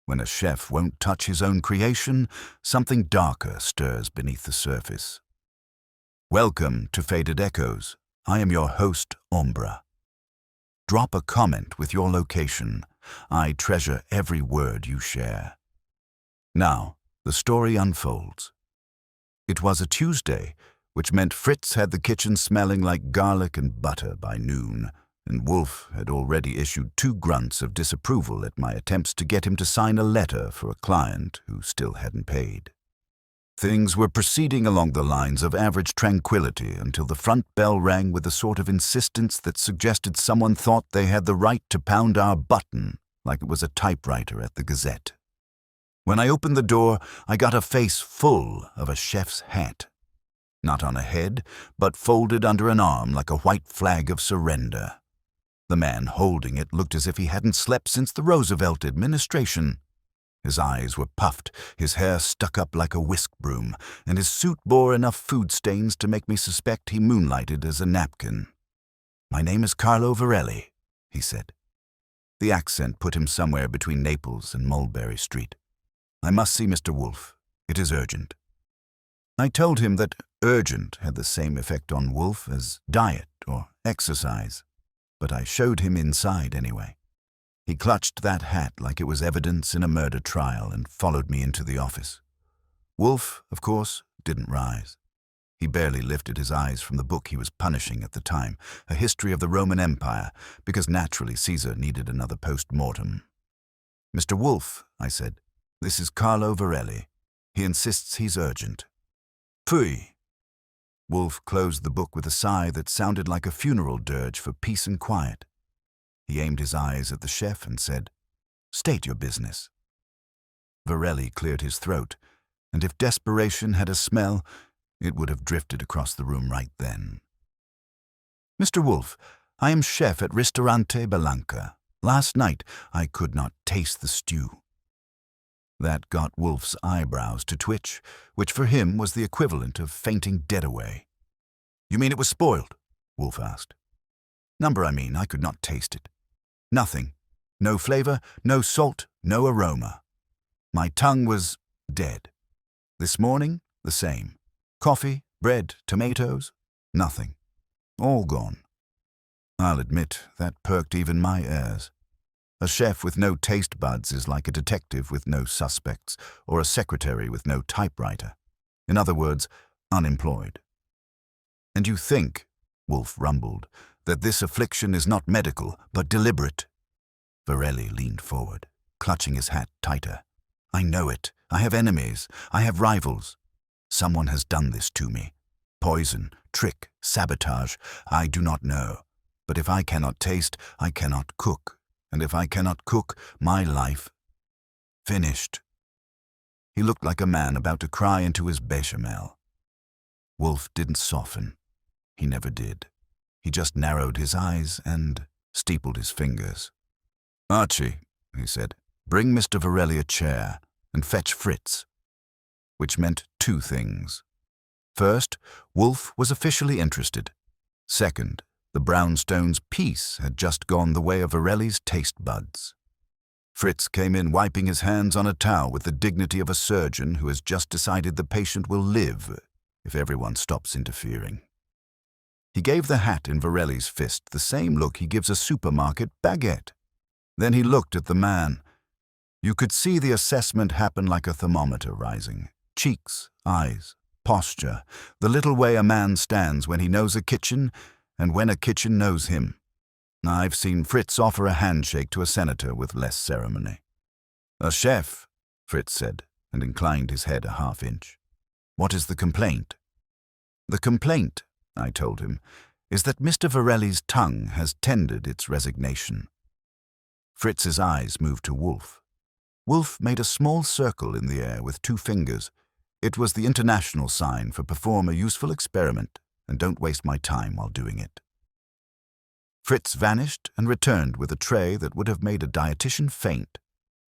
When a chef won't touch his own creation, something darker stirs beneath the surface. Welcome to Faded Echoes. I am your host, Ombra. Drop a comment with your location. I treasure every word you share. Now, the story unfolds. It was a Tuesday, which meant Fritz had the kitchen smelling like garlic and butter by noon, and Wolfe had already issued 2 grunts of disapproval at my attempts to get him to sign a letter for a client who still hadn't paid. Things were proceeding along the lines of average tranquility until the front bell rang with a sort of insistence that suggested someone thought they had the right to pound our button like it was a typewriter at the Gazette. When I opened the door, I got a face full of a chef's hat. Not on a head, but folded under an arm like a white flag of surrender. The man holding it looked as if he hadn't slept since the Roosevelt administration. His eyes were puffed, his hair stuck up like a whisk broom, and his suit bore enough food stains to make me suspect he moonlighted as a napkin. "My name is Carlo Varelli," he said. The accent put him somewhere between Naples and Mulberry Street. "I must see Mr. Wolfe. It is urgent." I told him that urgent had the same effect on Wolfe as diet or exercise, but I showed him inside anyway. He clutched that hat like it was evidence in a murder trial and followed me into the office. Wolfe, of course, didn't rise. He barely lifted his eyes from the book he was punishing at the time, A History of the Roman Empire, because naturally Caesar needed another post-mortem. "Mr. Wolfe," I said, "this is Carlo Varelli. He insists he's urgent." "Pfui." Wolfe closed the book with a sigh that sounded like a funeral dirge for peace and quiet. He aimed his eyes at the chef and said, "State your business." Varelli cleared his throat, and if desperation had a smell, it would have drifted across the room right then. "Mr. Wolfe, I am chef at Ristorante Belanka. Last night I could not taste the stew." That got Wolfe's eyebrows to twitch, which for him was the equivalent of fainting dead away. "You mean it was spoiled?" Wolfe asked. "Number, I could not taste it. Nothing. No flavor, no salt, no aroma. My tongue was dead. This morning, the same. Coffee, bread, tomatoes, nothing. All gone." I'll admit that perked even my ears. A chef with no taste buds is like a detective with no suspects, or a secretary with no typewriter. In other words, unemployed. "And you think," Wolfe rumbled, "that this affliction is not medical, but deliberate?" Varelli leaned forward, clutching his hat tighter. "I know it. I have enemies. I have rivals. Someone has done this to me. Poison, trick, sabotage, I do not know. But if I cannot taste, I cannot cook. And if I cannot cook, my life finished." He looked like a man about to cry into his bechamel. Wolfe didn't soften. He never did. He just narrowed his eyes and steepled his fingers. "Archie," he said, "bring Mr. Varelli a chair and fetch Fritz." Which meant 2 things. First, Wolfe was officially interested. Second, the brownstone's peace had just gone the way of Varelli's taste buds. Fritz came in wiping his hands on a towel with the dignity of a surgeon who has just decided the patient will live if everyone stops interfering. He gave the hat in Varelli's fist the same look he gives a supermarket baguette. Then he looked at the man. You could see the assessment happen like a thermometer rising. Cheeks, eyes, posture, the little way a man stands when he knows a kitchen and when a kitchen knows him. I've seen Fritz offer a handshake to a senator with less ceremony. "A chef," Fritz said, and inclined his head a half-inch. "What is the complaint?" "The complaint," I told him, "is that Mr. Varelli's tongue has tendered its resignation." Fritz's eyes moved to Wolfe. Wolfe made a small circle in the air with 2 fingers. It was the international sign for perform a useful experiment and don't waste my time while doing it. Fritz vanished and returned with a tray that would have made a dietitian faint.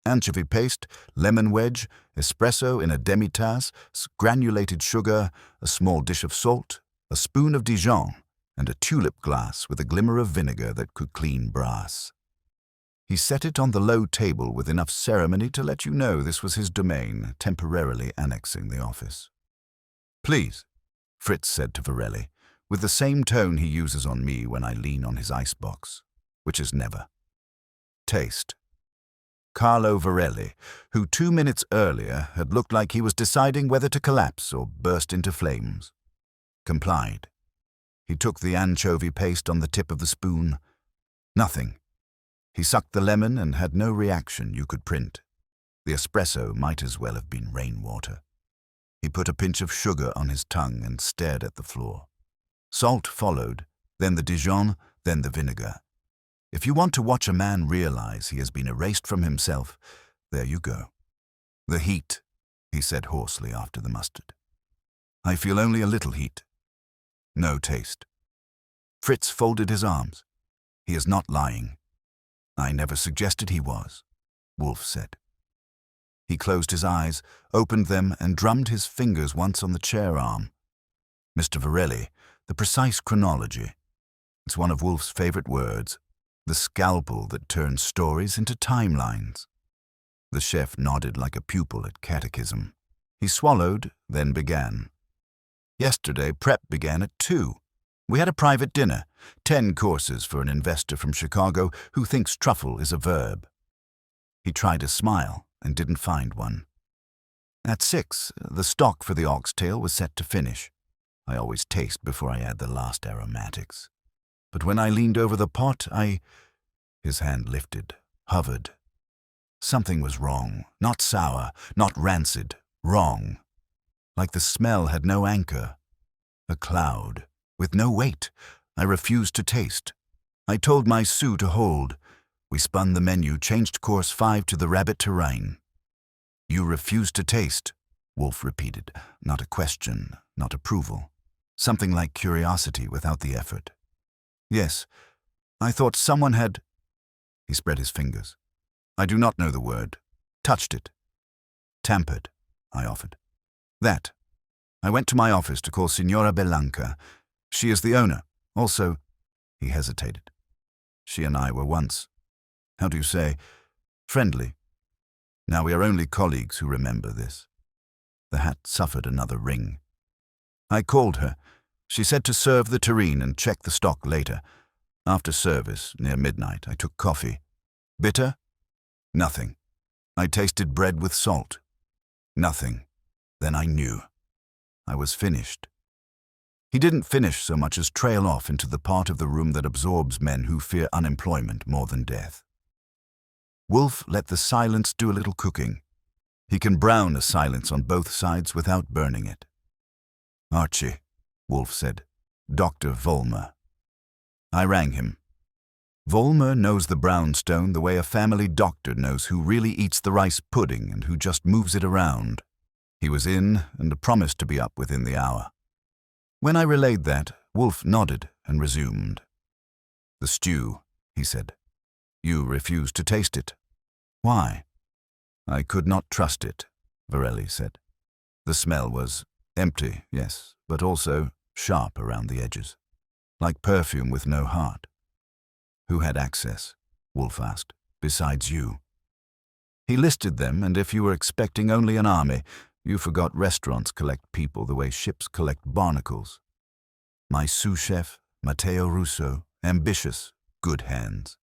Anchovy paste, lemon wedge, espresso in a demi-tasse, granulated sugar, a small dish of salt, a spoon of Dijon, and a tulip glass with a glimmer of vinegar that could clean brass. He set it on the low table with enough ceremony to let you know this was his domain, temporarily annexing the office. "Please," Fritz said to Varelli, with the same tone he uses on me when I lean on his icebox, which is never. "Taste." Carlo Varelli, who 2 minutes earlier had looked like he was deciding whether to collapse or burst into flames, complied. He took the anchovy paste on the tip of the spoon. Nothing. He sucked the lemon and had no reaction you could print. The espresso might as well have been rainwater. He put a pinch of sugar on his tongue and stared at the floor. Salt followed, then the Dijon, then the vinegar. If you want to watch a man realize he has been erased from himself, there you go. "The heat," he said hoarsely after the mustard. "I feel only a little heat. No taste." Fritz folded his arms. "He is not lying." "I never suggested he was," Wolfe said. He closed his eyes, opened them, and drummed his fingers once on the chair arm. "Mr. Varelli, the precise chronology. It's one of Wolfe's favorite words, the scalpel that turns stories into timelines." The chef nodded like a pupil at catechism. He swallowed, then began. "Yesterday, prep began at 2. We had a private dinner, 10 courses for an investor from Chicago who thinks truffle is a verb." He tried a smile and didn't find one. At 6, the stock for the oxtail was set to finish. I always taste before I add the last aromatics. But when I leaned over the pot, His hand lifted, hovered. Something was wrong, not sour, not rancid, wrong. Like the smell had no anchor. A cloud, with no weight. I refused to taste. I told my sous to hold. We spun the menu, changed course 5 to the rabbit terrine. "You refused to taste," Wolfe repeated, not a question, not approval. Something like curiosity without the effort. "Yes, I thought someone had—" He spread his fingers. "I do not know the word. Touched it." "Tampered," I offered. "That. I went to my office to call Signora Belanka. She is the owner. Also—" He hesitated. "She and I were once, how do you say, friendly. Now we are only colleagues who remember this." The hat suffered another ring. "I called her. She said to serve the terrine and check the stock later. After service, near midnight, I took coffee. Bitter? Nothing. I tasted bread with salt. Nothing. Then I knew. I was finished." He didn't finish so much as trail off into the part of the room that absorbs men who fear unemployment more than death. Wolfe let the silence do a little cooking. He can brown a silence on both sides without burning it. "Archie," Wolfe said. "Dr. Vollmer." I rang him. Vollmer knows the brownstone the way a family doctor knows who really eats the rice pudding and who just moves it around. He was in and promised to be up within the hour. When I relayed that, Wolfe nodded and resumed. "The stew," he said. "You refused to taste it. Why?" "I could not trust it," Varelli said. "The smell was empty, yes, but also sharp around the edges. Like perfume with no heart." "Who had access?" Wolfe asked, "besides you?" He listed them, and if you were expecting only an army, you forgot restaurants collect people the way ships collect barnacles. My sous chef, Matteo Russo, ambitious, good hands.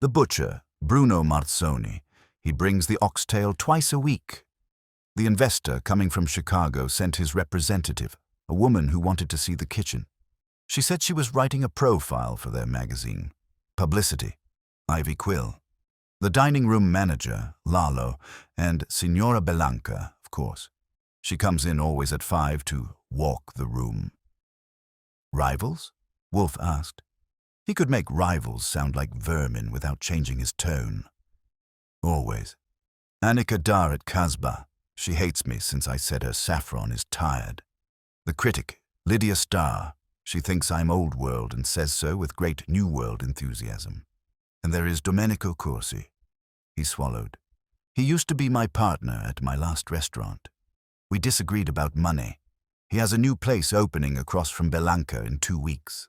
The butcher, Bruno Marzoni, he brings the oxtail twice a week. The investor coming from Chicago sent his representative, a woman who wanted to see the kitchen. She said she was writing a profile for their magazine. Publicity. Ivy Quill. The dining room manager, Lalo, and Signora Belanka, of course. She comes in always at 5 to walk the room. "Rivals?" Wolfe asked. He could make rivals sound like vermin without changing his tone. "Always. Annika Dar at Casbah. She hates me since I said her saffron is tired. The critic, Lydia Starr. She thinks I'm old world and says so with great new world enthusiasm. And there is Domenico Corsi." He swallowed. "He used to be my partner at my last restaurant. We disagreed about money. He has a new place opening across from Belanka in 2 weeks.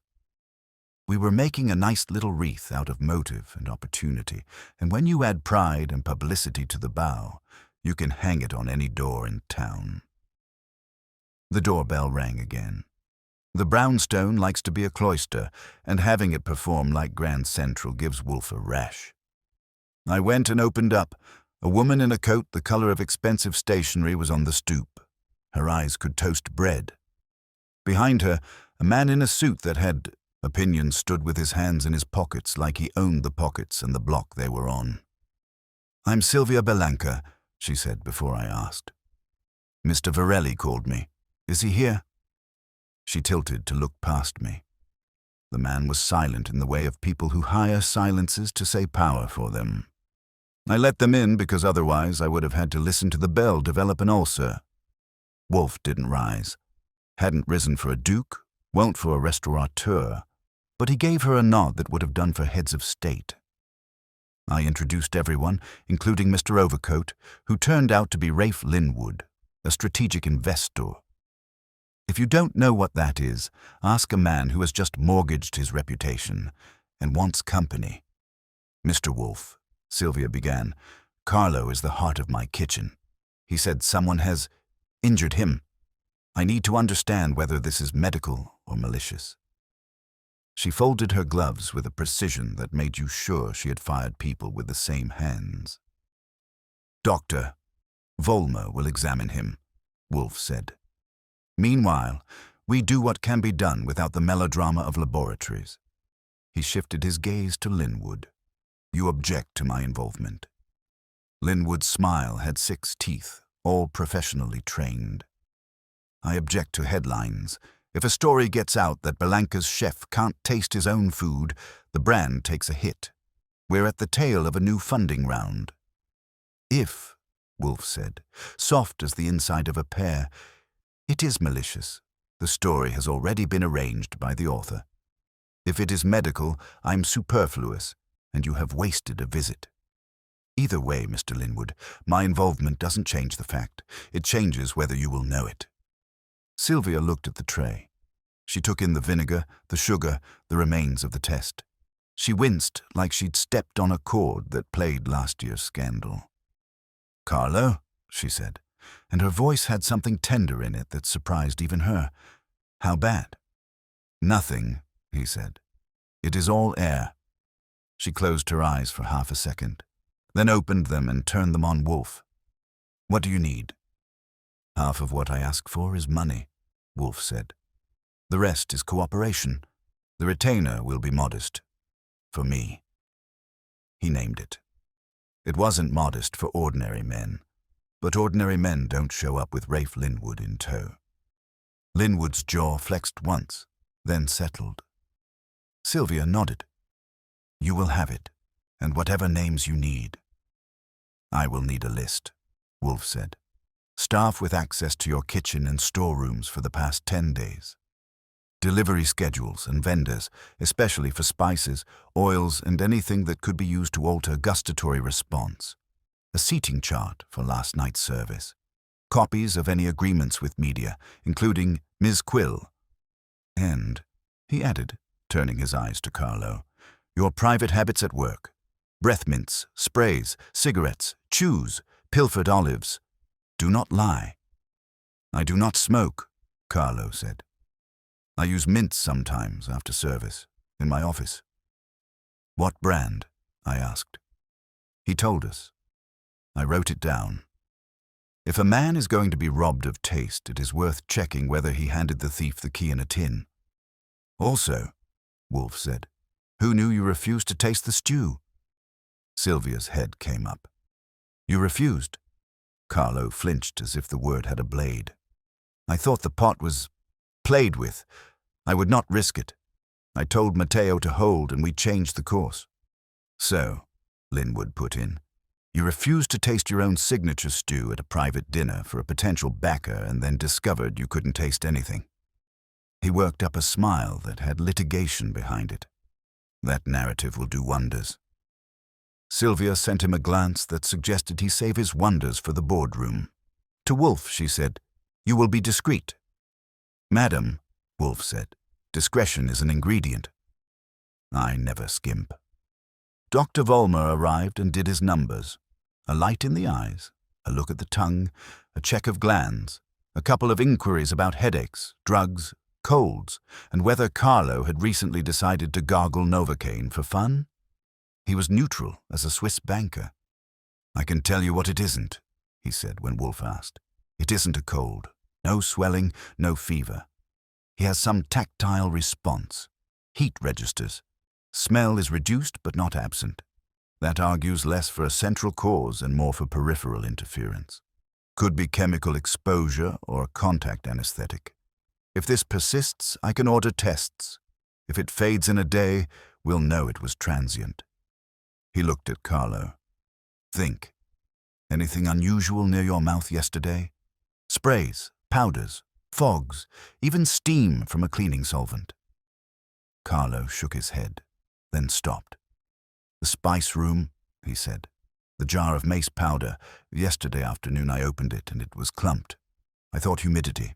We were making a nice little wreath out of motive and opportunity, and when you add pride and publicity to the bow, you can hang it on any door in town. The doorbell rang again. The brownstone likes to be a cloister, and having it perform like Grand Central gives Wolfe a rash. I went and opened up. A woman in a coat the color of expensive stationery was on the stoop. Her eyes could toast bread. Behind her, a man in a suit that had opinions stood with his hands in his pockets like he owned the pockets and the block they were on. "I'm Sylvia Belanka," she said before I asked. "Mr. Varelli called me. Is he here?" She tilted to look past me. The man was silent in the way of people who hire silences to say power for them. I let them in because otherwise I would have had to listen to the bell develop an ulcer. Wolfe didn't rise. Hadn't risen for a duke, won't for a restaurateur, but he gave her a nod that would have done for heads of state. I introduced everyone, including Mr. Overcoat, who turned out to be Rafe Linwood, a strategic investor. If you don't know what that is, ask a man who has just mortgaged his reputation and wants company. "Mr. Wolfe," Sylvia began, "Carlo is the heart of my kitchen. He said someone has injured him. I need to understand whether this is medical or malicious." She folded her gloves with a precision that made you sure she had fired people with the same hands. "Dr. Volmer will examine him," Wolfe said. "Meanwhile, we do what can be done without the melodrama of laboratories." He shifted his gaze to Linwood. "You object to my involvement." Linwood's smile had 6 teeth, all professionally trained. "I object to headlines. If a story gets out that Belanka's chef can't taste his own food, the brand takes a hit. We're at the tail of a new funding round." "If," Wolfe said, soft as the inside of a pear, "it is malicious, the story has already been arranged by the author. If it is medical, I'm superfluous, and you have wasted a visit. Either way, Mr. Linwood, my involvement doesn't change the fact. It changes whether you will know it." Sylvia looked at the tray. She took in the vinegar, the sugar, the remains of the test. She winced like she'd stepped on a chord that played last year's scandal. "Carlo," she said, and her voice had something tender in it that surprised even her. "How bad?" "Nothing," he said. "It is all air." She closed her eyes for half a second, then opened them and turned them on Wolfe. "What do you need?" "Half of what I ask for is money," Wolfe said. "The rest is cooperation. The retainer will be modest. For me." He named it. It wasn't modest for ordinary men, but ordinary men don't show up with Rafe Linwood in tow. Linwood's jaw flexed once, then settled. Sylvia nodded. "You will have it, and whatever names you need." "I will need a list," Wolfe said. "Staff with access to your kitchen and storerooms for the past 10 days. Delivery schedules and vendors, especially for spices, oils, and anything that could be used to alter gustatory response. A seating chart for last night's service. Copies of any agreements with media, including Ms. Quill. And," he added, turning his eyes to Carlo, "your private habits at work. Breath mints, sprays, cigarettes, chews, pilfered olives. Do not lie." "I do not smoke," Carlo said. "I use mints sometimes after service, in my office." "What brand?" I asked. He told us. I wrote it down. If a man is going to be robbed of taste, it is worth checking whether he handed the thief the key in a tin. "Also," Wolfe said, "who knew you refused to taste the stew?" Sylvia's head came up. "You refused?" Carlo flinched as if the word had a blade. "I thought the pot was played with. I would not risk it. I told Matteo to hold and we changed the course." "So," Linwood put in, "you refused to taste your own signature stew at a private dinner for a potential backer and then discovered you couldn't taste anything." He worked up a smile that had litigation behind it. "That narrative will do wonders." Sylvia sent him a glance that suggested he save his wonders for the boardroom. To Wolfe, she said, "You will be discreet." "Madam," Wolfe said, "discretion is an ingredient." I never skimp. Dr. Vollmer arrived and did his numbers. A light in the eyes, a look at the tongue, a check of glands, a couple of inquiries about headaches, drugs, colds, and whether Carlo had recently decided to gargle Novocaine for fun. He was neutral as a Swiss banker. "I can tell you what it isn't," he said when Wolfe asked. "It isn't a cold. No swelling, no fever. He has some tactile response. Heat registers. Smell is reduced but not absent. That argues less for a central cause and more for peripheral interference. Could be chemical exposure or contact anesthetic. If this persists, I can order tests. If it fades in a day, we'll know it was transient." He looked at Carlo. "Think. Anything unusual near your mouth yesterday? Sprays, powders, fogs, even steam from a cleaning solvent?" Carlo shook his head, then stopped. "The spice room," he said. "The jar of mace powder. Yesterday afternoon I opened it and it was clumped. I thought humidity.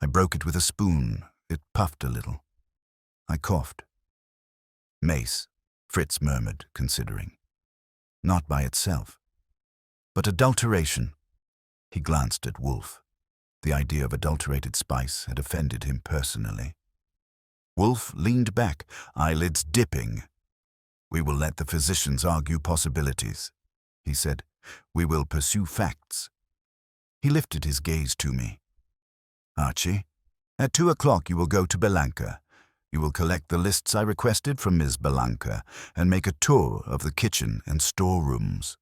I broke it with a spoon. It puffed a little. I coughed." "Mace," Fritz murmured, considering. "Not by itself. But adulteration." He glanced at Wolfe. The idea of adulterated spice had offended him personally. Wolfe leaned back, eyelids dipping. "We will let the physicians argue possibilities," he said. "We will pursue facts." He lifted his gaze to me. "Archie, at 2 o'clock you will go to Belanka. You will collect the lists I requested from Ms. Belanka and make a tour of the kitchen and storerooms.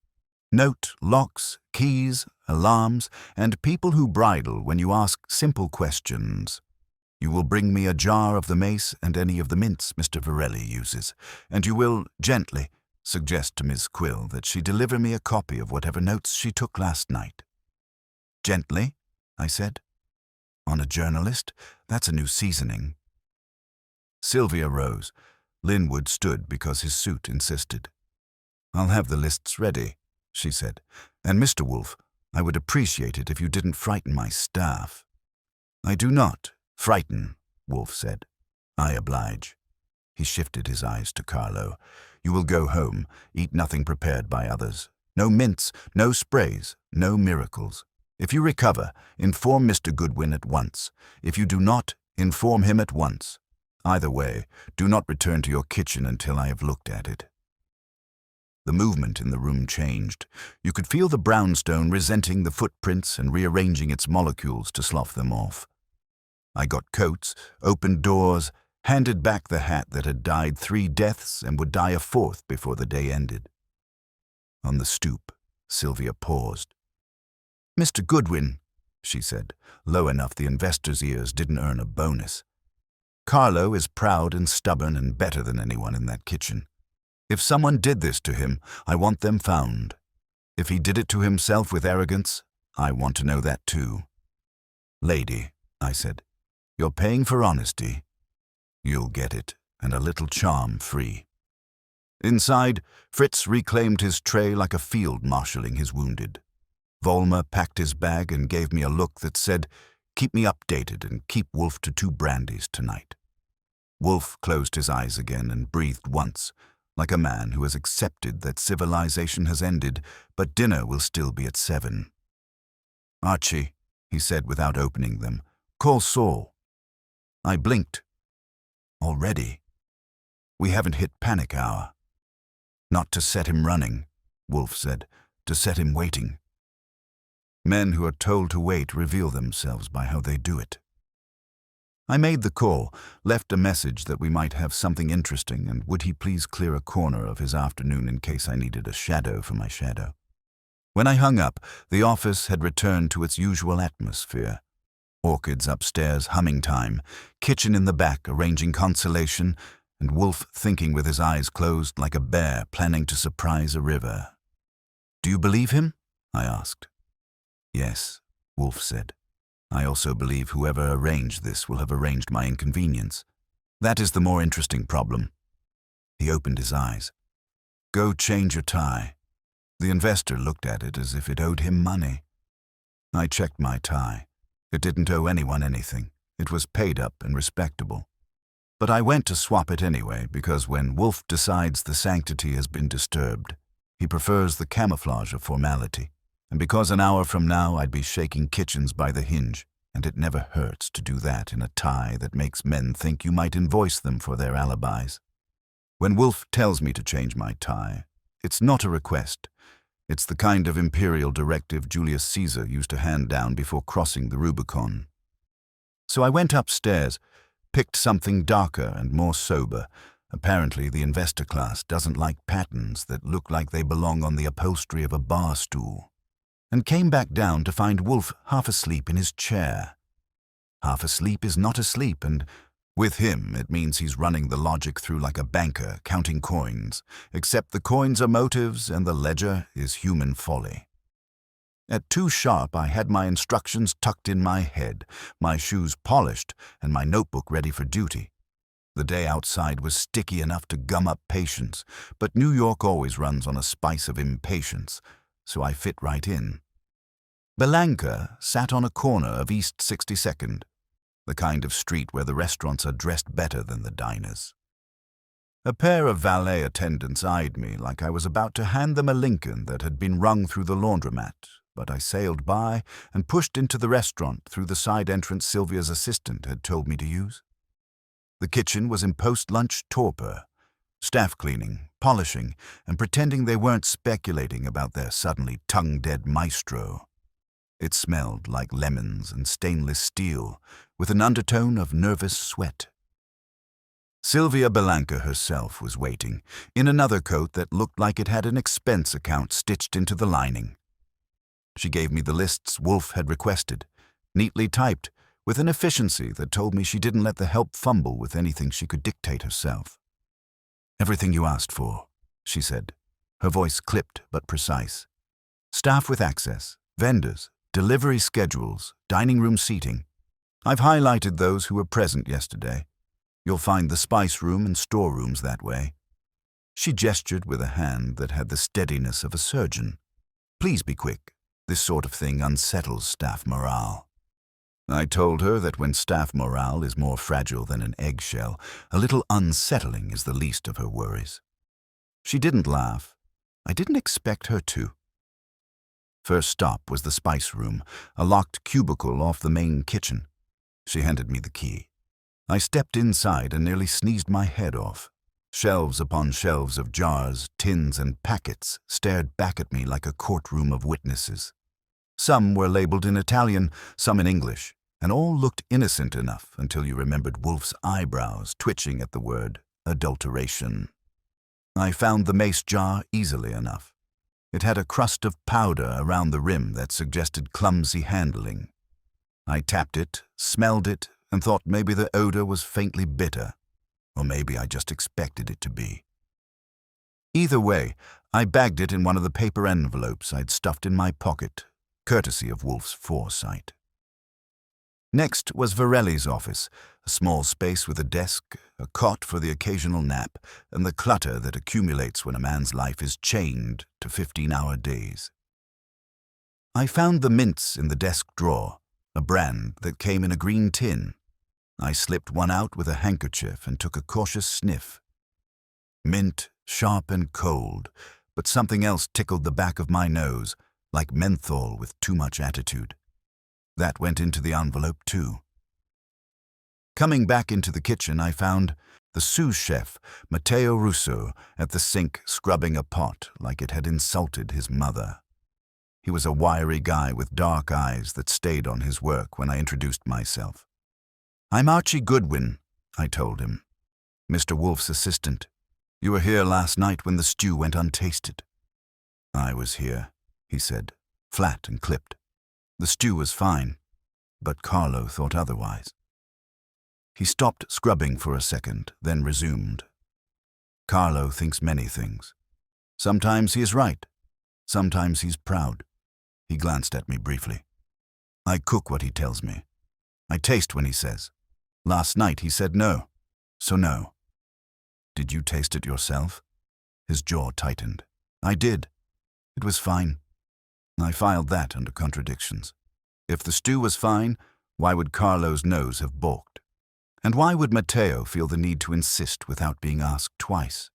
Note locks, keys, alarms, and people who bridle when you ask simple questions. You will bring me a jar of the mace and any of the mints Mr. Varelli uses, and you will, gently, suggest to Miss Quill that she deliver me a copy of whatever notes she took last night." "Gently," I said. "On a journalist? That's a new seasoning." Sylvia rose. Linwood stood because his suit insisted. "I'll have the lists ready," she said. "And Mr. Wolfe, I would appreciate it if you didn't frighten my staff." "I do not frighten," Wolfe said. "I oblige." He shifted his eyes to Carlo. "You will go home, eat nothing prepared by others. No mints, no sprays, no miracles. If you recover, inform Mr. Goodwin at once. If you do not, inform him at once. Either way, do not return to your kitchen until I have looked at it." The movement in the room changed. You could feel the brownstone resenting the footprints and rearranging its molecules to slough them off. I got coats, opened doors, handed back the hat that had died 3 deaths and would die a 4th before the day ended. On the stoop, Sylvia paused. "Mr. Goodwin," she said, low enough the investor's ears didn't earn a bonus. "Carlo is proud and stubborn and better than anyone in that kitchen. If someone did this to him, I want them found. If he did it to himself with arrogance, I want to know that too." "Lady," I said, "you're paying for honesty. You'll get it, and a little charm free." Inside, Fritz reclaimed his tray like a field marshalling his wounded. Vollmer packed his bag and gave me a look that said, "Keep me updated and keep Wolfe to 2 brandies tonight." Wolfe closed his eyes again and breathed once, like a man who has accepted that civilization has ended, but dinner will still be at 7. "Archie," he said without opening them, "call Saul." I blinked. "Already? We haven't hit panic hour." "Not to set him running," Wolfe said, "to set him waiting." Men who are told to wait reveal themselves by how they do it. I made the call, left a message that we might have something interesting and would he please clear a corner of his afternoon in case I needed a shadow for my shadow. When I hung up, the office had returned to its usual atmosphere. Orchids upstairs humming time, kitchen in the back arranging Consultation, and Wolfe thinking with his eyes closed like a bear planning to surprise a river. "Do you believe him?" I asked. "Yes," Wolfe said. "I also believe whoever arranged this will have arranged my inconvenience. That is the more interesting problem." He opened his eyes. "Go change your tie." The investor looked at it as if it owed him money. I checked my tie. It didn't owe anyone anything. It was paid up and respectable. But I went to swap it anyway, because when Wolfe decides the sanctity has been disturbed, he prefers the camouflage of formality. And because an hour from now I'd be shaking kitchens by the hinge, and it never hurts to do that in a tie that makes men think you might invoice them for their alibis. When Wolfe tells me to change my tie, it's not a request. It's the kind of imperial directive Julius Caesar used to hand down before crossing the Rubicon. So I went upstairs, picked something darker and more sober. Apparently the investor class doesn't like patterns that look like they belong on the upholstery of a bar stool. And came back down to find Wolfe half asleep in his chair. Half asleep is not asleep, and with him it means he's running the logic through like a banker, counting coins, except the coins are motives and the ledger is human folly. At 2 sharp I had my instructions tucked in my head, my shoes polished, and my notebook ready for duty. The day outside was sticky enough to gum up patience, but New York always runs on a spice of impatience, so I fit right in. Belanka sat on a corner of East 62nd, the kind of street where the restaurants are dressed better than the diners. A pair of valet attendants eyed me like I was about to hand them a Lincoln that had been wrung through the laundromat, but I sailed by and pushed into the restaurant through the side entrance Sylvia's assistant had told me to use. The kitchen was in post-lunch torpor, staff cleaning, polishing, and pretending they weren't speculating about their suddenly tongue-dead maestro. It smelled like lemons and stainless steel, with an undertone of nervous sweat. Sylvia Belanka herself was waiting, in another coat that looked like it had an expense account stitched into the lining. She gave me the lists Wolfe had requested, neatly typed, with an efficiency that told me she didn't let the help fumble with anything she could dictate herself. "Everything you asked for," she said, her voice clipped but precise. "Staff with access, vendors, delivery schedules, dining room seating. I've highlighted those who were present yesterday. You'll find the spice room and storerooms that way." She gestured with a hand that had the steadiness of a surgeon. "Please be quick. This sort of thing unsettles staff morale." I told her that when staff morale is more fragile than an eggshell, a little unsettling is the least of her worries. She didn't laugh. I didn't expect her to. First stop was the spice room, a locked cubicle off the main kitchen. She handed me the key. I stepped inside and nearly sneezed my head off. Shelves upon shelves of jars, tins, and packets stared back at me like a courtroom of witnesses. Some were labeled in Italian, some in English, and all looked innocent enough until you remembered Wolfe's eyebrows twitching at the word adulteration. I found the mace jar easily enough. It had a crust of powder around the rim that suggested clumsy handling. I tapped it, smelled it, and thought maybe the odor was faintly bitter, or maybe I just expected it to be. Either way, I bagged it in one of the paper envelopes I'd stuffed in my pocket, courtesy of Wolfe's foresight. Next was Varelli's office, a small space with a desk, a cot for the occasional nap, and the clutter that accumulates when a man's life is chained to 15-hour days. I found the mints in the desk drawer, a brand that came in a green tin. I slipped one out with a handkerchief and took a cautious sniff. Mint, sharp and cold, but something else tickled the back of my nose, like menthol with too much attitude. That went into the envelope too. Coming back into the kitchen, I found the sous chef, Matteo Russo, at the sink scrubbing a pot like it had insulted his mother. He was a wiry guy with dark eyes that stayed on his work when I introduced myself. "I'm Archie Goodwin," I told him. "Mr. Wolfe's assistant. You were here last night when the stew went untasted." "I was here," he said, flat and clipped. "The stew was fine, but Carlo thought otherwise." He stopped scrubbing for a second, then resumed. "Carlo thinks many things. Sometimes he is right. Sometimes he's proud." He glanced at me briefly. "I cook what he tells me. I taste when he says. Last night he said no, so no." "Did you taste it yourself?" His jaw tightened. "I did. It was fine." I filed that under contradictions. If the stew was fine, why would Carlo's nose have balked? And why would Matteo feel the need to insist without being asked twice?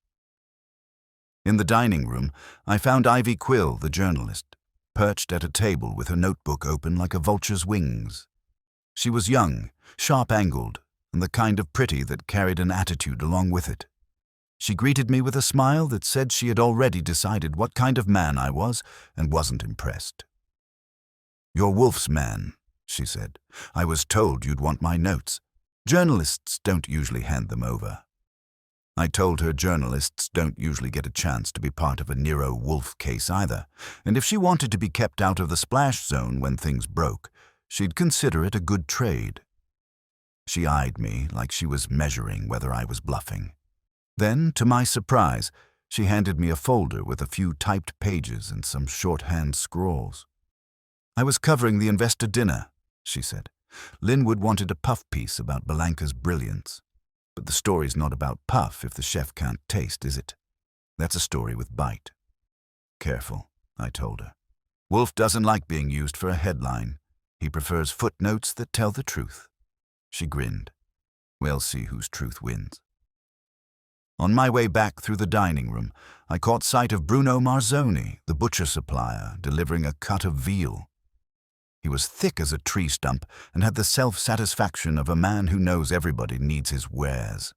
In the dining room, I found Ivy Quill, the journalist, perched at a table with her notebook open like a vulture's wings. She was young, sharp-angled, and the kind of pretty that carried an attitude along with it. She greeted me with a smile that said she had already decided what kind of man I was and wasn't impressed. "You're Wolfe's man," she said. "I was told you'd want my notes. Journalists don't usually hand them over." I told her journalists don't usually get a chance to be part of a Nero Wolfe case either, and if she wanted to be kept out of the splash zone when things broke, she'd consider it a good trade. She eyed me like she was measuring whether I was bluffing. Then, to my surprise, she handed me a folder with a few typed pages and some shorthand scrawls. "I was covering the investor dinner," she said. "Linwood wanted a puff piece about Belanka's brilliance. But the story's not about puff if the chef can't taste, is it? That's a story with bite." "Careful," I told her. "Wolfe doesn't like being used for a headline. He prefers footnotes that tell the truth." She grinned. "We'll see whose truth wins." On my way back through the dining room, I caught sight of Bruno Marzoni, the butcher supplier, delivering a cut of veal. He was thick as a tree stump and had the self-satisfaction of a man who knows everybody needs his wares.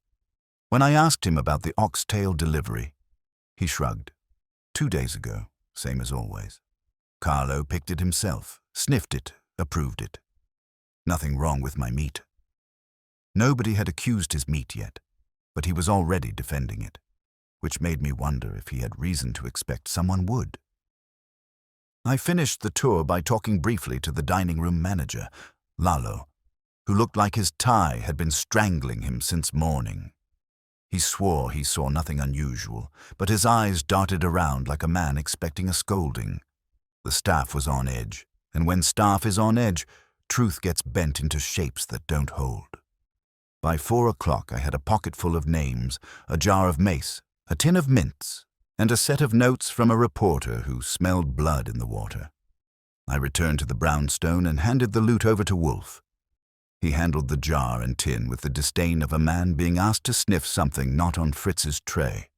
When I asked him about the oxtail delivery, he shrugged. 2 days ago, same as always. Carlo picked it himself, sniffed it, approved it. Nothing wrong with my meat. Nobody had accused his meat yet, but he was already defending it, which made me wonder if he had reason to expect someone would. I finished the tour by talking briefly to the dining room manager, Lalo, who looked like his tie had been strangling him since morning. He swore he saw nothing unusual, but his eyes darted around like a man expecting a scolding. The staff was on edge, and when staff is on edge, truth gets bent into shapes that don't hold. By 4 o'clock I had a pocket full of names, a jar of mace, a tin of mints, and a set of notes from a reporter who smelled blood in the water. I returned to the brownstone and handed the loot over to Wolfe. He handled the jar and tin with the disdain of a man being asked to sniff something not on Fritz's tray.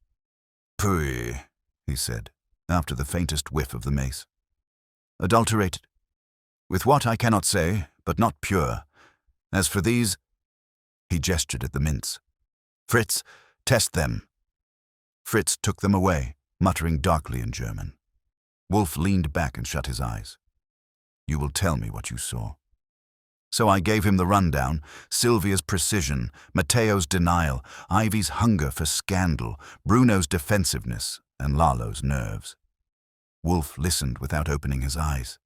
"Pooh," he said, after the faintest whiff of the mace. "Adulterated. With what I cannot say, but not pure. As for these," he gestured at the mints. "Fritz, test them." Fritz took them away, muttering darkly in German. Wolfe leaned back and shut his eyes. "You will tell me what you saw." So I gave him the rundown, Sylvia's precision, Matteo's denial, Ivy's hunger for scandal, Bruno's defensiveness, and Lalo's nerves. Wolfe listened without opening his eyes.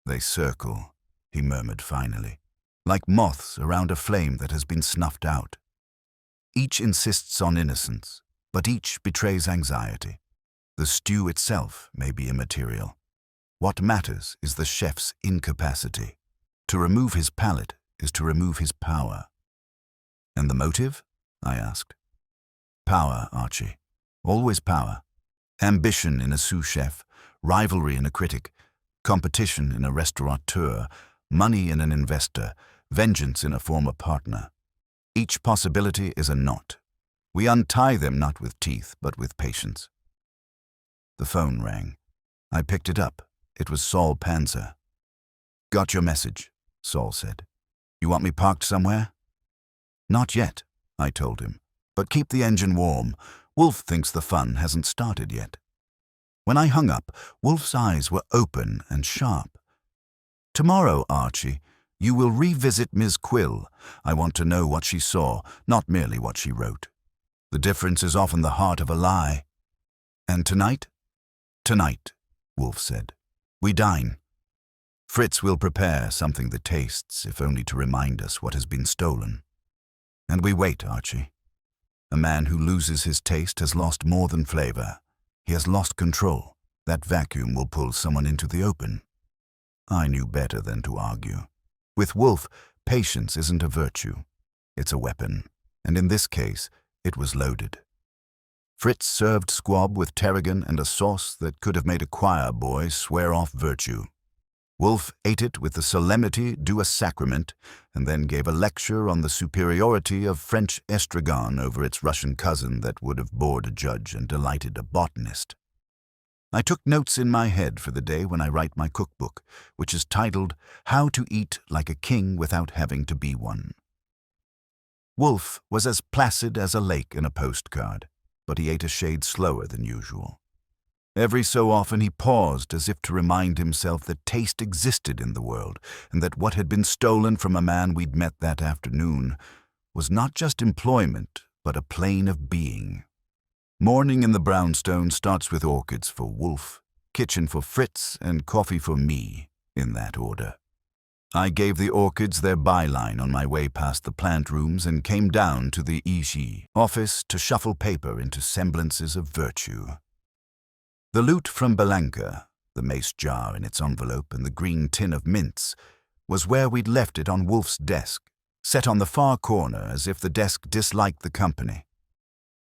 "They circle," he murmured finally, "like moths around a flame that has been snuffed out. Each insists on innocence, but each betrays anxiety. The stew itself may be immaterial. What matters is the chef's incapacity. To remove his palate is to remove his power." "And the motive?" I asked. "Power, Archie. Always power. Ambition in a sous chef, rivalry in a critic, competition in a restaurateur, money in an investor, vengeance in a former partner. Each possibility is a knot. We untie them not with teeth, but with patience." The phone rang. I picked it up. It was Saul Panzer. "Got your message," Saul said. "You want me parked somewhere?" "Not yet," I told him. "But keep the engine warm. Wolfe thinks the fun hasn't started yet." When I hung up, Wolfe's eyes were open and sharp. "Tomorrow, Archie, you will revisit Ms. Quill. I want to know what she saw, not merely what she wrote. The difference is often the heart of a lie." "And tonight?" "Tonight," Wolfe said. "We dine. Fritz will prepare something that tastes, if only to remind us what has been stolen. And we wait, Archie. A man who loses his taste has lost more than flavor. He has lost control. That vacuum will pull someone into the open." I knew better than to argue. With Wolfe, patience isn't a virtue. It's a weapon, and in this case, it was loaded. Fritz served squab with tarragon and a sauce that could have made a choir boy swear off virtue. Wolfe ate it with the solemnity due a sacrament, and then gave a lecture on the superiority of French estragon over its Russian cousin that would have bored a judge and delighted a botanist. I took notes in my head for the day when I write my cookbook, which is titled How to Eat Like a King Without Having to Be One. Wolfe was as placid as a lake in a postcard, but he ate a shade slower than usual. Every so often he paused as if to remind himself that taste existed in the world, and that what had been stolen from a man we'd met that afternoon was not just employment, but a plane of being. Morning in the brownstone starts with orchids for Wolfe, kitchen for Fritz, and coffee for me, in that order. I gave the orchids their byline on my way past the plant rooms and came down to the Ishi office to shuffle paper into semblances of virtue. The loot from Belanka, the mace jar in its envelope and the green tin of mints, was where we'd left it on Wolfe's desk, set on the far corner as if the desk disliked the company.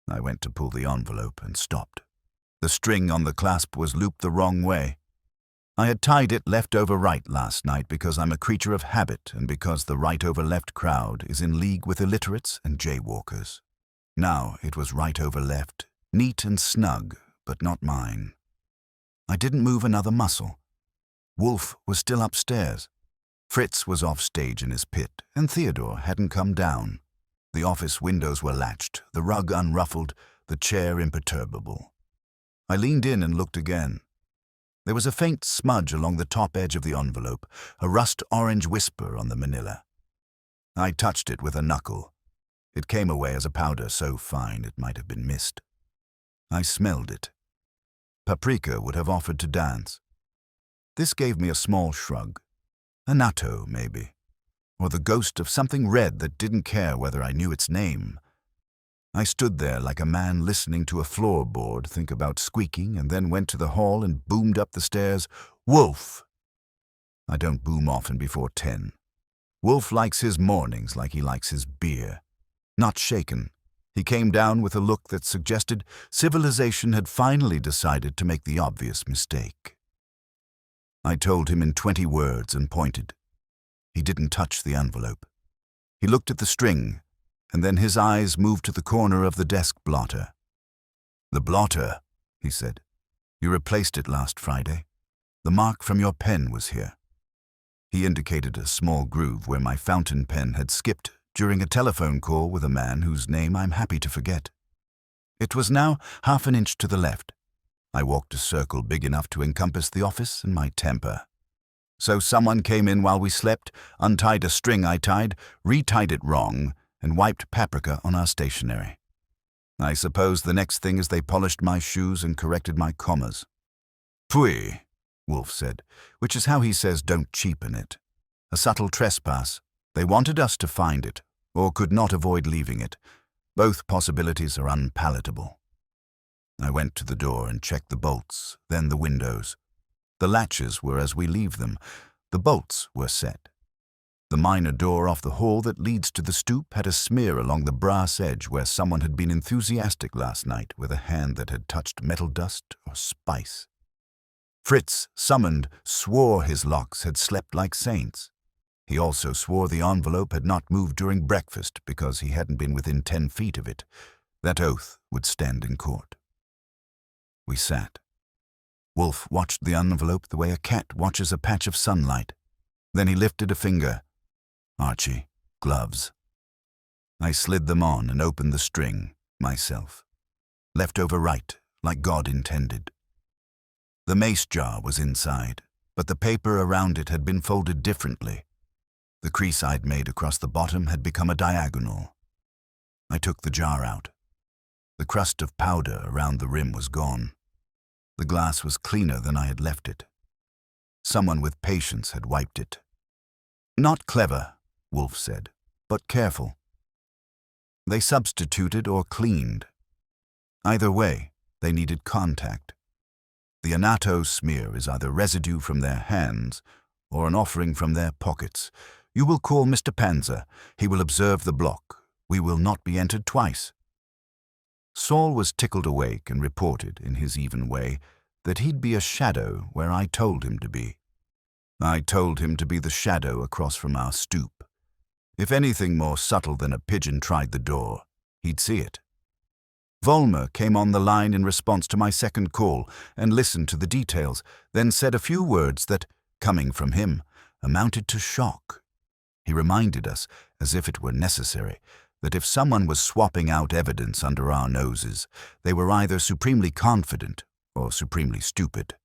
I went to pull the envelope and stopped. The string on the clasp was looped the wrong way. I had tied it left over right last night because I'm a creature of habit and because the right over left crowd is in league with illiterates and jaywalkers. Now it was right over left, neat and snug, but not mine. I didn't move another muscle. Wolfe was still upstairs. Fritz was off stage in his pit, and Theodore hadn't come down. The office windows were latched, the rug unruffled, the chair imperturbable. I leaned in and looked again. There was a faint smudge along the top edge of the envelope, a rust-orange whisper on the manila. I touched it with a knuckle. It came away as a powder so fine it might have been mist. I smelled it. Paprika would have offered to dance. This gave me a small shrug. A natto, maybe. Or the ghost of something red that didn't care whether I knew its name. I stood there like a man listening to a floorboard think about squeaking and then went to the hall and boomed up the stairs, "Wolfe!" I don't boom often before 10. Wolfe likes his mornings like he likes his beer. Not shaken. He came down with a look that suggested civilization had finally decided to make the obvious mistake. I told him in 20 words and pointed. He didn't touch the envelope. He looked at the string, and then his eyes moved to the corner of the desk blotter. "The blotter," he said. "You replaced it last Friday. The mark from your pen was here." He indicated a small groove where my fountain pen had skipped during a telephone call with a man whose name I'm happy to forget. It was now half an inch to the left. I walked a circle big enough to encompass the office and my temper. So someone came in while we slept, untied a string I tied, retied it wrong, and wiped paprika on our stationery. I suppose the next thing is they polished my shoes and corrected my commas. "Pfui," Wolfe said, which is how he says don't cheapen it. A subtle trespass. They wanted us to find it, or could not avoid leaving it. Both possibilities are unpalatable. I went to the door and checked the bolts, then the windows. The latches were as we leave them. The bolts were set. The minor door off the hall that leads to the stoop had a smear along the brass edge where someone had been enthusiastic last night with a hand that had touched metal dust or spice. Fritz, summoned, swore his locks had slept like saints. He also swore the envelope had not moved during breakfast because he hadn't been within 10 feet of it. That oath would stand in court. We sat. Wolfe watched the envelope the way a cat watches a patch of sunlight. Then he lifted a finger. "Archie, gloves." I slid them on and opened the string, myself. Left over right, like God intended. The mace jar was inside, but the paper around it had been folded differently. The crease I'd made across the bottom had become a diagonal. I took the jar out. The crust of powder around the rim was gone. The glass was cleaner than I had left it. Someone with patience had wiped it. "Not clever," Wolfe said, "but careful." They substituted or cleaned. Either way, they needed contact. The annatto smear is either residue from their hands or an offering from their pockets. "You will call Mr. Panzer. He will observe the block. We will not be entered twice." Saul was tickled awake and reported, in his even way, that he'd be a shadow where I told him to be. I told him to be the shadow across from our stoop. If anything more subtle than a pigeon tried the door, he'd see it. Volmer came on the line in response to my second call and listened to the details, then said a few words that, coming from him, amounted to shock. He reminded us, as if it were necessary, that if someone was swapping out evidence under our noses, they were either supremely confident or supremely stupid.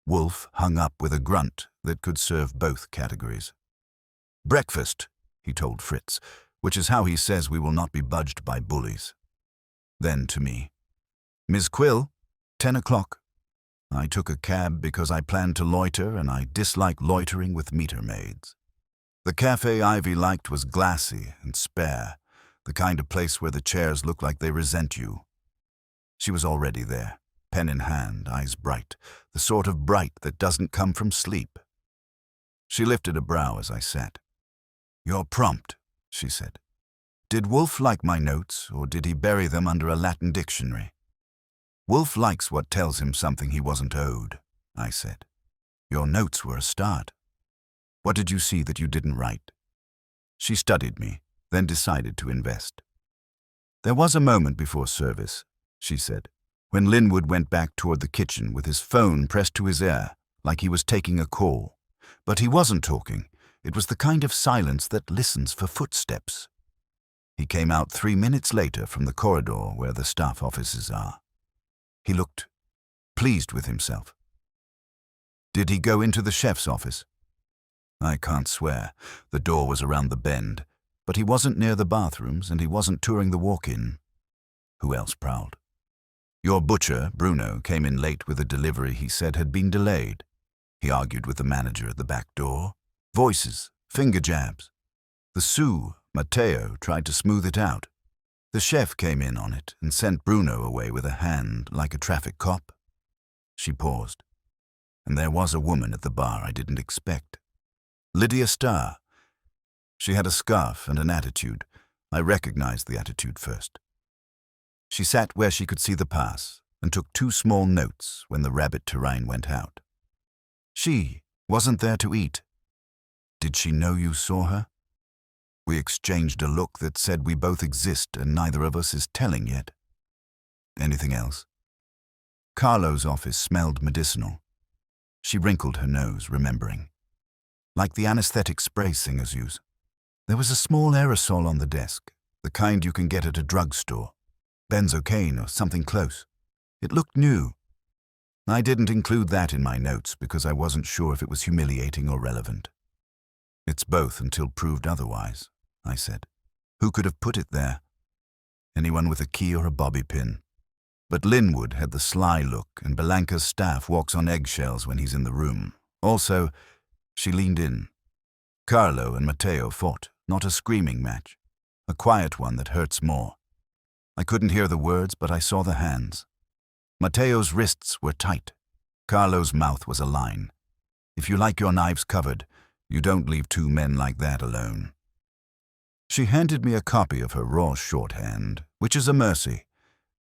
Wolfe hung up with a grunt that could serve both categories. "Breakfast," he told Fritz, which is how he says we will not be budged by bullies. Then to me, "Ms. Quill, 10 o'clock. I took a cab because I planned to loiter and I dislike loitering with meter maids. The cafe Ivy liked was glassy and spare, the kind of place where the chairs look like they resent you. She was already there, pen in hand, eyes bright, the sort of bright that doesn't come from sleep. She lifted a brow as I sat. "You're prompt," she said. "Did Wolfe like my notes, or did he bury them under a Latin dictionary?" "Wolfe likes what tells him something he wasn't owed," I said. "Your notes were a start. What did you see that you didn't write?" She studied me, then decided to invest. "There was a moment before service," she said, "when Linwood went back toward the kitchen with his phone pressed to his ear, like he was taking a call. But he wasn't talking. It was the kind of silence that listens for footsteps. He came out 3 minutes later from the corridor where the staff offices are. He looked pleased with himself." "Did he go into the chef's office?" "I can't swear. The door was around the bend. But he wasn't near the bathrooms, and he wasn't touring the walk-in." "Who else prowled?" "Your butcher, Bruno, came in late with a delivery he said had been delayed. He argued with the manager at the back door. Voices, finger jabs. The Sioux, Matteo, tried to smooth it out. The chef came in on it and sent Bruno away with a hand, like a traffic cop." She paused. "And there was a woman at the bar I didn't expect. Lydia Starr. She had a scarf and an attitude. I recognized the attitude first. She sat where she could see the pass and took 2 small notes when the rabbit terrain went out. She wasn't there to eat." "Did she know you saw her?" We exchanged a look that said we both exist and neither of us is telling yet. "Anything else?" "Carlo's office smelled medicinal." She wrinkled her nose, remembering. "Like the anesthetic spray singers use. There was a small aerosol on the desk, the kind you can get at a drugstore. Benzocaine or something close. It looked new. I didn't include that in my notes because I wasn't sure if it was humiliating or relevant." "It's both until proved otherwise," I said. "Who could have put it there?" "Anyone with a key or a bobby pin. But Linwood had the sly look, and Belanka's staff walks on eggshells when he's in the room. Also," she leaned in, "Carlo and Matteo fought, not a screaming match. A quiet one that hurts more. I couldn't hear the words, but I saw the hands. Matteo's wrists were tight. Carlo's mouth was a line. If you like your knives covered, you don't leave 2 men like that alone." She handed me a copy of her raw shorthand, which is a mercy.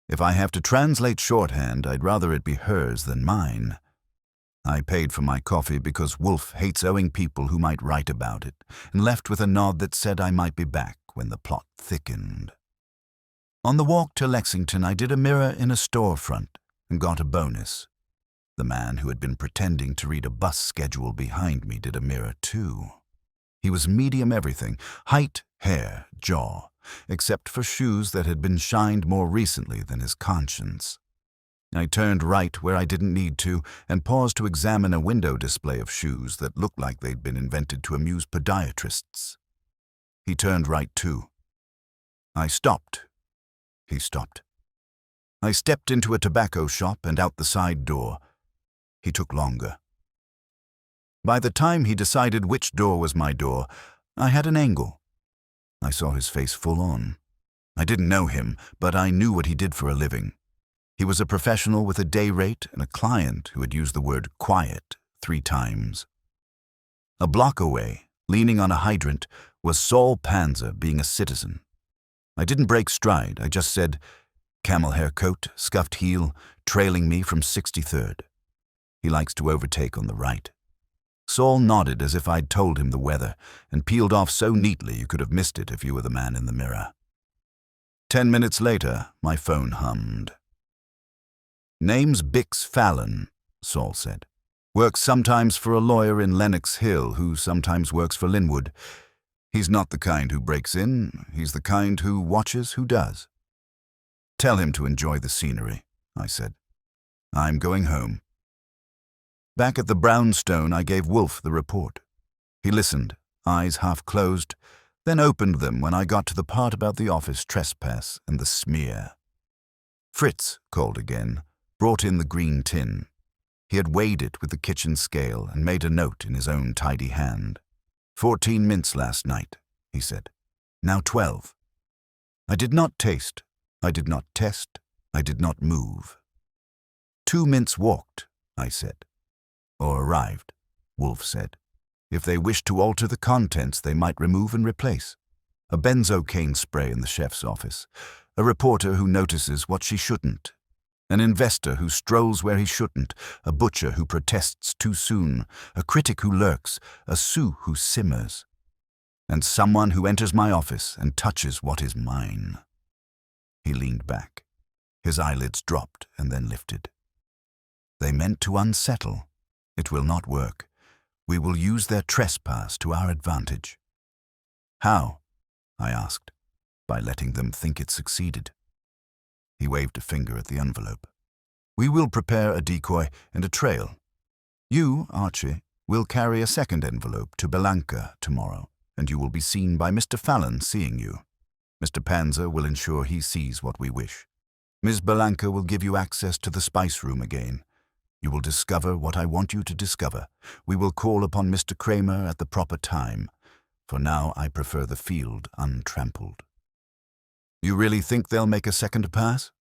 If I have to translate shorthand, I'd rather it be hers than mine. I paid for my coffee because Wolfe hates owing people who might write about it, and left with a nod that said I might be back when the plot thickened. On the walk to Lexington, I did a mirror in a storefront and got a bonus. The man who had been pretending to read a bus schedule behind me did a mirror too. He was medium everything, height, hair, jaw, except for shoes that had been shined more recently than his conscience. I turned right where I didn't need to and paused to examine a window display of shoes that looked like they'd been invented to amuse podiatrists. He turned right too. I stopped. He stopped. I stepped into a tobacco shop and out the side door. He took longer. By the time he decided which door was my door, I had an angle. I saw his face full on. I didn't know him, but I knew what he did for a living. He was a professional with a day rate and a client who had used the word quiet 3 times. A block away, leaning on a hydrant, was Saul Panza being a citizen. I didn't break stride, I just said, camel hair coat, scuffed heel, trailing me from 63rd. He likes to overtake on the right. Saul nodded as if I'd told him the weather, and peeled off so neatly you could have missed it if you were the man in the mirror. 10 minutes later, my phone hummed. "Name's Bix Fallon," Saul said. "Works sometimes for a lawyer in Lenox Hill who sometimes works for Linwood. He's not the kind who breaks in, he's the kind who watches who does." "Tell him to enjoy the scenery," I said. "I'm going home." Back at the brownstone, I gave Wolfe the report. He listened, eyes half closed, then opened them when I got to the part about the office trespass and the smear. Fritz called again, brought in the green tin. He had weighed it with the kitchen scale and made a note in his own tidy hand. 14 mints last night, he said. Now 12. I did not taste, I did not test, I did not move. 2 mints walked, I said. Or arrived, Wolfe said. If they wished to alter the contents, they might remove and replace. A benzocaine spray in the chef's office. A reporter who notices what she shouldn't. An investor who strolls where he shouldn't. A butcher who protests too soon. A critic who lurks. A sous who simmers. And someone who enters my office and touches what is mine. He leaned back. His eyelids dropped and then lifted. They meant to unsettle. It will not work. We will use their trespass to our advantage. How? I asked. By letting them think it succeeded. He waved a finger at the envelope. We will prepare a decoy and a trail. You, Archie, will carry a second envelope to Belanka tomorrow, and you will be seen by Mr. Fallon seeing you. Mr. Panzer will ensure he sees what we wish. Ms. Belanka will give you access to the spice room again. You will discover what I want you to discover. We will call upon Mr. Kramer at the proper time. For now, I prefer the field untrampled. You really think they'll make a second pass?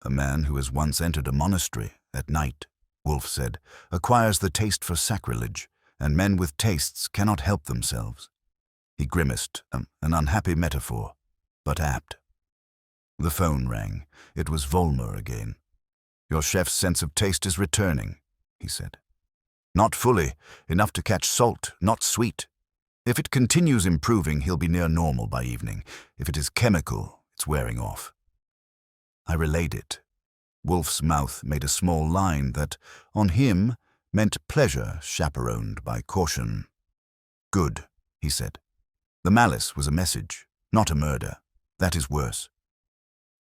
A man who has once entered a monastery at night, Wolfe said, acquires the taste for sacrilege, and men with tastes cannot help themselves. He grimaced, an unhappy metaphor, but apt. The phone rang. It was Volmer again. Your chef's sense of taste is returning, he said. Not fully, enough to catch salt, not sweet. If it continues improving, he'll be near normal by evening. If it is chemical, it's wearing off. I relayed it. Wolfe's mouth made a small line that, on him, meant pleasure chaperoned by caution. Good, he said. The malice was a message, not a murder. That is worse.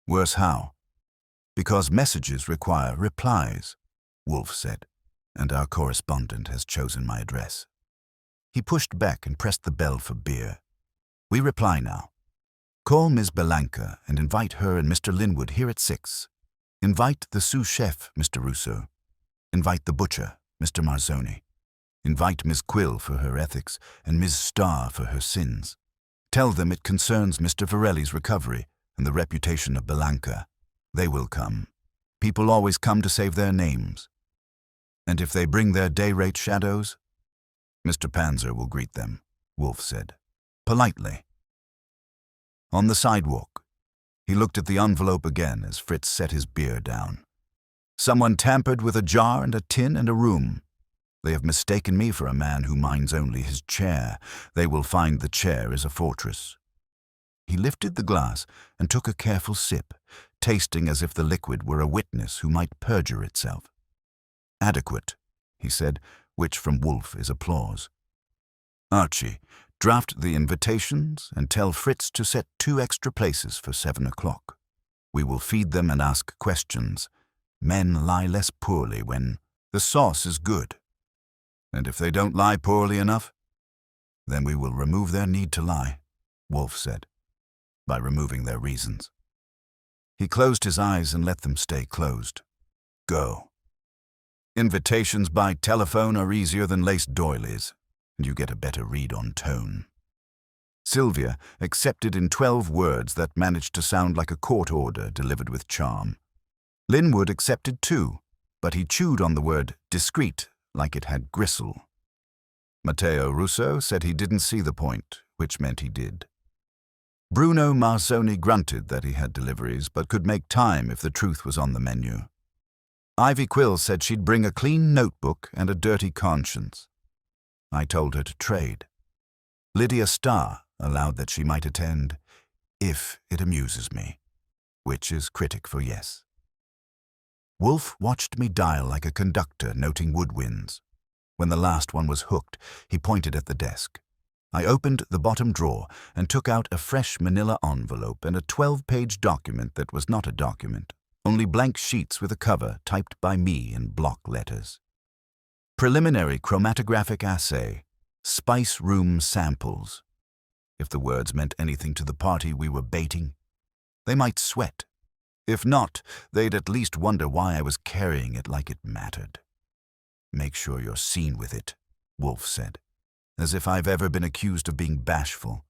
Worse how? Because messages require replies, Wolfe said, and our correspondent has chosen my address. He pushed back and pressed the bell for beer. We reply now. Call Ms. Belanka and invite her and Mr. Linwood here at 6. Invite the sous chef, Mr. Rousseau. Invite the butcher, Mr. Marzoni. Invite Ms. Quill for her ethics and Ms. Starr for her sins. Tell them it concerns Mr. Varelli's recovery and the reputation of Belanka. They will come. People always come to save their names. And if they bring their day-rate shadows? Mr. Panzer will greet them, Wolfe said, politely. On the sidewalk, he looked at the envelope again as Fritz set his beer down. Someone tampered with a jar and a tin and a room. They have mistaken me for a man who minds only his chair. They will find the chair is a fortress. He lifted the glass and took a careful sip, tasting as if the liquid were a witness who might perjure itself. Adequate, he said, which from Wolfe is applause. Archie, draft the invitations and tell Fritz to set 2 extra places for 7 o'clock. We will feed them and ask questions. Men lie less poorly when the sauce is good. And if they don't lie poorly enough, then we will remove their need to lie, Wolfe said, by removing their reasons. He closed his eyes and let them stay closed. Go. Invitations by telephone are easier than lace doilies, and you get a better read on tone. Sylvia accepted in 12 words that managed to sound like a court order delivered with charm. Linwood accepted too, but he chewed on the word discreet like it had gristle. Matteo Russo said he didn't see the point, which meant he did. Bruno Marzoni grunted that he had deliveries, but could make time if the truth was on the menu. Ivy Quill said she'd bring a clean notebook and a dirty conscience. I told her to trade. Lydia Starr allowed that she might attend, if it amuses me, which is critic for yes. Wolfe watched me dial like a conductor noting woodwinds. When the last one was hooked, he pointed at the desk. I opened the bottom drawer and took out a fresh manila envelope and a 12-page document that was not a document, only blank sheets with a cover typed by me in block letters. Preliminary chromatographic assay, spice room samples. If the words meant anything to the party we were baiting, they might sweat. If not, they'd at least wonder why I was carrying it like it mattered. "Make sure you're seen with it," Wolfe said, as if I've ever been accused of being bashful.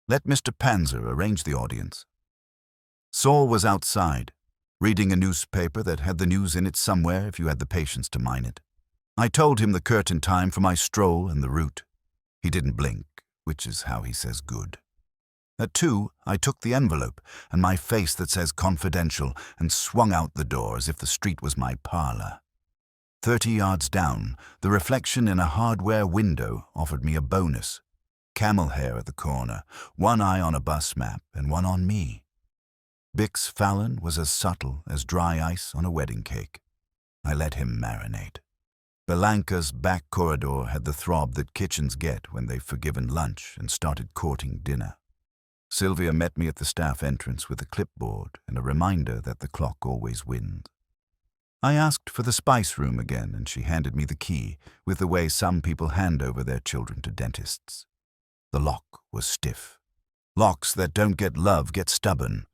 "Let Mr. Panzer arrange the audience." Saul was outside, reading a newspaper that had the news in it somewhere if you had the patience to mine it. I told him the curtain time for my stroll and the route. He didn't blink, which is how he says good. At 2, I took the envelope and my face that says confidential and swung out the door as if the street was my parlor. 30 yards down, the reflection in a hardware window offered me a bonus. Camel hair at the corner, one eye on a bus map and one on me. Bix Fallon was as subtle as dry ice on a wedding cake. I let him marinate. Belanka's back corridor had the throb that kitchens get when they've forgiven lunch and started courting dinner. Sylvia met me at the staff entrance with a clipboard and a reminder that the clock always wins. I asked for the spice room again, and she handed me the key, with the way some people hand over their children to dentists. The lock was stiff. Locks that don't get love get stubborn.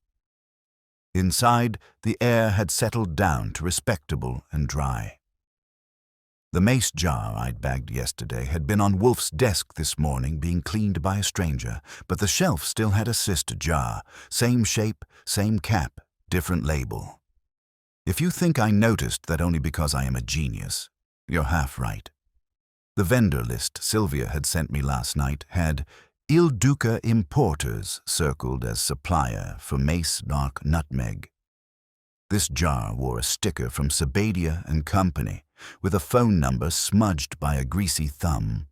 Inside, the air had settled down to respectable and dry. The mace jar I'd bagged yesterday had been on Wolfe's desk this morning being cleaned by a stranger, but the shelf still had a sister jar, same shape, same cap, different label. If you think I noticed that only because I am a genius, you're half right. The vendor list Sylvia had sent me last night had Il Duca Importers circled as supplier for mace dark nutmeg. This jar wore a sticker from Sabadia and Company, with a phone number smudged by a greasy thumb.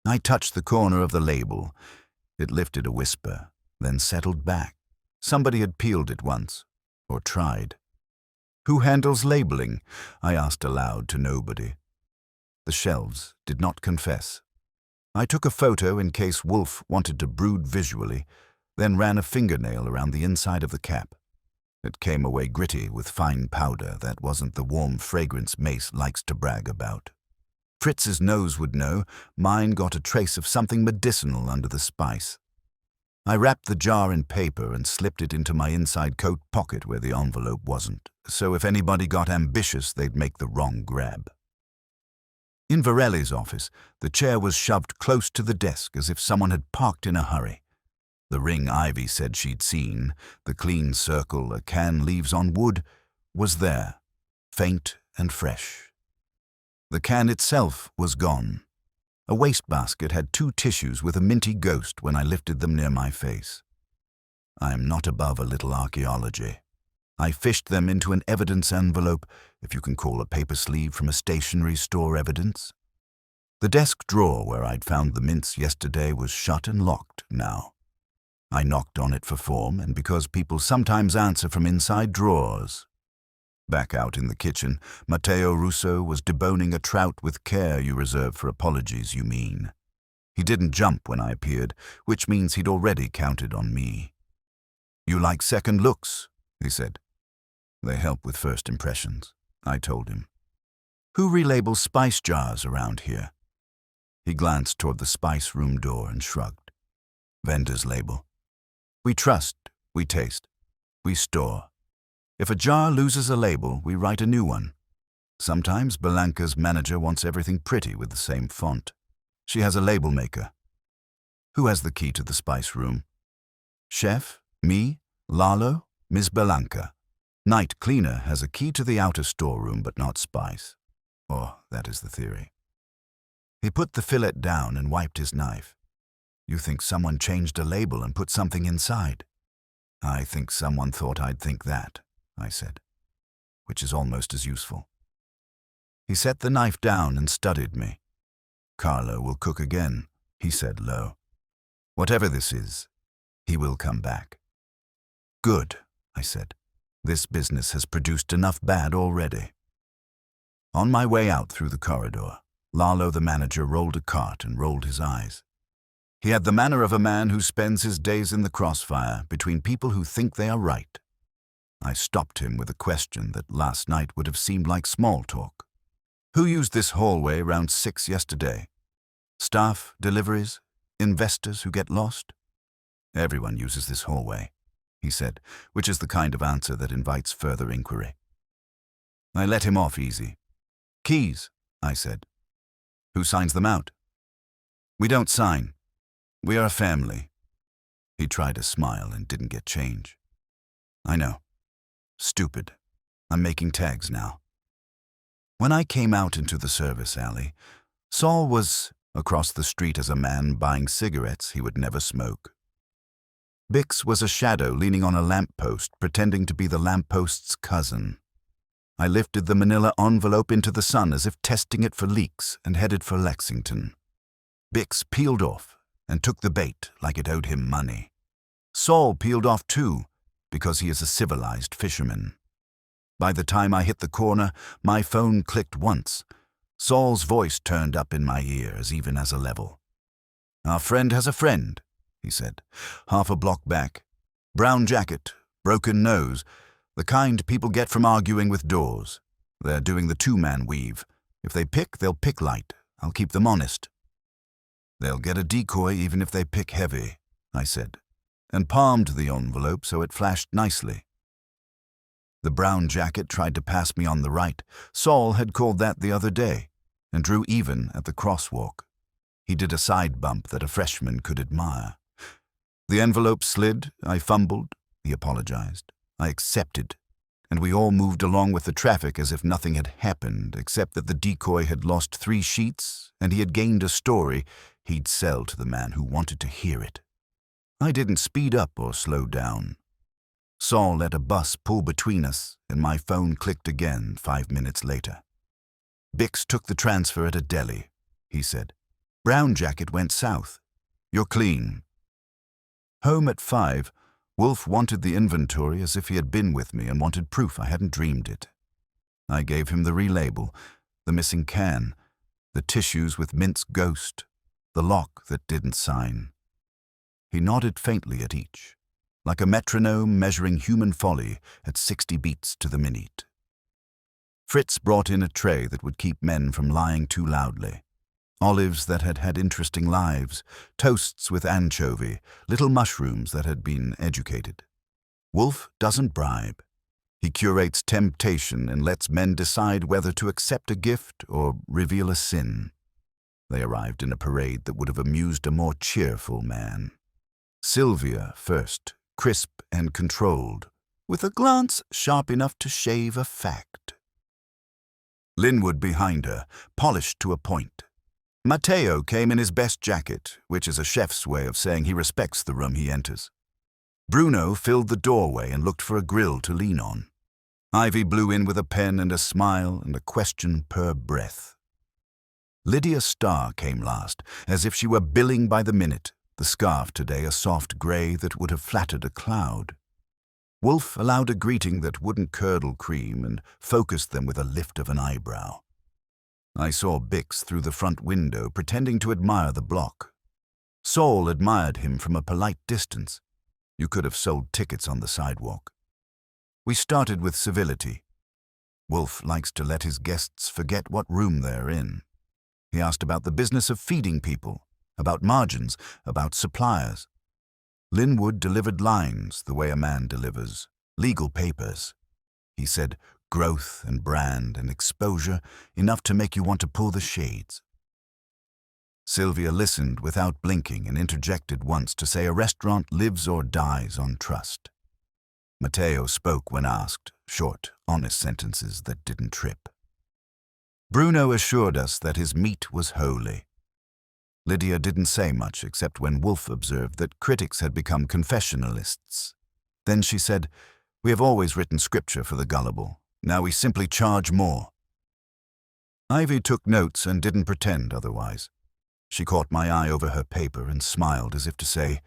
I touched the corner of the label. It lifted a whisper, then settled back. Somebody had peeled it once, or tried. "Who handles labeling?" I asked aloud to nobody. The shelves did not confess. I took a photo in case Wolfe wanted to brood visually, then ran a fingernail around the inside of the cap. It came away gritty with fine powder that wasn't the warm fragrance Mace likes to brag about. Fritz's nose would know, mine got a trace of something medicinal under the spice. I wrapped the jar in paper and slipped it into my inside coat pocket where the envelope wasn't, so if anybody got ambitious, they'd make the wrong grab. In Varelli's office, the chair was shoved close to the desk as if someone had parked in a hurry. The ring Ivy said she'd seen, the clean circle a can leaves on wood, was there, faint and fresh. The can itself was gone. A wastebasket had 2 tissues with a minty ghost when I lifted them near my face. I am not above a little archaeology. I fished them into an evidence envelope, if you can call a paper sleeve from a stationery store evidence. The desk drawer where I'd found the mints yesterday was shut and locked now. I knocked on it for form and because people sometimes answer from inside drawers. Back out in the kitchen, Matteo Russo was deboning a trout with care you reserve for apologies, you mean. He didn't jump when I appeared, which means he'd already counted on me. "You like second looks," he said. "They help with first impressions," I told him. "Who relabels spice jars around here?" He glanced toward the spice room door and shrugged. "Vendor's label. We trust, we taste, we store. If a jar loses a label, we write a new one. Sometimes Belanka's manager wants everything pretty with the same font. She has a label maker." "Who has the key to the spice room?" "Chef, me, Lalo, Miss Belanka. Night cleaner has a key to the outer storeroom, but not spice. Or that is the theory." He put the fillet down and wiped his knife. "You think someone changed a label and put something inside?" "I think someone thought I'd think that," I said, "which is almost as useful." He set the knife down and studied me. Carlo will cook again, he said low. Whatever this is, he will come back. Good, I said. This business has produced enough bad already. On my way out through the corridor, Lalo the manager rolled a cart and rolled his eyes. He had the manner of a man who spends his days in the crossfire between people who think they are right. I stopped him with a question that last night would have seemed like small talk. Who used this hallway around 6 yesterday? Staff, deliveries, investors who get lost? Everyone uses this hallway, he said, which is the kind of answer that invites further inquiry. I let him off easy. Keys, I said. Who signs them out? We don't sign. We are a family. He tried a smile and didn't get change. I know. Stupid. I'm making tags now. When I came out into the service alley, Saul was across the street as a man buying cigarettes he would never smoke. Bix was a shadow leaning on a lamppost, pretending to be the lamppost's cousin. I lifted the manila envelope into the sun as if testing it for leaks and headed for Lexington. Bix peeled off and took the bait like it owed him money. Saul peeled off too, because he is a civilized fisherman. By the time I hit the corner, my phone clicked once. Saul's voice turned up in my ears, even as a level. Our friend has a friend, he said, half a block back. Brown jacket, broken nose, the kind people get from arguing with doors. They're doing the two-man weave. If they pick, they'll pick light. I'll keep them honest. They'll get a decoy even if they pick heavy, I said, and palmed the envelope so it flashed nicely. The brown jacket tried to pass me on the right. Saul had called that the other day, and drew even at the crosswalk. He did a side bump that a freshman could admire. The envelope slid, I fumbled, he apologized. I accepted, and we all moved along with the traffic as if nothing had happened, except that the decoy had lost 3 sheets, and he had gained a story he'd sell to the man who wanted to hear it. I didn't speed up or slow down. Saul let a bus pull between us, and my phone clicked again 5 minutes later. Bix took the transfer at a deli, he said. Brown jacket went south. You're clean. Home at 5, Wolfe wanted the inventory as if he had been with me and wanted proof I hadn't dreamed it. I gave him the relabel, the missing can, the tissues with Mint's ghost, the lock that didn't sign. He nodded faintly at each, like a metronome measuring human folly at 60 beats to the minute. Fritz brought in a tray that would keep men from lying too loudly. Olives that had had interesting lives, toasts with anchovy, little mushrooms that had been educated. Wolfe doesn't bribe. He curates temptation and lets men decide whether to accept a gift or reveal a sin. They arrived in a parade that would have amused a more cheerful man. Sylvia first, crisp and controlled, with a glance sharp enough to shave a fact. Linwood behind her, polished to a point. Matteo came in his best jacket, which is a chef's way of saying he respects the room he enters. Bruno filled the doorway and looked for a grill to lean on. Ivy blew in with a pen and a smile and a question per breath. Lydia Starr came last, as if she were billing by the minute, the scarf today a soft grey that would have flattered a cloud. Wolfe allowed a greeting that wouldn't curdle cream and focused them with a lift of an eyebrow. I saw Bix through the front window pretending to admire the block. Saul admired him from a polite distance. You could have sold tickets on the sidewalk. We started with civility. Wolfe likes to let his guests forget what room they're in. He asked about the business of feeding people, about margins, about suppliers. Linwood delivered lines the way a man delivers, legal papers. He said growth and brand and exposure enough to make you want to pull the shades. Sylvia listened without blinking and interjected once to say a restaurant lives or dies on trust. Matteo spoke when asked, short, honest sentences that didn't trip. Bruno assured us that his meat was holy. Lydia didn't say much except when Wolfe observed that critics had become confessionalists. Then she said, "We have always written scripture for the gullible. Now we simply charge more." Ivy took notes and didn't pretend otherwise. She caught my eye over her paper and smiled as if to say,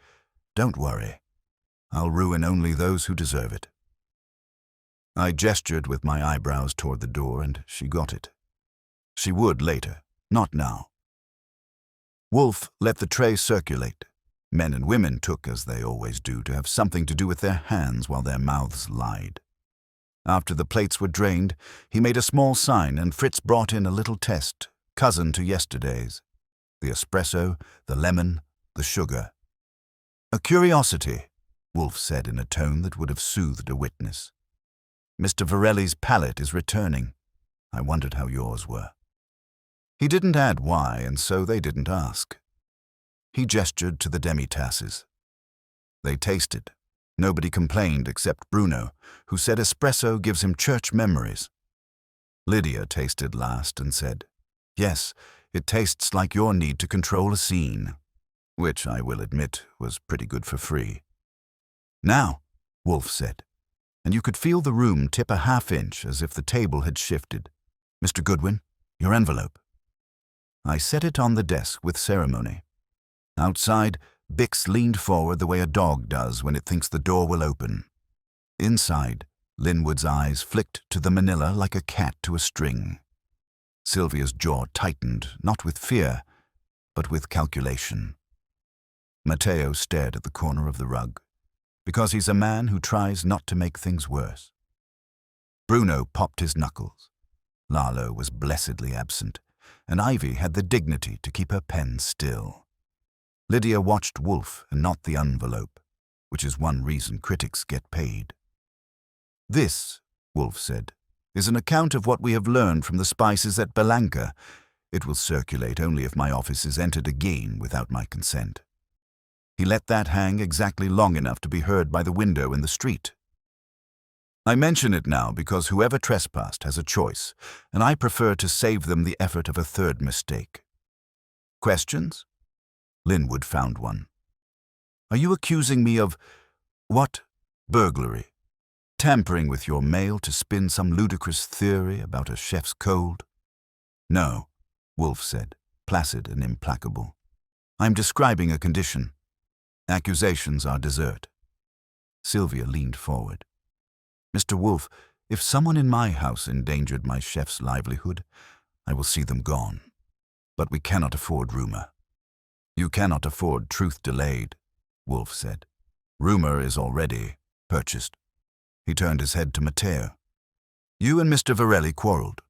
"Don't worry. I'll ruin only those who deserve it." I gestured with my eyebrows toward the door, and she got it. She would later, not now. Wolfe let the tray circulate. Men and women took, as they always do, to have something to do with their hands while their mouths lied. After the plates were drained, he made a small sign, and Fritz brought in a little test, cousin to yesterday's. The espresso, the lemon, the sugar. "A curiosity," Wolfe said in a tone that would have soothed a witness. "Mr. Varelli's palate is returning. I wondered how yours were." He didn't add why, and so they didn't ask. He gestured to the demi-tasses. They tasted. Nobody complained except Bruno, who said espresso gives him church memories. Lydia tasted last and said, "Yes, it tastes like your need to control a scene," which, I will admit, was pretty good for free. "Now," Wolfe said, and you could feel the room tip a half-inch as if the table had shifted. "Mr. Goodwin, your envelope." I set it on the desk with ceremony. Outside, Bix leaned forward the way a dog does when it thinks the door will open. Inside, Linwood's eyes flicked to the manila like a cat to a string. Sylvia's jaw tightened, not with fear, but with calculation. Matteo stared at the corner of the rug, because he's a man who tries not to make things worse. Bruno popped his knuckles. Lalo was blessedly absent, and Ivy had the dignity to keep her pen still. Lydia watched Wolfe and not the envelope, which is one reason critics get paid. "This," Wolfe said, "is an account of what we have learned from the spices at Belanka. It will circulate only if my office is entered again without my consent." He let that hang exactly long enough to be heard by the window in the street. "I mention it now because whoever trespassed has a choice, and I prefer to save them the effort of a third mistake. Questions?" Linwood found one. "Are you accusing me of, what, burglary? Tampering with your mail to spin some ludicrous theory about a chef's cold?" "No," Wolfe said, placid and implacable. "I'm describing a condition. Accusations are dessert." Sylvia leaned forward. "Mr. Wolfe, if someone in my house endangered my chef's livelihood, I will see them gone. But we cannot afford rumor." "You cannot afford truth delayed," Wolfe said. "Rumor is already purchased." He turned his head to Matteo. "You and Mr. Varelli quarreled."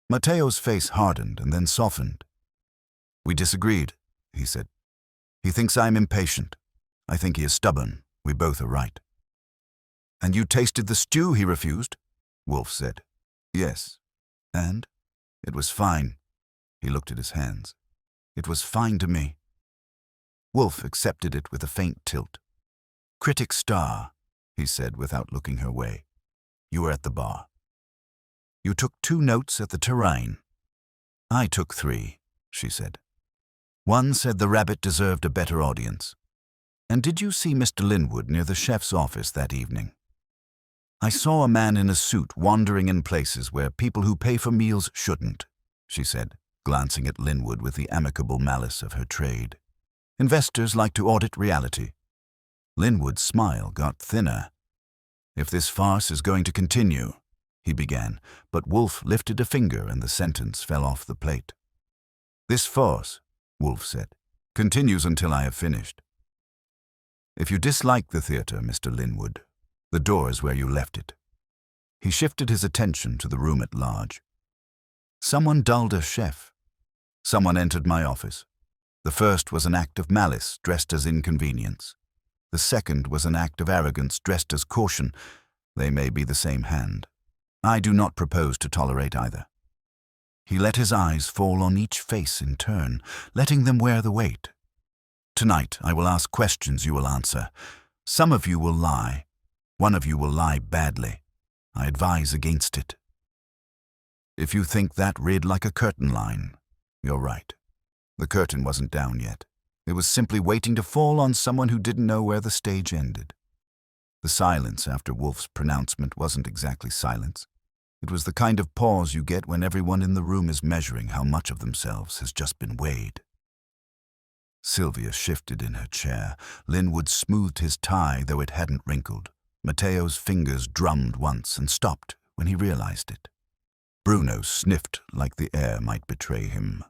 Matteo's face hardened and then softened. "We disagreed," he said. "He thinks I am impatient. I think he is stubborn. We both are right." "And you tasted the stew he refused?" Wolfe said. "Yes. And? It was fine." He looked at his hands. "It was fine to me." Wolfe accepted it with a faint tilt. "Critic star," he said without looking her way. "You were at the bar. You took 2 notes at the terrain." "I took 3, she said. "One said the rabbit deserved a better audience." "And did you see Mr. Linwood near the chef's office that evening?" "I saw a man in a suit wandering in places where people who pay for meals shouldn't," she said, glancing at Linwood with the amicable malice of her trade. "Investors like to audit reality." Linwood's smile got thinner. "If this farce is going to continue," he began, but Wolfe lifted a finger and the sentence fell off the plate. "This farce," Wolfe said, "continues until I have finished. If you dislike the theatre, Mr. Linwood, the door is where you left it." He shifted his attention to the room at large. "Someone dulled a chef. Someone entered my office. The first was an act of malice dressed as inconvenience. The second was an act of arrogance dressed as caution. They may be the same hand. I do not propose to tolerate either." He let his eyes fall on each face in turn, letting them wear the weight. "Tonight I will ask questions you will answer. Some of you will lie. One of you will lie badly. I advise against it. If you think that read like a curtain line, you're right. The curtain wasn't down yet. It was simply waiting to fall on someone who didn't know where the stage ended." The silence after Wolfe's pronouncement wasn't exactly silence. It was the kind of pause you get when everyone in the room is measuring how much of themselves has just been weighed. Sylvia shifted in her chair. Linwood smoothed his tie, though it hadn't wrinkled. Matteo's fingers drummed once and stopped when he realized it. Bruno sniffed like the air might betray him.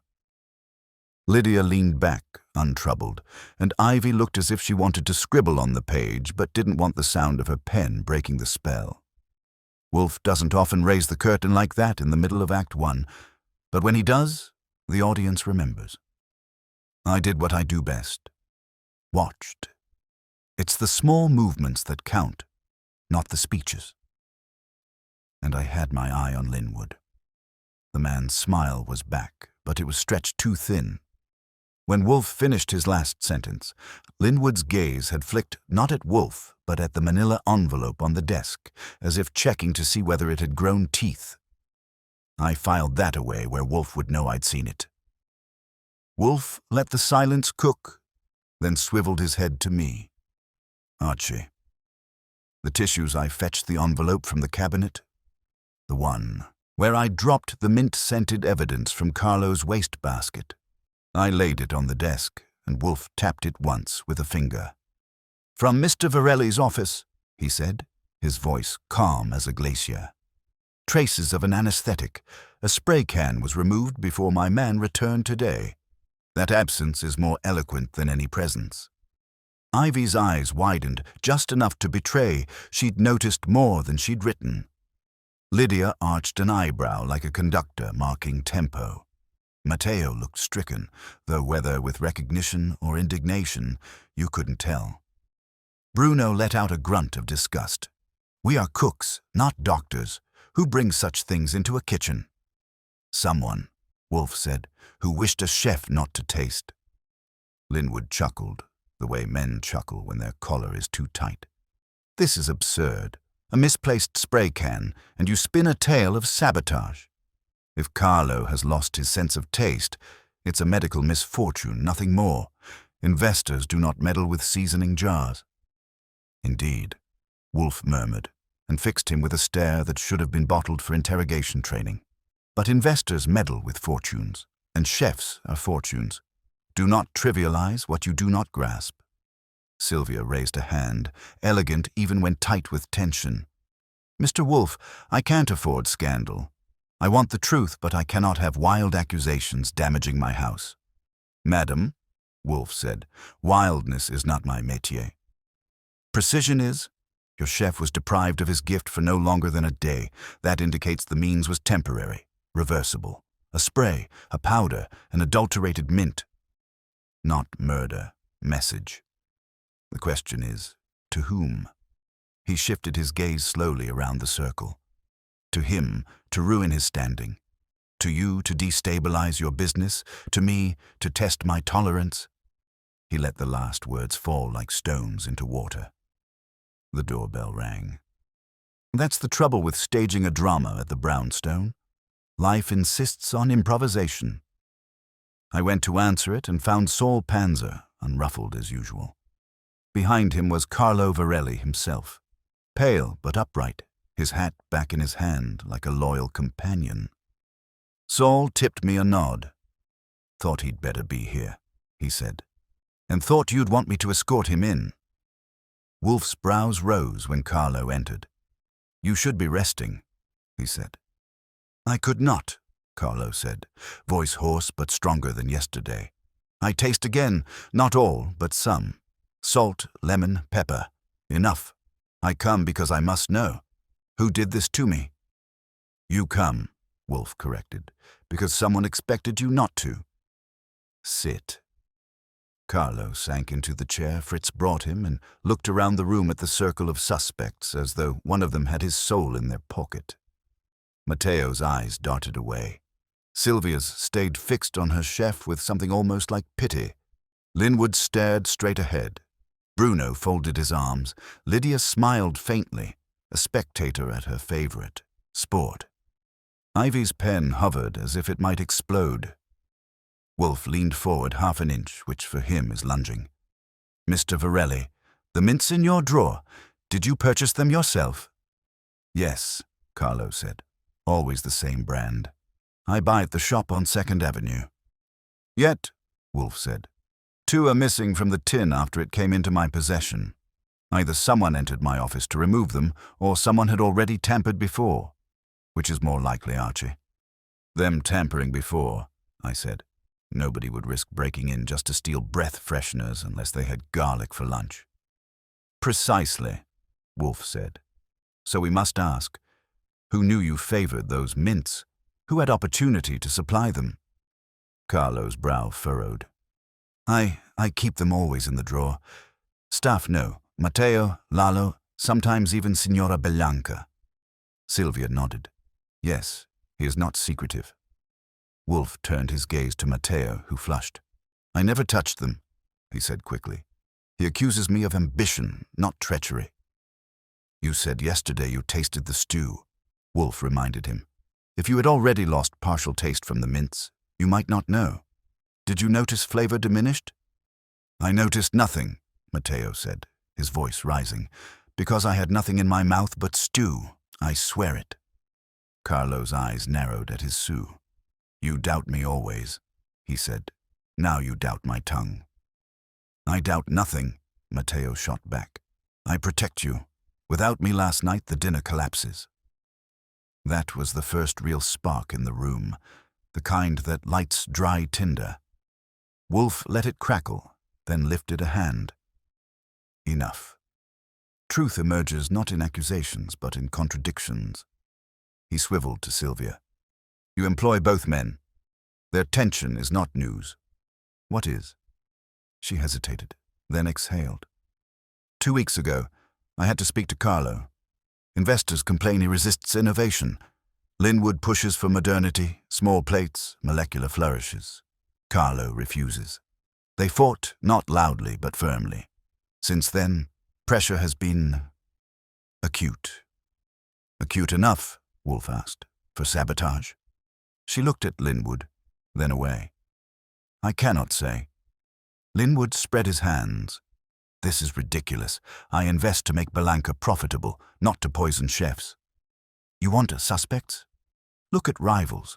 Lydia leaned back, untroubled, and Ivy looked as if she wanted to scribble on the page but didn't want the sound of her pen breaking the spell. Wolfe doesn't often raise the curtain like that in the middle of Act 1, but when he does, the audience remembers. I did what I do best. Watched. It's the small movements that count, not the speeches. And I had my eye on Linwood. The man's smile was back, but it was stretched too thin. When Wolfe finished his last sentence, Linwood's gaze had flicked not at Wolfe, but at the manila envelope on the desk, as if checking to see whether it had grown teeth. I filed that away where Wolfe would know I'd seen it. Wolfe let the silence cook, then swiveled his head to me. Archie. The tissues I fetched the envelope from the cabinet. The one where I dropped the mint-scented evidence from Carlo's wastebasket. I laid it on the desk, and Wolfe tapped it once with a finger. "From Mr. Varelli's office," he said, his voice calm as a glacier. "Traces of an anesthetic. A spray can was removed before my man returned today. That absence is more eloquent than any presence." Ivy's eyes widened just enough to betray she'd noticed more than she'd written. Lydia arched an eyebrow like a conductor marking tempo. Matteo looked stricken, though whether with recognition or indignation, you couldn't tell. Bruno let out a grunt of disgust. "We are cooks, not doctors. Who brings such things into a kitchen?" "Someone," Wolfe said, "who wished a chef not to taste." Linwood chuckled, the way men chuckle when their collar is too tight. "This is absurd. A misplaced spray can, and you spin a tale of sabotage. If Carlo has lost his sense of taste, it's a medical misfortune, nothing more. Investors do not meddle with seasoning jars." "Indeed," Wolfe murmured, and fixed him with a stare that should have been bottled for interrogation training. "But investors meddle with fortunes, and chefs are fortunes. Do not trivialize what you do not grasp." Sylvia raised a hand, elegant even when tight with tension. "Mr. Wolfe, I can't afford scandal. I want the truth, but I cannot have wild accusations damaging my house." "Madam," Wolfe said, "wildness is not my métier. Precision is. Your chef was deprived of his gift for no longer than a day. That indicates the means was temporary, reversible. A spray, a powder, an adulterated mint. Not murder, message. The question is, to whom?" He shifted his gaze slowly around the circle. "To him, to ruin his standing. To you, to destabilize your business. To me, to test my tolerance." He let the last words fall like stones into water. The doorbell rang. That's the trouble with staging a drama at the Brownstone. Life insists on improvisation. I went to answer it and found Saul Panzer, unruffled as usual. Behind him was Carlo Varelli himself, pale but upright, his hat back in his hand like a loyal companion. Saul tipped me a nod. "Thought he'd better be here," he said, "and thought you'd want me to escort him in." Wolfe's brows rose when Carlo entered. "You should be resting," he said. "I could not," Carlo said, voice hoarse but stronger than yesterday. "I taste again, not all, but some. Salt, lemon, pepper. Enough. I come because I must know. Who did this to me?" "You come," Wolfe corrected, "because someone expected you not to." "Sit." Carlo sank into the chair Fritz brought him and looked around the room at the circle of suspects as though one of them had his soul in their pocket. Matteo's eyes darted away. Sylvia's stayed fixed on her chef with something almost like pity. Linwood stared straight ahead. Bruno folded his arms. Lydia smiled faintly, a spectator at her favorite, sport. Ivy's pen hovered as if it might explode. Wolfe leaned forward half an inch, which for him is lunging. "Mr. Varelli, the mints in your drawer, did you purchase them yourself?" "Yes," Carlo said. "Always the same brand. I buy at the shop on 2nd Avenue. "Yet," Wolfe said, 2 are missing from the tin after it came into my possession. Either someone entered my office to remove them, or someone had already tampered before. Which is more likely, Archie? Them tampering before, I said. Nobody would risk breaking in just to steal breath fresheners unless they had garlic for lunch. Precisely, Wolfe said. So we must ask, who knew you favored those mints? Who had opportunity to supply them? Carlo's brow furrowed. I keep them always in the drawer. Staff know. Matteo, Lalo, sometimes even Signora Belanka. Sylvia nodded. Yes, he is not secretive. Wolfe turned his gaze to Matteo, who flushed. I never touched them, he said quickly. He accuses me of ambition, not treachery. You said yesterday you tasted the stew, Wolfe reminded him. If you had already lost partial taste from the mints, you might not know. Did you notice flavor diminished? I noticed nothing, Matteo said, his voice rising, because I had nothing in my mouth but stew, I swear it. Carlo's eyes narrowed at his sou. You doubt me always, he said. Now you doubt my tongue. I doubt nothing, Matteo shot back. I protect you. Without me last night, the dinner collapses. That was the first real spark in the room, the kind that lights dry tinder. Wolfe let it crackle, then lifted a hand. Enough. Truth emerges not in accusations, but in contradictions. He swiveled to Sylvia. You employ both men. Their tension is not news. What is? She hesitated, then exhaled. 2 weeks ago, I had to speak to Carlo. Investors complain he resists innovation. Linwood pushes for modernity, small plates, molecular flourishes. Carlo refuses. They fought, not loudly but firmly. Since then, pressure has been acute. Acute enough, Wolfe asked, for sabotage? She looked at Linwood, then away. I cannot say. Linwood spread his hands. This is ridiculous. I invest to make Belanka profitable, not to poison chefs. You want suspects? Look at rivals.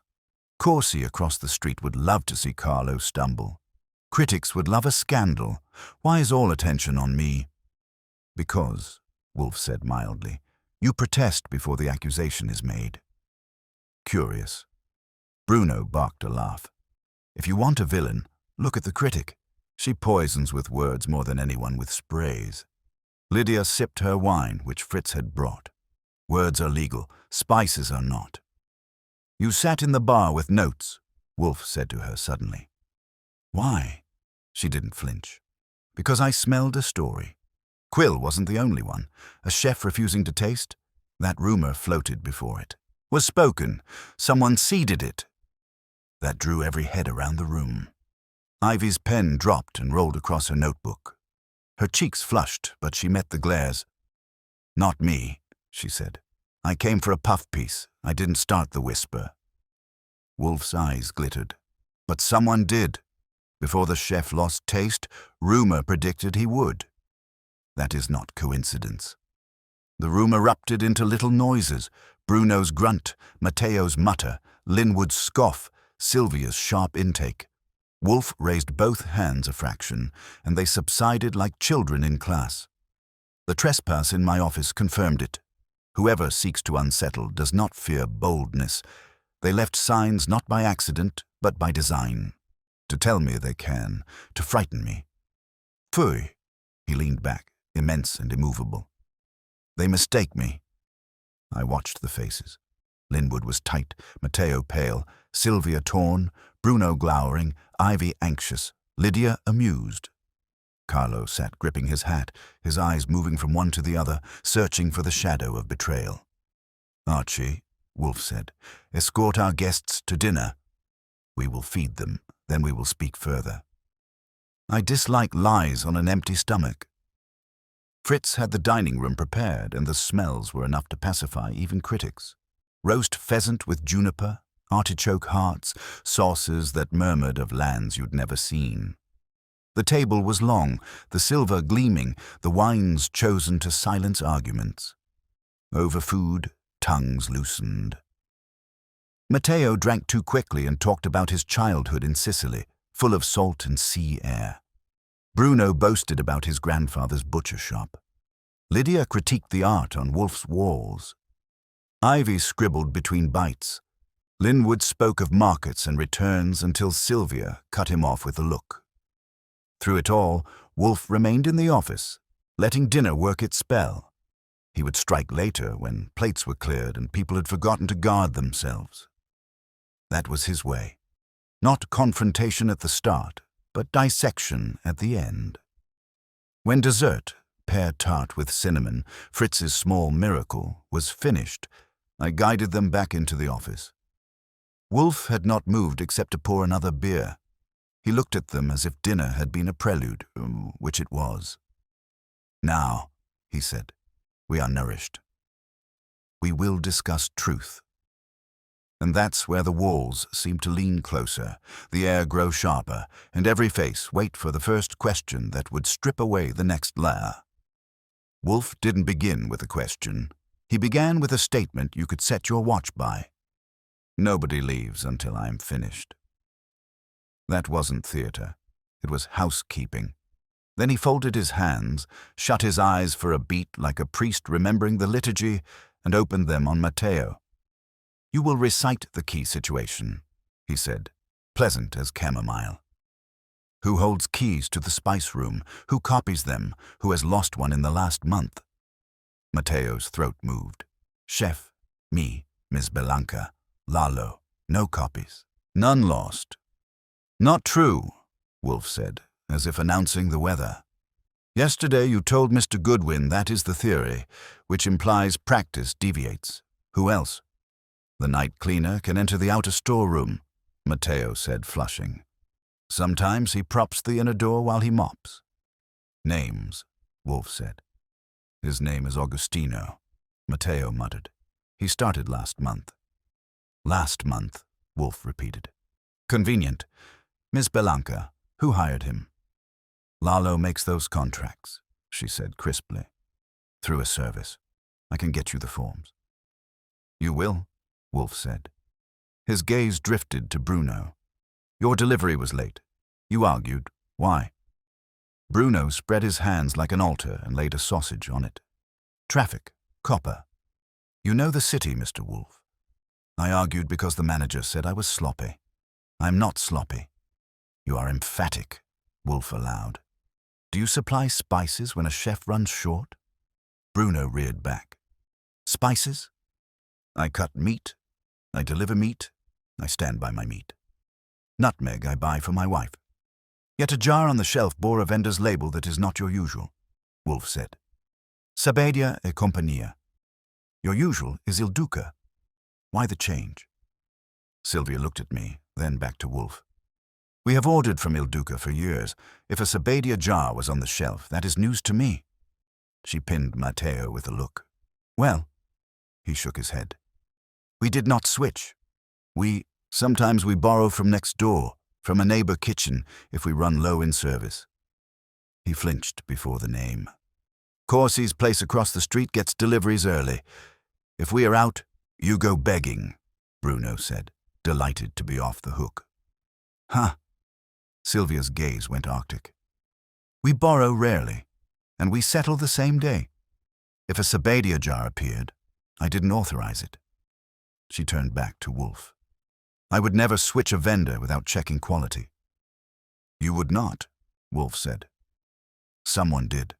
Corsi across the street would love to see Carlo stumble. Critics would love a scandal. Why is all attention on me? Because, Wolfe said mildly, you protest before the accusation is made. Curious. Bruno barked a laugh. If you want a villain, look at the critic. She poisons with words more than anyone with sprays. Lydia sipped her wine, which Fritz had brought. Words are legal, spices are not. You sat in the bar with notes, Wolfe said to her suddenly. Why? She didn't flinch. Because I smelled a story. Quill wasn't the only one. A chef refusing to taste? That rumor floated before it. Was spoken. Someone seeded it. That drew every head around the room. Ivy's pen dropped and rolled across her notebook. Her cheeks flushed, but she met the glares. Not me, she said. I came for a puff piece. I didn't start the whisper. Wolfe's eyes glittered. But someone did. Before the chef lost taste, rumor predicted he would. That is not coincidence. The room erupted into little noises. Bruno's grunt, Matteo's mutter, Linwood's scoff, Sylvia's sharp intake. Wolfe raised both hands a fraction, and they subsided like children in class. The trespass in my office confirmed it. Whoever seeks to unsettle does not fear boldness. They left signs not by accident, but by design. To tell me they can, to frighten me. Pfui, he leaned back, immense and immovable. They mistake me. I watched the faces. Linwood was tight, Matteo pale, Sylvia torn, Bruno glowering, Ivy anxious, Lydia amused. Carlo sat gripping his hat, his eyes moving from one to the other, searching for the shadow of betrayal. Archie, Wolfe said, escort our guests to dinner. We will feed them, then we will speak further. I dislike lies on an empty stomach. Fritz had the dining room prepared, and the smells were enough to pacify even critics. Roast pheasant with juniper, artichoke hearts, sauces that murmured of lands you'd never seen. The table was long, the silver gleaming, the wines chosen to silence arguments. Over food, tongues loosened. Matteo drank too quickly and talked about his childhood in Sicily, full of salt and sea air. Bruno boasted about his grandfather's butcher shop. Lydia critiqued the art on Wolfe's walls. Ivy scribbled between bites. Linwood spoke of markets and returns until Sylvia cut him off with a look. Through it all, Wolfe remained in the office, letting dinner work its spell. He would strike later when plates were cleared and people had forgotten to guard themselves. That was his way. Not confrontation at the start, but dissection at the end. When dessert, pear tart with cinnamon, Fritz's small miracle, was finished, I guided them back into the office. Wolfe had not moved except to pour another beer. He looked at them as if dinner had been a prelude, which it was. "Now," he said, "we are nourished. We will discuss truth." And that's where the walls seem to lean closer, the air grow sharper, and every face wait for the first question that would strip away the next layer. Wolfe didn't begin with a question. He began with a statement you could set your watch by. "Nobody leaves until I'm finished." That wasn't theater. It was housekeeping. Then he folded his hands, shut his eyes for a beat like a priest remembering the liturgy, and opened them on Matteo. "You will recite the key situation," he said, pleasant as chamomile. "Who holds keys to the spice room? Who copies them? Who has lost one in the last month?" Matteo's throat moved. "Chef, me, Miss Belanka, Lalo, no copies, none lost." "Not true," Wolfe said, as if announcing the weather. "Yesterday you told Mr. Goodwin that is the theory, which implies practice deviates. Who else?" "The night cleaner can enter the outer storeroom," Matteo said, flushing. "Sometimes he props the inner door while he mops." "Names," Wolfe said. "His name is Augustino," Matteo muttered. "He started last month." "Last month," Wolfe repeated. "Convenient. Miss Belanka, who hired him?" "Lalo makes those contracts," she said crisply. "Through a service. I can get you the forms." "You will?" Wolfe said. His gaze drifted to Bruno. "Your delivery was late. You argued. Why?" Bruno spread his hands like an altar and laid a sausage on it. "Traffic. Copper. You know the city, Mr. Wolfe. I argued because the manager said I was sloppy. I'm not sloppy." "You are emphatic," Wolfe allowed. "Do you supply spices when a chef runs short?" Bruno reared back. "Spices? I cut meat. I deliver meat. I stand by my meat. Nutmeg I buy for my wife. Yet a jar on the shelf bore a vendor's label that is not your usual," Wolfe said. "Sabadia e compagnia. Your usual is Il Duca. Why the change?" Sylvia looked at me, then back to Wolfe. "We have ordered from Il Duca for years. If a Sabadia jar was on the shelf, that is news to me." She pinned Matteo with a look. "Well," he shook his head. "We did not switch. Sometimes we borrow from next door, from a neighbor kitchen, if we run low in service." He flinched before the name. "Corsi's place across the street gets deliveries early. If we are out, you go begging," Bruno said, delighted to be off the hook. "Huh." Sylvia's gaze went arctic. "We borrow rarely, and we settle the same day. If a Sabadia jar appeared, I didn't authorize it." She turned back to Wolfe. "I would never switch a vendor without checking quality." "You would not," Wolfe said. "Someone did."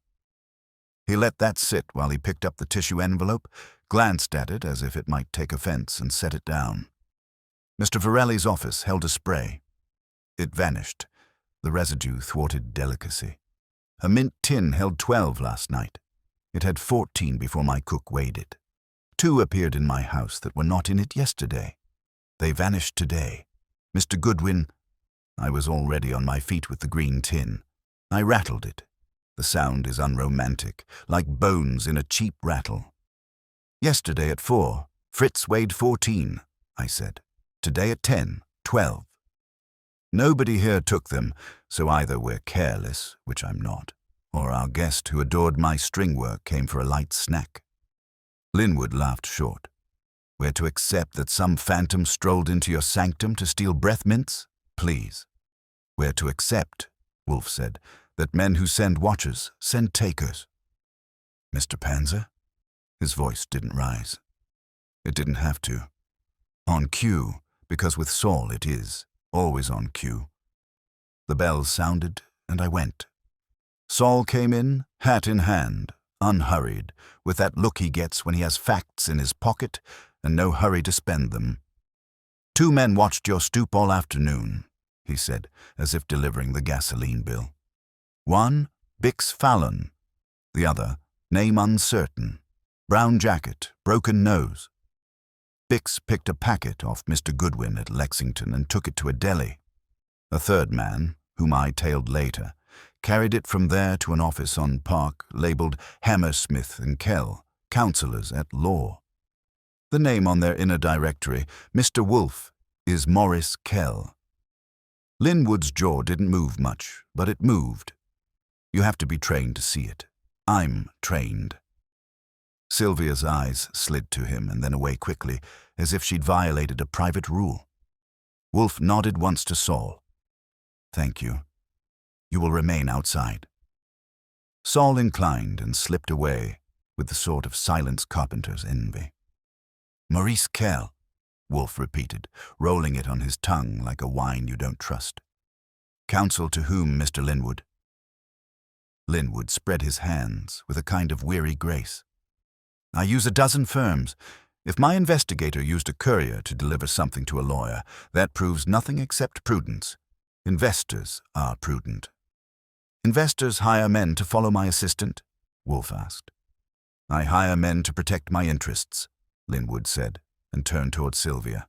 He let that sit while he picked up the tissue envelope, glanced at it as if it might take offense, and set it down. Mr. Varelli's office held a spray. It vanished. The residue thwarted delicacy. A mint tin held 12 last night. It had 14 before my cook weighed it. 2 appeared in my house that were not in it yesterday. They vanished today. Mr. Goodwin, I was already on my feet with the green tin. I rattled it. The sound is unromantic, like bones in a cheap rattle. "Yesterday at 4, Fritz weighed 14, I said. Today at 10, 12. Nobody here took them, so either we're careless, which I'm not, or our guest who adored my string work came for a light snack." Linwood laughed short. "We're to accept that some phantom strolled into your sanctum to steal breath mints? Please." "We're to accept," Wolfe said, that men who send watchers send takers. Mr. Panzer? His voice didn't rise. It didn't have to. On cue, because with Saul it is, always on cue. The bells sounded, and I went. Saul came in, hat in hand, unhurried, with that look he gets when he has facts in his pocket and no hurry to spend them. "2 men watched your stoop all afternoon," he said, as if delivering the gasoline bill. "One, Bix Fallon. The other, name uncertain. Brown jacket, broken nose. Bix picked a packet off Mr. Goodwin at Lexington and took it to a deli. A third man, whom I tailed later, carried it from there to an office on Park labeled Hammersmith and Kell, counselors at law. The name on their inner directory, Mr. Wolfe, is Morris Kell. Linwood's jaw didn't move much, but it moved. You have to be trained to see it. I'm trained." Sylvia's eyes slid to him and then away quickly, as if she'd violated a private rule. Wolfe nodded once to Saul. "Thank you. You will remain outside." Saul inclined and slipped away with the sort of silence carpenter's envy. "Maurice Kell," Wolfe repeated, rolling it on his tongue like a wine you don't trust. "Counsel to whom, Mr. Linwood?" Linwood spread his hands with a kind of weary grace. "I use a dozen firms. If my investigator used a courier to deliver something to a lawyer, that proves nothing except prudence. Investors are prudent." "Investors hire men to follow my assistant?" Wolfe asked. "I hire men to protect my interests," Linwood said, and turned toward Sylvia.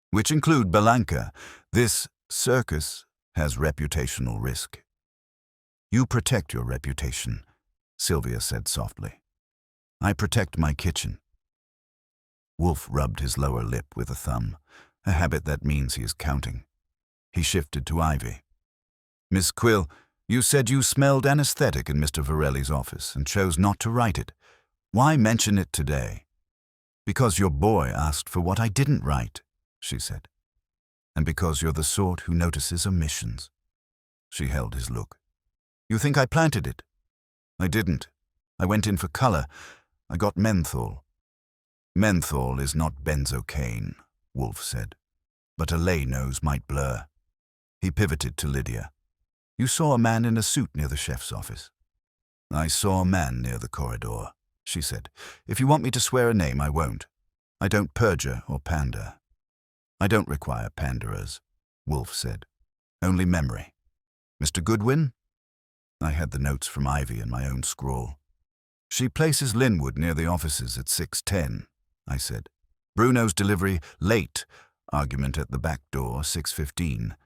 "Which include Belanka. This circus has reputational risk." "You protect your reputation," Sylvia said softly. "I protect my kitchen." Wolfe rubbed his lower lip with a thumb, a habit that means he is counting. He shifted to Ivy. "Miss Quill, you said you smelled anesthetic in Mr. Varelli's office and chose not to write it. Why mention it today?" "Because your boy asked for what I didn't write," she said. "And because you're the sort who notices omissions." She held his look. "You think I planted it?" "I didn't. I went in for color. I got menthol." "Menthol is not benzocaine," Wolfe said, "but a lay nose might blur." He pivoted to Lydia. "You saw a man in a suit near the chef's office." "I saw a man near the corridor," she said. "If you want me to swear a name, I won't. I don't perjure or pander." "I don't require panderers," Wolfe said. "Only memory. Mr. Goodwin?" I had the notes from Ivy and my own scrawl. "She places Linwood near the offices at 6:10, I said. "Bruno's delivery late, argument at the back door 6:15.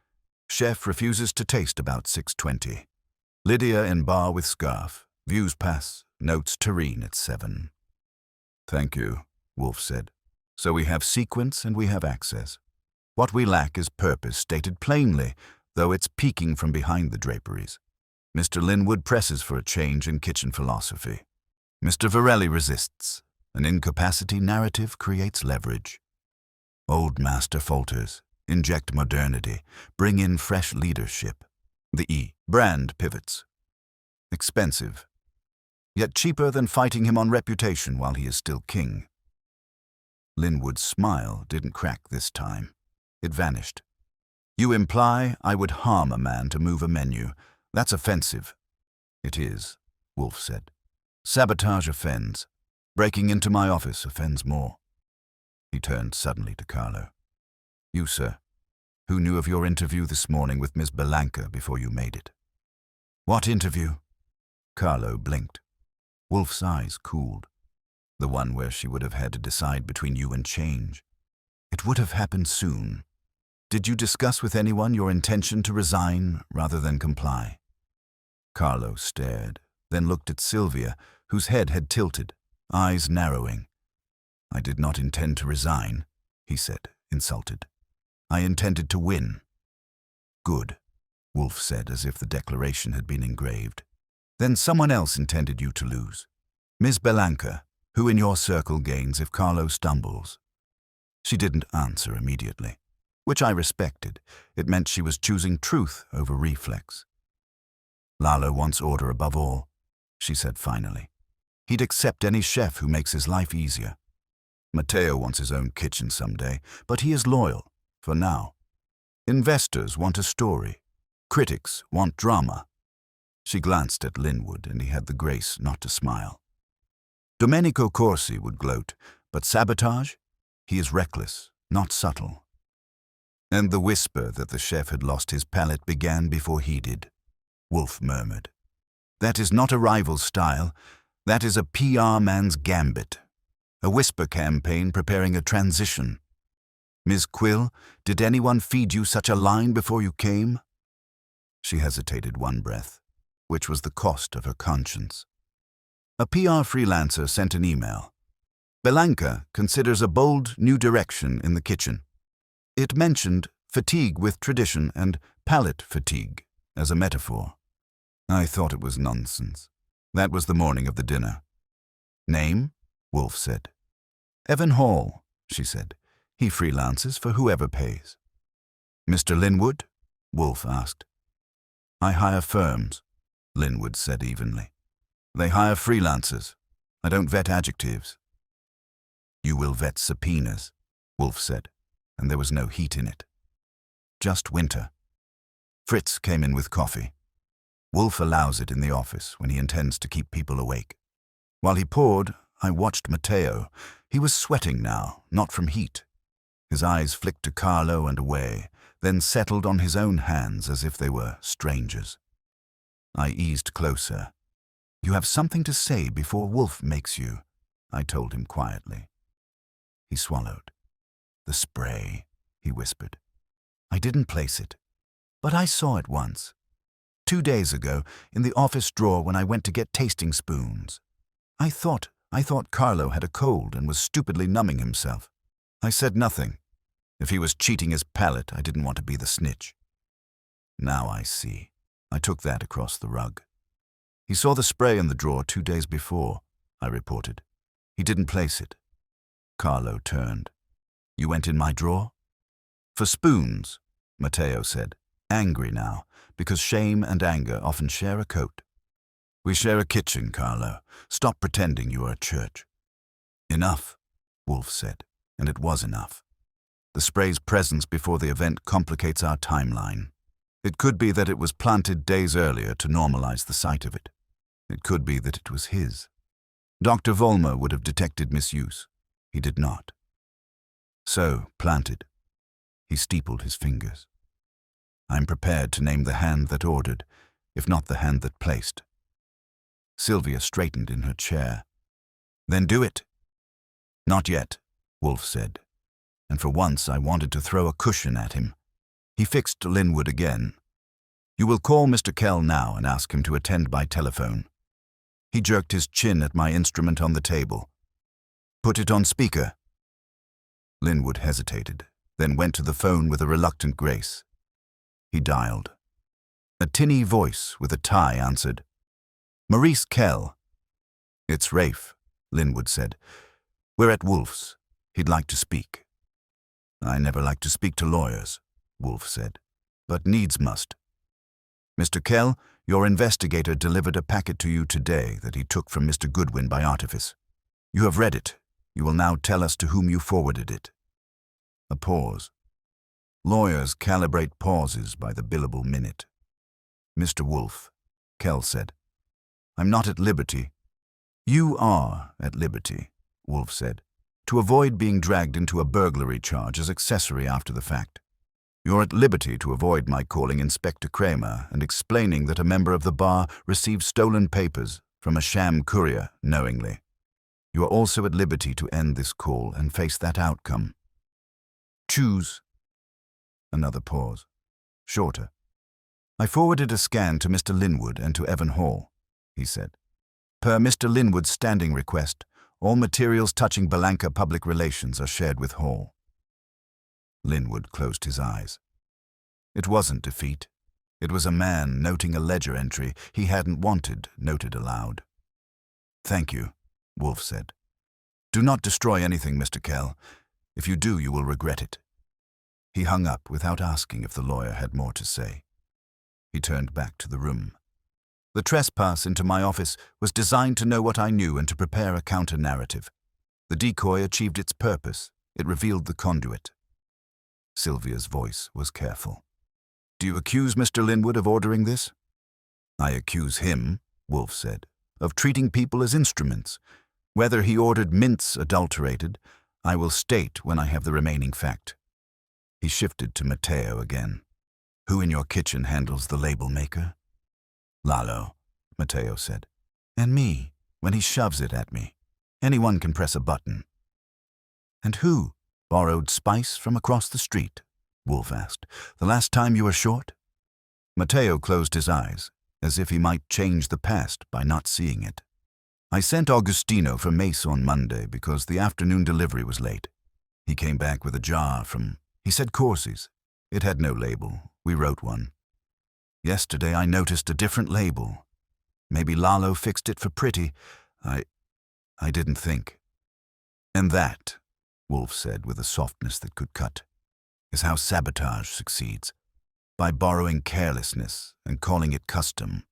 Chef refuses to taste about 6:20. Lydia in bar with scarf, views pass, notes tureen at 7. "Thank you," Wolfe said. "So we have sequence and we have access. What we lack is purpose stated plainly, though it's peeking from behind the draperies. Mr. Linwood presses for a change in kitchen philosophy. Mr. Varelli resists. An incapacity narrative creates leverage. Old master falters, inject modernity, bring in fresh leadership. The brand pivots. Expensive, yet cheaper than fighting him on reputation while he is still king." Linwood's smile didn't crack this time. It vanished. "You imply I would harm a man to move a menu. That's offensive." "It is," Wolfe said. "Sabotage offends. Breaking into my office offends more." He turned suddenly to Carlo. "You, sir, who knew of your interview this morning with Miss Belanka before you made it?" "What interview?" Carlo blinked. Wolfe's eyes cooled. "The one where she would have had to decide between you and change. It would have happened soon. Did you discuss with anyone your intention to resign rather than comply?" Carlo stared, then looked at Sylvia, whose head had tilted, eyes narrowing. "I did not intend to resign," he said, insulted. "I intended to win." "Good," Wolfe said, as if the declaration had been engraved. "Then someone else intended you to lose. Miss Belanka, who in your circle gains if Carlo stumbles." She didn't answer immediately, which I respected. It meant she was choosing truth over reflex. Lalo wants order above all, she said finally. He'd accept any chef who makes his life easier. Matteo wants his own kitchen someday, but he is loyal, for now. Investors want a story. Critics want drama. She glanced at Linwood, and he had the grace not to smile. Domenico Corsi would gloat, but sabotage? He is reckless, not subtle. And the whisper that the chef had lost his palate began before he did. Wolfe murmured. That is not a rival's style. That is a PR man's gambit. A whisper campaign preparing a transition. Ms. Quill, did anyone feed you such a line before you came? She hesitated one breath, which was the cost of her conscience. A PR freelancer sent an email. Belanka considers a bold new direction in the kitchen. It mentioned fatigue with tradition and palate fatigue as a metaphor. I thought it was nonsense. That was the morning of the dinner. Name? Wolfe said. Evan Hall, she said. He freelances for whoever pays. Mr. Linwood? Wolfe asked. I hire firms, Linwood said evenly. They hire freelancers. I don't vet adjectives. You will vet subpoenas, Wolfe said, and there was no heat in it. Just winter. Fritz came in with coffee. Wolfe allows it in the office when he intends to keep people awake. While he poured, I watched Matteo. He was sweating now, not from heat. His eyes flicked to Carlo and away, then settled on his own hands as if they were strangers. I eased closer. You have something to say before Wolfe makes you, I told him quietly. He swallowed. The spray, he whispered. I didn't place it, but I saw it once. 2 days ago, in the office drawer when I went to get tasting spoons. I thought Carlo had a cold and was stupidly numbing himself. I said nothing. If he was cheating his palate, I didn't want to be the snitch. Now I see. I took that across the rug. He saw the spray in the drawer 2 days before, I reported. He didn't place it. Carlo turned. You went in my drawer? For spoons, Matteo said, angry now, because shame and anger often share a coat. We share a kitchen, Carlo. Stop pretending you are a church. Enough, Wolfe said, and it was enough. The spray's presence before the event complicates our timeline. It could be that it was planted days earlier to normalize the sight of it. It could be that it was his. Dr. Vollmer would have detected misuse. He did not. So, planted. He steepled his fingers. I'm prepared to name the hand that ordered, if not the hand that placed. Sylvia straightened in her chair. Then do it. Not yet, Wolfe said, and for once I wanted to throw a cushion at him. He fixed Linwood again. You will call Mr. Kell now and ask him to attend by telephone. He jerked his chin at my instrument on the table. Put it on speaker. Linwood hesitated, then went to the phone with a reluctant grace. He dialed. A tinny voice with a tie answered. Maurice Kell. It's Rafe, Linwood said. We're at Wolfe's. He'd like to speak. I never like to speak to lawyers, Wolfe said, but needs must. Mr. Kell, your investigator delivered a packet to you today that he took from Mr. Goodwin by artifice. You have read it. You will now tell us to whom you forwarded it. A pause. Lawyers calibrate pauses by the billable minute. Mr. Wolfe, Kell said. I'm not at liberty. You are at liberty, Wolfe said, to avoid being dragged into a burglary charge as accessory after the fact. You're at liberty to avoid my calling Inspector Kramer and explaining that a member of the bar received stolen papers from a sham courier knowingly. You are also at liberty to end this call and face that outcome. Choose. Another pause. Shorter. I forwarded a scan to Mr. Linwood and to Evan Hall, he said. Per Mr. Linwood's standing request, all materials touching Belanka public relations are shared with Hall. Linwood closed his eyes. It wasn't defeat. It was a man noting a ledger entry he hadn't wanted noted aloud. Thank you, Wolfe said. Do not destroy anything, Mr. Kell. If you do, you will regret it. He hung up without asking if the lawyer had more to say. He turned back to the room. The trespass into my office was designed to know what I knew and to prepare a counter-narrative. The decoy achieved its purpose. It revealed the conduit. Sylvia's voice was careful. Do you accuse Mr. Linwood of ordering this? I accuse him, Wolfe said, of treating people as instruments. Whether he ordered mints adulterated, I will state when I have the remaining fact. He shifted to Matteo again. Who in your kitchen handles the label maker? Lalo, Matteo said. And me, when he shoves it at me. Anyone can press a button. And who borrowed spice from across the street? Wolfe asked. The last time you were short? Matteo closed his eyes, as if he might change the past by not seeing it. I sent Augustino for mace on Monday because the afternoon delivery was late. He came back with a jar from, he said Corsi's. It had no label. We wrote one. Yesterday I noticed a different label. Maybe Lalo fixed it for Pretty. I didn't think. And that, Wolfe said with a softness that could cut, is how sabotage succeeds. By borrowing carelessness and calling it custom.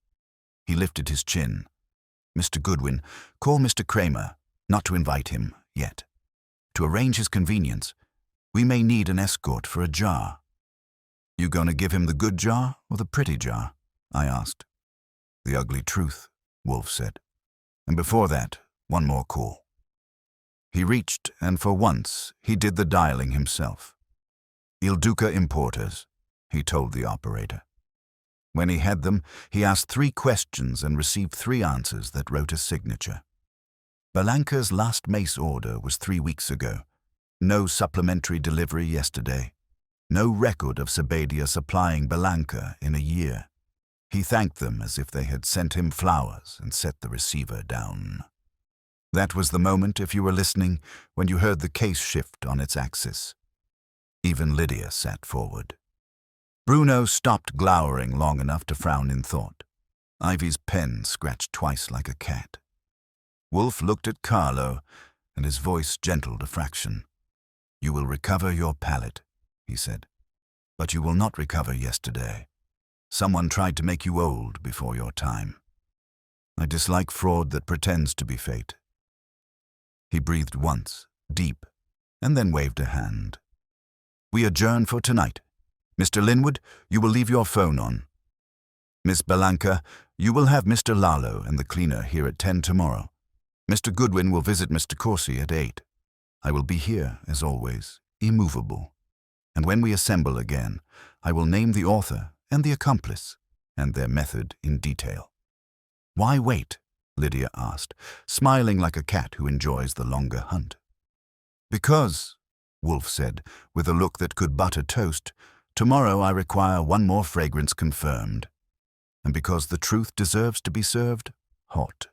He lifted his chin. Mr. Goodwin, call Mr. Kramer, not to invite him yet. To arrange his convenience, we may need an escort for a jar. You gonna give him the good jar or the pretty jar? I asked. The ugly truth, Wolfe said. And before that, one more call. He reached, and for once, he did the dialing himself. Il Duca Importers, he told the operator. When he had them, he asked 3 questions and received 3 answers that wrote a signature. Belanka's last mace order was 3 weeks ago. No supplementary delivery yesterday. No record of Sabadia supplying Belanka in a year. He thanked them as if they had sent him flowers and set the receiver down. That was the moment, if you were listening, when you heard the case shift on its axis. Even Lydia sat forward. Bruno stopped glowering long enough to frown in thought. Ivy's pen scratched twice like a cat. Wolfe looked at Carlo, and his voice gentled a fraction. You will recover your palate, he said. But you will not recover yesterday. Someone tried to make you old before your time. I dislike fraud that pretends to be fate. He breathed once, deep, and then waved a hand. We adjourn for tonight. Mr. Linwood, you will leave your phone on. Miss Belanka, you will have Mr. Lalo and the cleaner here at 10 tomorrow. Mr. Goodwin will visit Mr. Corsi at 8. I will be here, as always, immovable. And when we assemble again, I will name the author and the accomplice, and their method in detail. Why wait? Lydia asked, smiling like a cat who enjoys the longer hunt. Because, Wolfe said, with a look that could butter toast, tomorrow I require one more fragrance confirmed. And because the truth deserves to be served hot.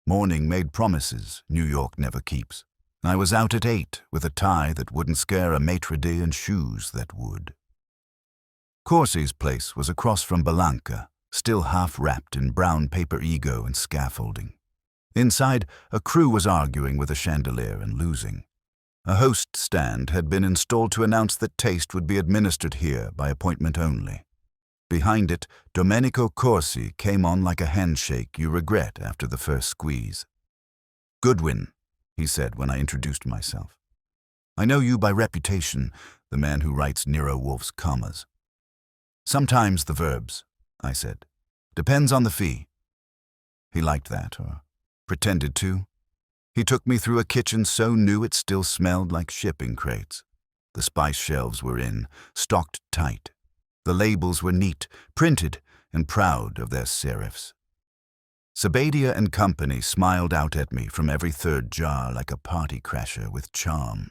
Morning made promises New York never keeps. I was out at 8 with a tie that wouldn't scare a maitre d' and shoes that would. Corsi's place was across from Belanka, still half-wrapped in brown paper ego and scaffolding. Inside, a crew was arguing with a chandelier and losing. A host stand had been installed to announce that taste would be administered here by appointment only. Behind it, Domenico Corsi came on like a handshake you regret after the first squeeze. Goodwin, he said when I introduced myself. I know you by reputation, the man who writes Nero Wolfe's commas. Sometimes the verbs, I said. Depends on the fee. He liked that, or pretended to. He took me through a kitchen so new it still smelled like shipping crates. The spice shelves were in, stocked tight. The labels were neat, printed, and proud of their serifs. Sabadia and Company smiled out at me from every third jar like a party crasher with charm.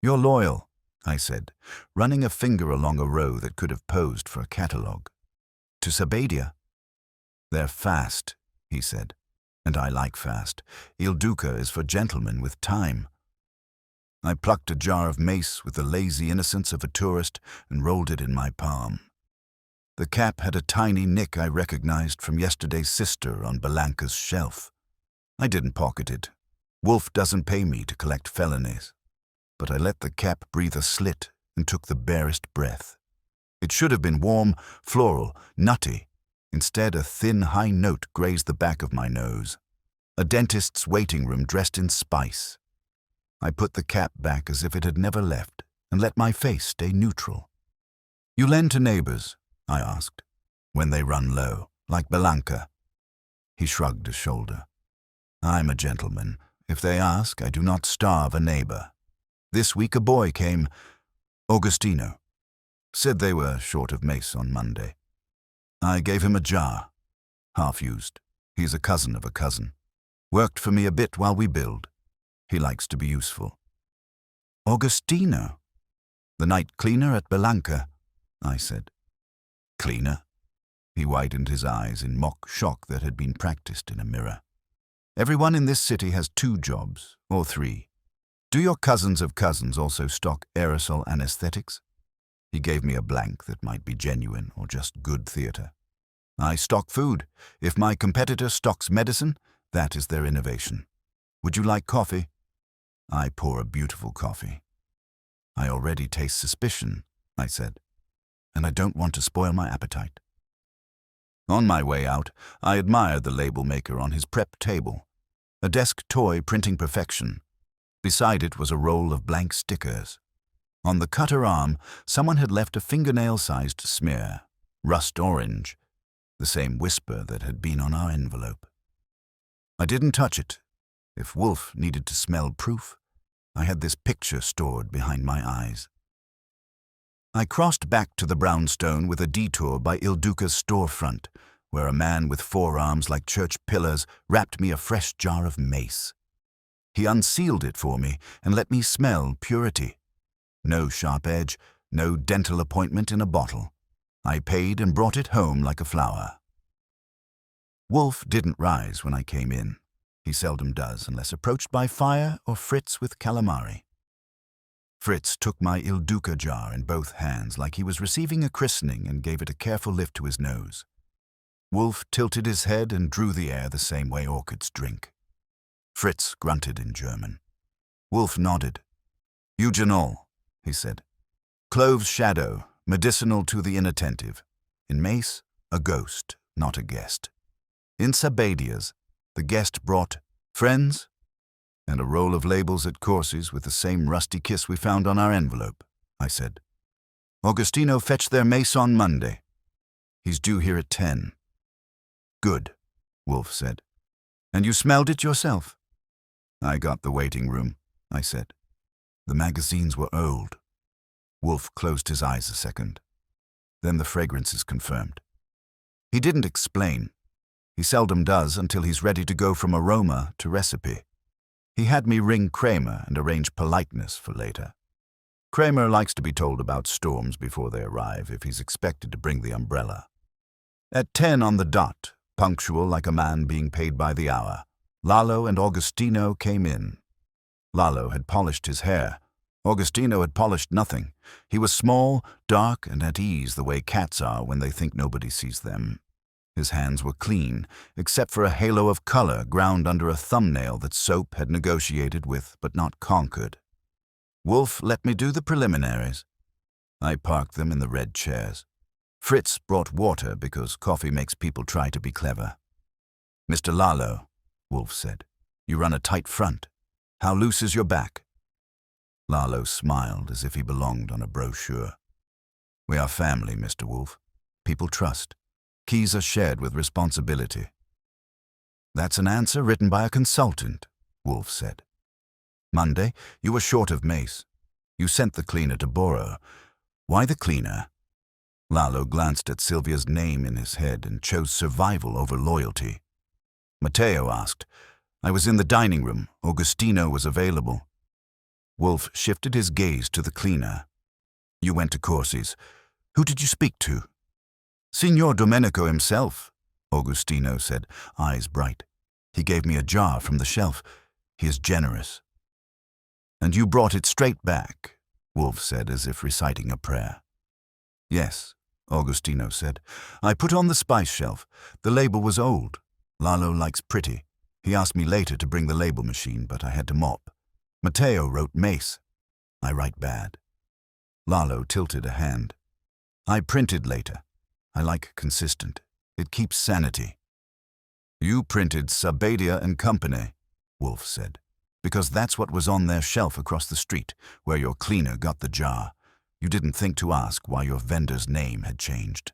You're loyal, I said, running a finger along a row that could have posed for a catalogue. To Sabadia. They're fast, he said, and I like fast. Il Duca is for gentlemen with time. I plucked a jar of mace with the lazy innocence of a tourist and rolled it in my palm. The cap had a tiny nick I recognized from yesterday's sister on Belanka's shelf. I didn't pocket it. Wolfe doesn't pay me to collect felonies. But I let the cap breathe a slit and took the barest breath. It should have been warm, floral, nutty. Instead, a thin, high note grazed the back of my nose. A dentist's waiting room dressed in spice. I put the cap back as if it had never left and let my face stay neutral. "You lend to neighbors?" I asked, "when they run low, like Belanka?" He shrugged a shoulder. "I'm a gentleman. If they ask, I do not starve a neighbor. This week a boy came, Augustino. Said they were short of mace on Monday. I gave him a jar, half used. He's a cousin of a cousin. Worked for me a bit while we build. He likes to be useful." "Augustino? The night cleaner at Belanka," I said. "Cleaner?" He widened his eyes in mock shock that had been practiced in a mirror. "Everyone in this city has 2 jobs, or 3. Do your cousins of cousins also stock aerosol anesthetics?" He gave me a blank that might be genuine or just good theater. "I stock food. If my competitor stocks medicine, that is their innovation. Would you like coffee?" I pour a beautiful coffee. "I already taste suspicion," I said, "and I don't want to spoil my appetite." On my way out, I admired the label maker on his prep table. A desk toy printing perfection. Beside it was a roll of blank stickers. On the cutter arm, someone had left a fingernail-sized smear, rust orange, the same whisper that had been on our envelope. I didn't touch it. If Wolfe needed to smell proof, I had this picture stored behind my eyes. I crossed back to the brownstone with a detour by Il Duca's storefront, where a man with forearms like church pillars wrapped me a fresh jar of mace. He unsealed it for me and let me smell purity. No sharp edge, no dental appointment in a bottle. I paid and brought it home like a flower. Wolfe didn't rise when I came in. He seldom does unless approached by fire or Fritz with calamari. Fritz took my Il Duca jar in both hands like he was receiving a christening and gave it a careful lift to his nose. Wolfe tilted his head and drew the air the same way orchids drink. Fritz grunted in German. Wolfe nodded. "Eugenol," he said. "Clove's shadow, medicinal to the inattentive. In mace, a ghost, not a guest. In Sabadia's, the guest brought friends and a roll of labels at Corsi's with the same rusty kiss we found on our envelope," I said. "Augustino fetched their mace on Monday. He's due here at 10. "Good," Wolfe said. "And you smelled it yourself?" "I got the waiting room," I said. "The magazines were old." Wolfe closed his eyes a second. Then the fragrance is confirmed. He didn't explain. He seldom does until he's ready to go from aroma to recipe. He had me ring Kramer and arrange politeness for later. Kramer likes to be told about storms before they arrive if he's expected to bring the umbrella. At 10 on the dot, punctual like a man being paid by the hour, Lalo and Augustino came in. Lalo had polished his hair. Augustino had polished nothing. He was small, dark, and at ease the way cats are when they think nobody sees them. His hands were clean, except for a halo of color ground under a thumbnail that soap had negotiated with but not conquered. Wolfe let me do the preliminaries. I parked them in the red chairs. Fritz brought water because coffee makes people try to be clever. "Mr. Lalo," Wolfe said, "you run a tight front. How loose is your back?" Lalo smiled as if he belonged on a brochure. "We are family, Mr. Wolfe. People trust. Keys are shared with responsibility." "That's an answer written by a consultant," Wolfe said. "Monday, you were short of mace. You sent the cleaner to borrow. Why the cleaner?" Lalo glanced at Sylvia's name in his head and chose survival over loyalty. Matteo asked. "I was in the dining room. Augustino was available." Wolfe shifted his gaze to the cleaner. "You went to Corsi's. Who did you speak to?" "Signor Domenico himself," Augustino said, eyes bright. "He gave me a jar from the shelf. He is generous." "And you brought it straight back," Wolfe said as if reciting a prayer. "Yes," Augustino said. "I put on the spice shelf. The label was old. Lalo likes pretty. He asked me later to bring the label machine, but I had to mop. Matteo wrote mace. I write bad." Lalo tilted a hand. "I printed later. I like consistent. It keeps sanity. You printed Sabadia and Company, Wolfe said, because that's what was on their shelf across the street, where your cleaner got the jar. You didn't think to ask why your vendor's name had changed.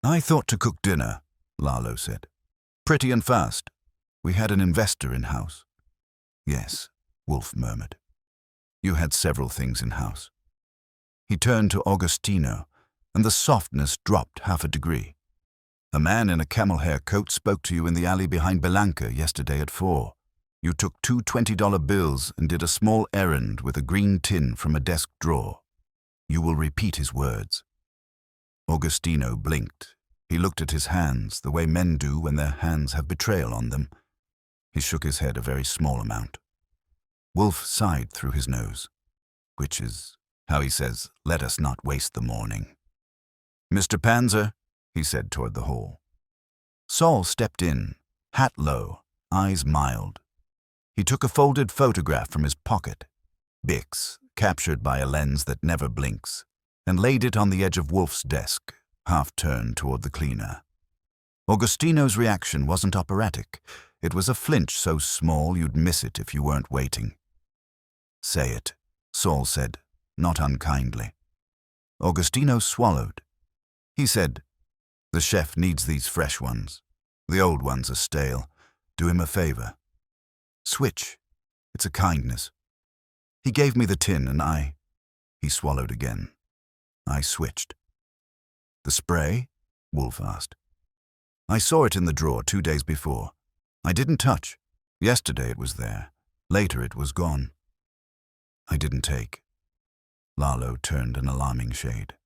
I thought to cook dinner, Lalo said. Pretty and fast. We had an investor in-house. Yes, Wolfe murmured. You had several things in-house. He turned to Augustino, and the softness dropped half a degree. A man in a camel hair coat spoke to you in the alley behind Belanka yesterday at 4. You took two $20 bills and did a small errand with a green tin from a desk drawer. You will repeat his words. Augustino blinked. He looked at his hands, the way men do when their hands have betrayal on them. He shook his head a very small amount. Wolfe sighed through his nose, which is how he says, "Let us not waste the morning." "Mr. Panzer," he said toward the hall. Saul stepped in, hat low, eyes mild. He took a folded photograph from his pocket, Bix, captured by a lens that never blinks, and laid it on the edge of Wolfe's desk, half turned toward the cleaner. Augustino's reaction wasn't operatic. It was a flinch so small you'd miss it if you weren't waiting. "Say it," Saul said, not unkindly. Augustino swallowed. He said, "The chef needs these fresh ones. The old ones are stale. Do him a favor. Switch. It's a kindness." He gave me the tin and He swallowed again. I switched. "The spray?" Wolfe asked. "I saw it in the drawer 2 days before. I didn't touch. Yesterday it was there. Later it was gone. I didn't take." Lalo turned an alarming shade.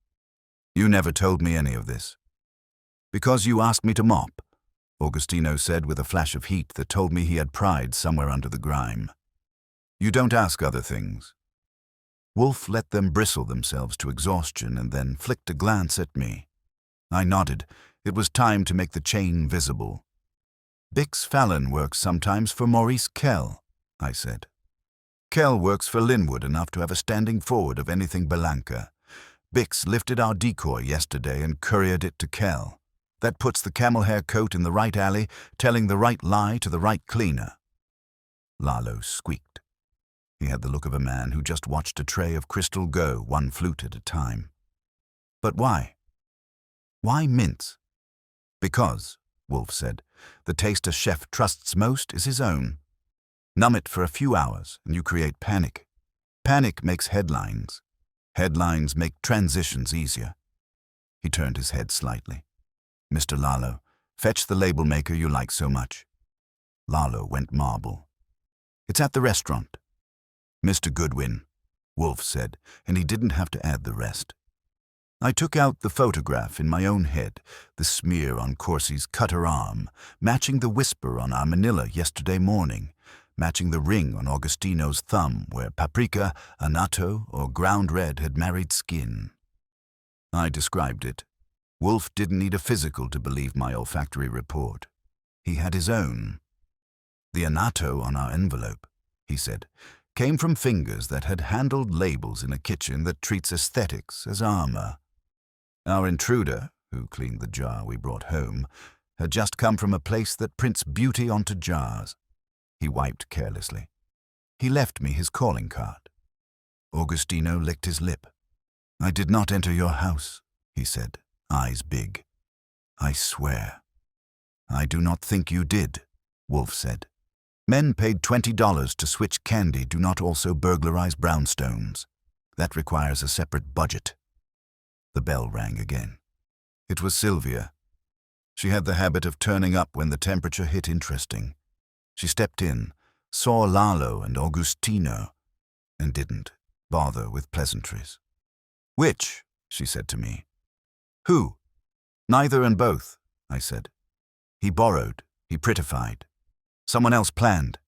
"You never told me any of this." "Because you asked me to mop," Augustino said with a flash of heat that told me he had pride somewhere under the grime. "You don't ask other things." Wolfe let them bristle themselves to exhaustion and then flicked a glance at me. I nodded. It was time to make the chain visible. "Bix Fallon works sometimes for Maurice Kell," I said. "Kell works for Linwood enough to have a standing forward of anything Belanka. Bix lifted our decoy yesterday and couriered it to Kell. That puts the camel hair coat in the right alley, telling the right lie to the right cleaner." Lalo squeaked. He had the look of a man who just watched a tray of crystal go, one flute at a time. "But why? Why mince?" "Because," Wolfe said, "the taste a chef trusts most is his own. Numb it for a few hours and you create panic. Panic makes headlines. Headlines make transitions easier." He turned his head slightly. "Mr. Lalo, fetch the label maker you like so much." Lalo went marble. "It's at the restaurant." "Mr. Goodwin," Wolfe said, and he didn't have to add the rest. I took out the photograph in my own head, the smear on Corsi's cutter arm, matching the whisper on our manila yesterday morning, matching the ring on Augustino's thumb where paprika, annatto, or ground red had married skin. I described it. Wolfe didn't need a physical to believe my olfactory report. He had his own. "The annatto on our envelope," he said, "came from fingers that had handled labels in a kitchen that treats aesthetics as armor. Our intruder, who cleaned the jar we brought home, had just come from a place that prints beauty onto jars." He wiped carelessly. "He left me his calling card." Augustino licked his lip. "I did not enter your house," he said, eyes big. "I swear." "I do not think you did," Wolfe said. "Men paid $20 to switch candy do not also burglarize brownstones. That requires a separate budget." The bell rang again. It was Sylvia. She had the habit of turning up when the temperature hit interesting. She stepped in, saw Lalo and Augustino, and didn't bother with pleasantries. "Which?" she said to me. "Who?" "Neither and both," I said. "He borrowed, he prettified. Someone else planned."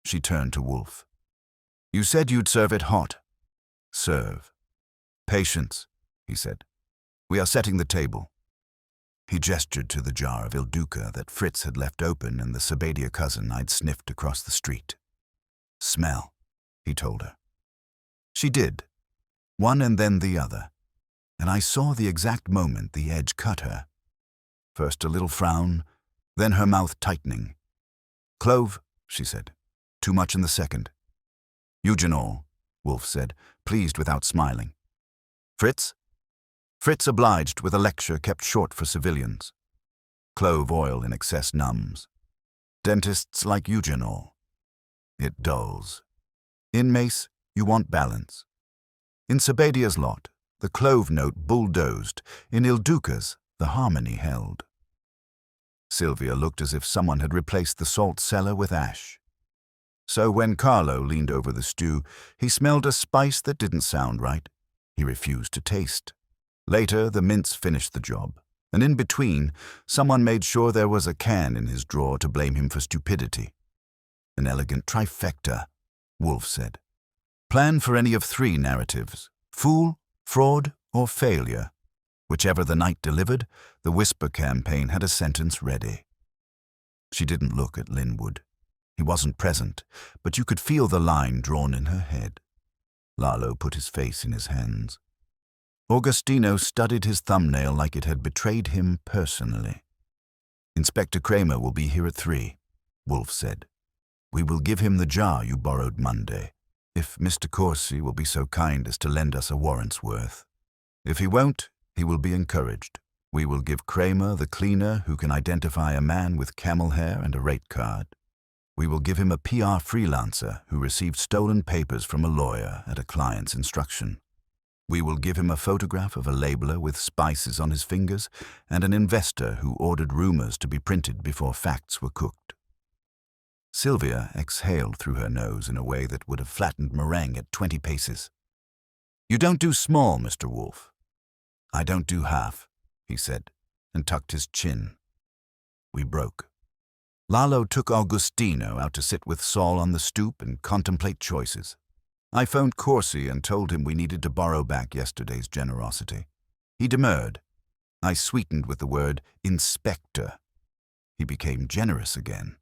She turned to Wolfe. "You said you'd serve it hot." "Serve." "Patience," he said. "We are setting the table." He gestured to the jar of Il Duca that Fritz had left open and the Sabadia cousin I'd sniffed across the street. "Smell," he told her. She did, one and then the other, and I saw the exact moment the edge cut her. first a little frown, then her mouth tightening. "Clove," she said. "Too much in the second." "Eugenol," Wolfe said, pleased without smiling. "Fritz?" Fritz obliged with a lecture kept short for civilians. "Clove oil in excess numbs. Dentists like eugenol. It dulls. In mace, you want balance. In Sabadia's lot, the clove note bulldozed. In Il Duca's, the harmony held." Sylvia looked as if someone had replaced the salt cellar with ash. So when Carlo leaned over the stew, he smelled a spice that didn't sound right. He refused to taste. Later, the mince finished the job, and in between, someone made sure there was a can in his drawer to blame him for stupidity. "An elegant trifecta," Wolfe said. "Plan for any of three narratives: fool, fraud, or failure. Whichever the night delivered, the Whisper campaign had a sentence ready." She didn't look at Linwood. He wasn't present, but you could feel the line drawn in her head. Lalo put his face in his hands. Augustino studied his thumbnail like it had betrayed him personally. "Inspector Kramer will be here at 3, Wolfe said. "We will give him the jar you borrowed Monday, if Mr. Corsi will be so kind as to lend us a warrant's worth. If he won't, he will be encouraged. We will give Kramer the cleaner who can identify a man with camel hair and a rate card. We will give him a PR freelancer who received stolen papers from a lawyer at a client's instruction. We will give him a photograph of a labeler with spices on his fingers and an investor who ordered rumors to be printed before facts were cooked." Sylvia exhaled through her nose in a way that would have flattened meringue at 20 paces. "You don't do small, Mr. Wolfe." "I don't do half," he said, and tucked his chin. We broke. Lalo took Augustino out to sit with Saul on the stoop and contemplate choices. I phoned Corsi and told him we needed to borrow back yesterday's generosity. He demurred. I sweetened with the word inspector. He became generous again.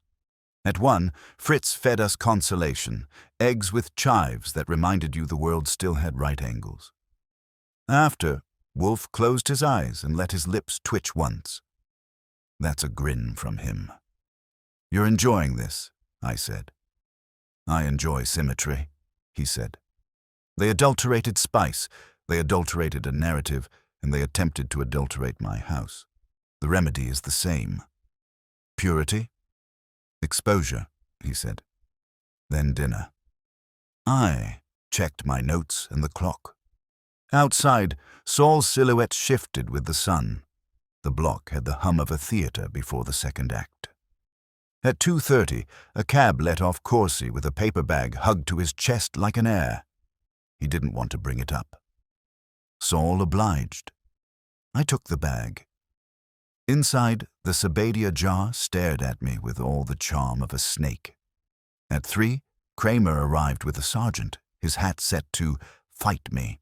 At 1, Fritz fed us consolation, eggs with chives that reminded you the world still had right angles. After, Wolfe closed his eyes and let his lips twitch once. That's a grin from him. "You're enjoying this," I said. "I enjoy symmetry," he said. "They adulterated spice, they adulterated a narrative, and they attempted to adulterate my house. The remedy is the same. Purity? Exposure," he said. "Then dinner." I checked my notes and the clock. Outside, Saul's silhouette shifted with the sun. The block had the hum of a theater before the second act. At 2:30, a cab let off Corsi with a paper bag hugged to his chest like an heir. He didn't want to bring it up. Saul obliged. I took the bag. Inside, the Sabadia jar stared at me with all the charm of a snake. At 3, Kramer arrived with a sergeant, his hat set to "Fight Me."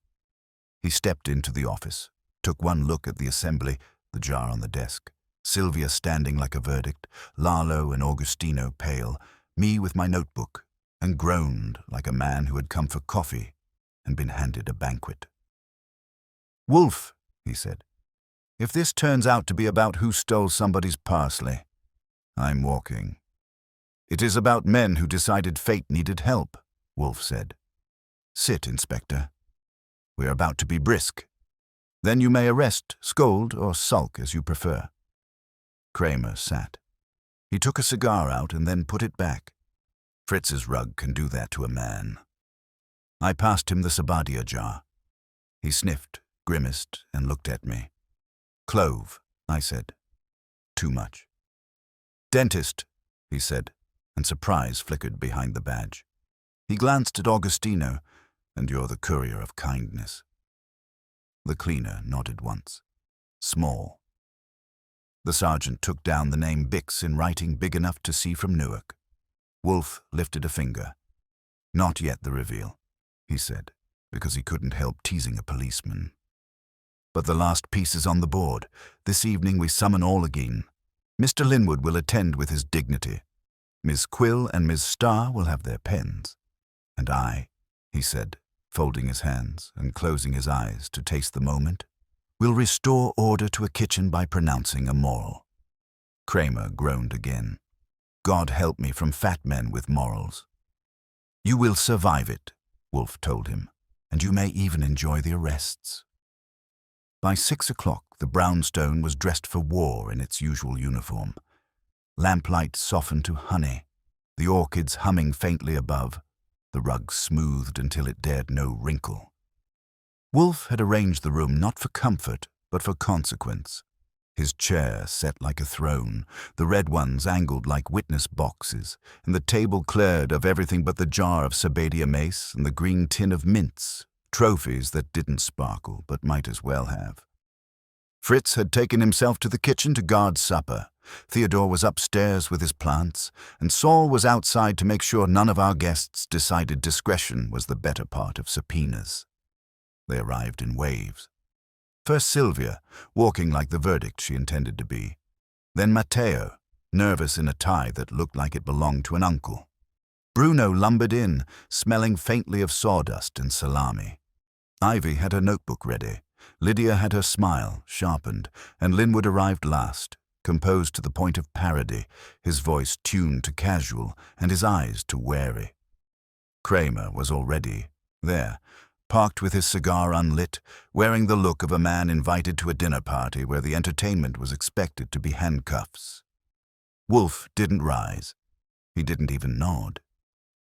He stepped into the office, took one look at the assembly, the jar on the desk, Sylvia standing like a verdict, Lalo and Augustino pale, me with my notebook, and groaned like a man who had come for coffee and been handed a banquet. "Wolfe," he said, "if this turns out to be about who stole somebody's parsley, I'm walking." "It is about men who decided fate needed help," Wolfe said. "Sit, Inspector. We're about to be brisk. Then you may arrest, scold, or sulk as you prefer." Kramer sat. He took a cigar out and then put it back. Fritz's rug can do that to a man. I passed him the Sabadia jar. He sniffed, grimaced, and looked at me. "Clove," I said. "Too much." "Dentist," he said, and surprise flickered behind the badge. He glanced at Augustino, and "You're the courier of kindness." The cleaner nodded once. "Small." The sergeant took down the name Bix in writing big enough to see from Newark. Wolfe lifted a finger. "Not yet the reveal," he said, because he couldn't help teasing a policeman. "But the last piece is on the board. This evening we summon all again. Mr. Linwood will attend with his dignity. Miss Quill and Miss Starr will have their pens. And I," he said, folding his hands and closing his eyes to taste the moment, We'll restore order to a kitchen by pronouncing a moral. Kramer groaned again. God help me from fat men with morals. You will survive it, Wolfe told him, and you may even enjoy the arrests. By 6 o'clock, the brownstone was dressed for war in its usual uniform. Lamplight softened to honey, the orchids humming faintly above, the rug smoothed until it dared no wrinkle. Wolfe had arranged the room not for comfort, but for consequence. His chair set like a throne, the red ones angled like witness boxes, and the table cleared of everything but the jar of Sabadia mace and the green tin of mints, trophies that didn't sparkle but might as well have. Fritz had taken himself to the kitchen to guard supper. Theodore was upstairs with his plants, and Saul was outside to make sure none of our guests decided discretion was the better part of subpoenas. They arrived in waves. First Sylvia, walking like the verdict she intended to be. Then Matteo, nervous in a tie that looked like it belonged to an uncle. Bruno lumbered in, smelling faintly of sawdust and salami. Ivy had her notebook ready. Lydia had her smile sharpened, and Linwood arrived last, composed to the point of parody, his voice tuned to casual and his eyes to wary. Kramer was already there, parked with his cigar unlit, wearing the look of a man invited to a dinner party where the entertainment was expected to be handcuffs. Wolfe didn't rise. He didn't even nod.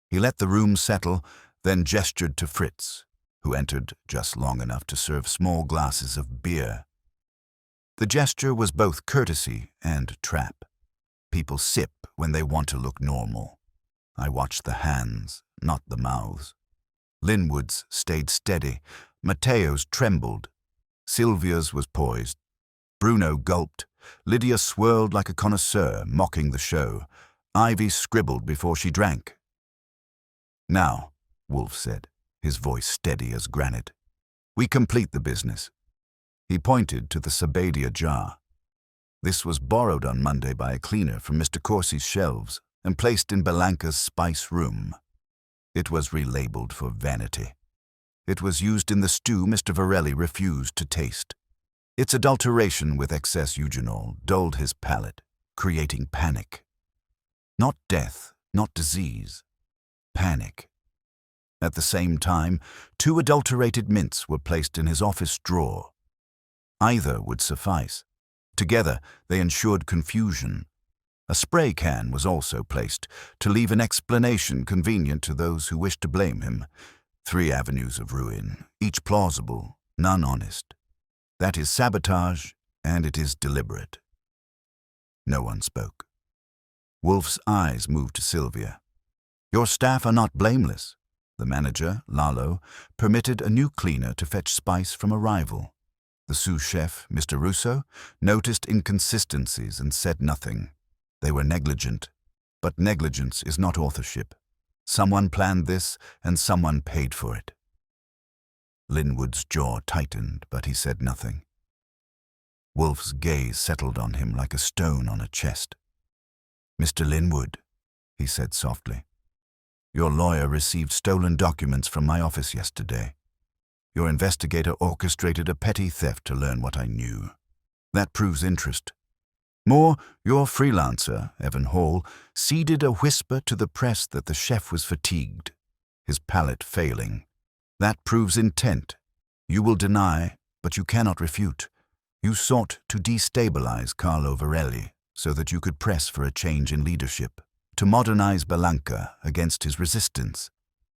He let the room settle, then gestured to Fritz, who entered just long enough to serve small glasses of beer. The gesture was both courtesy and trap. People sip when they want to look normal. I watched the hands, not the mouths. Linwood's stayed steady. Matteo's trembled. Sylvia's was poised. Bruno gulped. Lydia swirled like a connoisseur, mocking the show. Ivy scribbled before she drank. Now, Wolfe said, his voice steady as granite, we complete the business. He pointed to the Sabadia jar. This was borrowed on Monday by a cleaner from Mr. Corsi's shelves and placed in Belanka's spice room. It was relabeled for vanity. It was used in the stew Mr. Varelli refused to taste. Its adulteration with excess eugenol dulled his palate, creating panic. Not death, not disease. Panic. At the same time, 2 adulterated mints were placed in his office drawer. Either would suffice. Together, they ensured confusion. A spray can was also placed, to leave an explanation convenient to those who wished to blame him. 3 avenues of ruin, each plausible, none honest. That is sabotage, and it is deliberate. No one spoke. Wolfe's eyes moved to Sylvia. Your staff are not blameless. The manager, Lalo, permitted a new cleaner to fetch spice from a rival. The sous chef, Mr. Russo, noticed inconsistencies and said nothing. They were negligent, but negligence is not authorship. Someone planned this, and someone paid for it. Linwood's jaw tightened, but he said nothing. Wolfe's gaze settled on him like a stone on a chest. Mr. Linwood, he said softly, your lawyer received stolen documents from my office yesterday. Your investigator orchestrated a petty theft to learn what I knew. That proves interest. More, your freelancer, Evan Hall, seeded a whisper to the press that the chef was fatigued, his palate failing. That proves intent. You will deny, but you cannot refute. You sought to destabilize Carlo Varelli so that you could press for a change in leadership, to modernize Belanka against his resistance.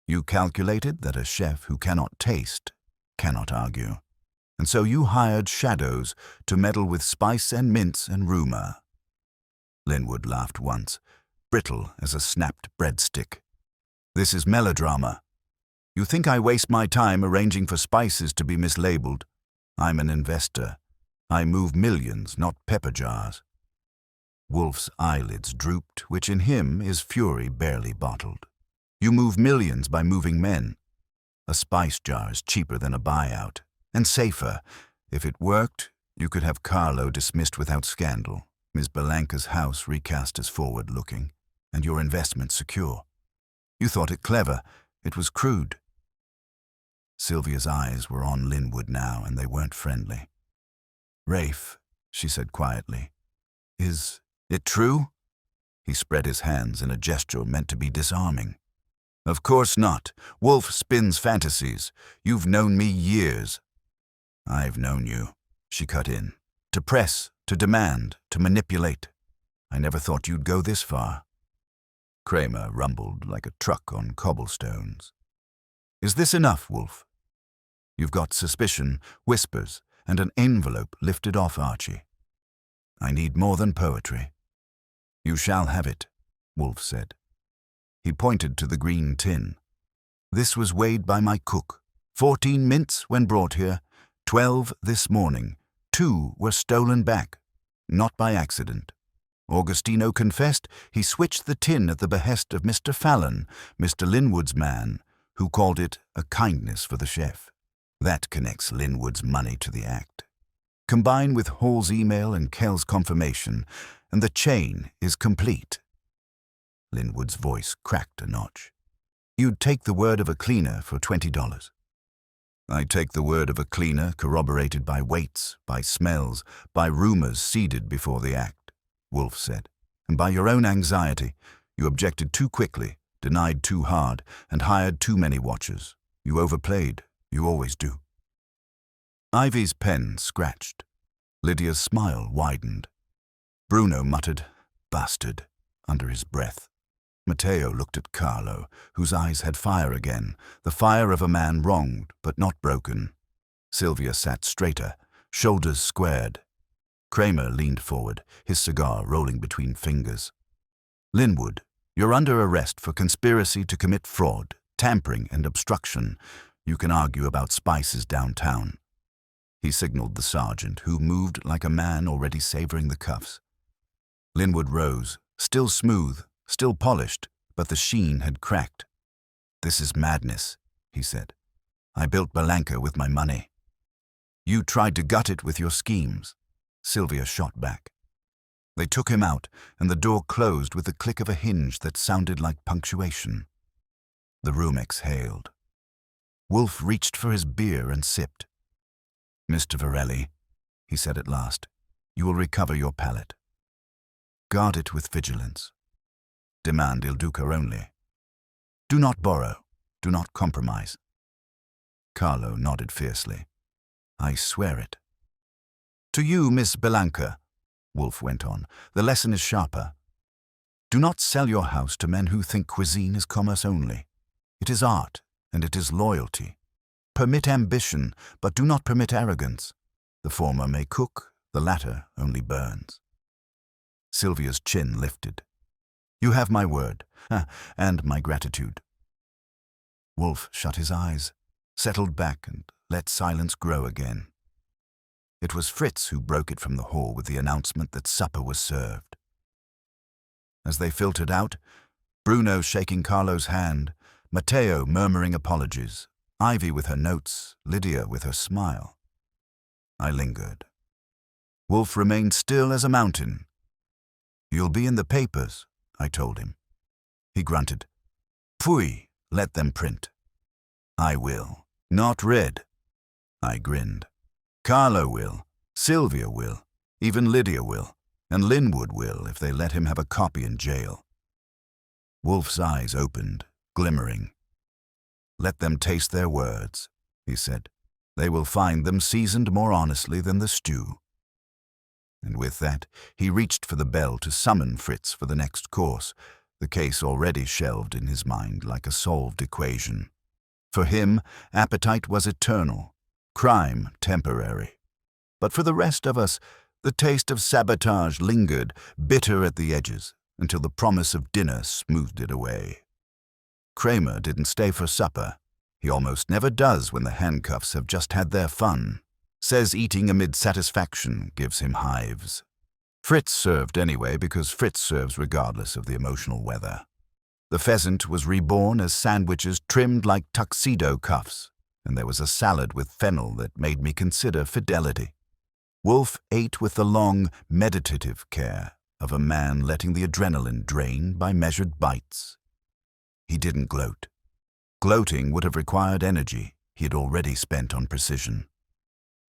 You calculated that a chef who cannot taste cannot argue. And so you hired shadows to meddle with spice and mints and rumor. Linwood laughed once, brittle as a snapped breadstick. This is melodrama. You think I waste my time arranging for spices to be mislabeled? I'm an investor. I move millions, not pepper jars. Wolfe's eyelids drooped, which in him is fury barely bottled. You move millions by moving men. A spice jar is cheaper than a buyout. And safer. If it worked, you could have Carlo dismissed without scandal, Ms. Belanka's house recast as forward-looking, and your investment secure. You thought it clever. It was crude. Sylvia's eyes were on Linwood now, and they weren't friendly. Rafe, she said quietly. Is it true? He spread his hands in a gesture meant to be disarming. Of course not. Wolfe spins fantasies. You've known me years. I've known you, she cut in. To press, to demand, to manipulate. I never thought you'd go this far. Kramer rumbled like a truck on cobblestones. Is this enough, Wolfe? You've got suspicion, whispers, and an envelope lifted off Archie. I need more than poetry. You shall have it, Wolfe said. He pointed to the green tin. This was weighed by my cook. 14 mints when brought here, 12 this morning. 2 were stolen back, not by accident. Augustino confessed he switched the tin at the behest of Mr. Fallon, Mr. Linwood's man, who called it a kindness for the chef. That connects Linwood's money to the act. Combine with Hall's email and Kell's confirmation, and the chain is complete. Linwood's voice cracked a notch. You'd take the word of a cleaner for $20. I take the word of a cleaner corroborated by weights, by smells, by rumors seeded before the act, Wolfe said. And by your own anxiety, you objected too quickly, denied too hard, and hired too many watchers. You overplayed. You always do. Ivy's pen scratched. Lydia's smile widened. Bruno muttered, "Bastard," under his breath. Matteo looked at Carlo, whose eyes had fire again, the fire of a man wronged but not broken. Sylvia sat straighter, shoulders squared. Kramer leaned forward, his cigar rolling between fingers. Linwood, you're under arrest for conspiracy to commit fraud, tampering, and obstruction. You can argue about spices downtown. He signaled the sergeant, who moved like a man already savoring the cuffs. Linwood rose, still smooth, still polished, but the sheen had cracked. This is madness, he said. I built Belanka with my money. You tried to gut it with your schemes. Sylvia shot back. They took him out, and the door closed with the click of a hinge that sounded like punctuation. The room exhaled. Wolfe reached for his beer and sipped. Mr. Varelli, he said at last, you will recover your palate. Guard it with vigilance. Demand Il Duca only. Do not borrow. Do not compromise. Carlo nodded fiercely. I swear it. To you, Miss Belanka, Wolfe went on, the lesson is sharper. Do not sell your house to men who think cuisine is commerce only. It is art, and it is loyalty. Permit ambition, but do not permit arrogance. The former may cook, the latter only burns. Sylvia's chin lifted. You have my word, and my gratitude. Wolfe shut his eyes, settled back, and let silence grow again. It was Fritz who broke it from the hall with the announcement that supper was served. As they filtered out, Bruno shaking Carlo's hand, Matteo murmuring apologies, Ivy with her notes, Lydia with her smile. I lingered. Wolfe remained still as a mountain. You'll be in the papers, I told him. He grunted. Pfui, let them print. I will. Not read. I grinned. Carlo will. Sylvia will. Even Lydia will. And Linwood will if they let him have a copy in jail. Wolfe's eyes opened, glimmering. Let them taste their words, he said. They will find them seasoned more honestly than the stew. And with that, he reached for the bell to summon Fritz for the next course, the case already shelved in his mind like a solved equation. For him, appetite was eternal, crime temporary. But for the rest of us, the taste of sabotage lingered, bitter at the edges, until the promise of dinner smoothed it away. Kramer didn't stay for supper. He almost never does when the handcuffs have just had their fun. Says eating amid satisfaction gives him hives. Fritz served anyway because Fritz serves regardless of the emotional weather. The pheasant was reborn as sandwiches trimmed like tuxedo cuffs, and there was a salad with fennel that made me consider fidelity. Wolfe ate with the long, meditative care of a man letting the adrenaline drain by measured bites. He didn't gloat. Gloating would have required energy he had already spent on precision.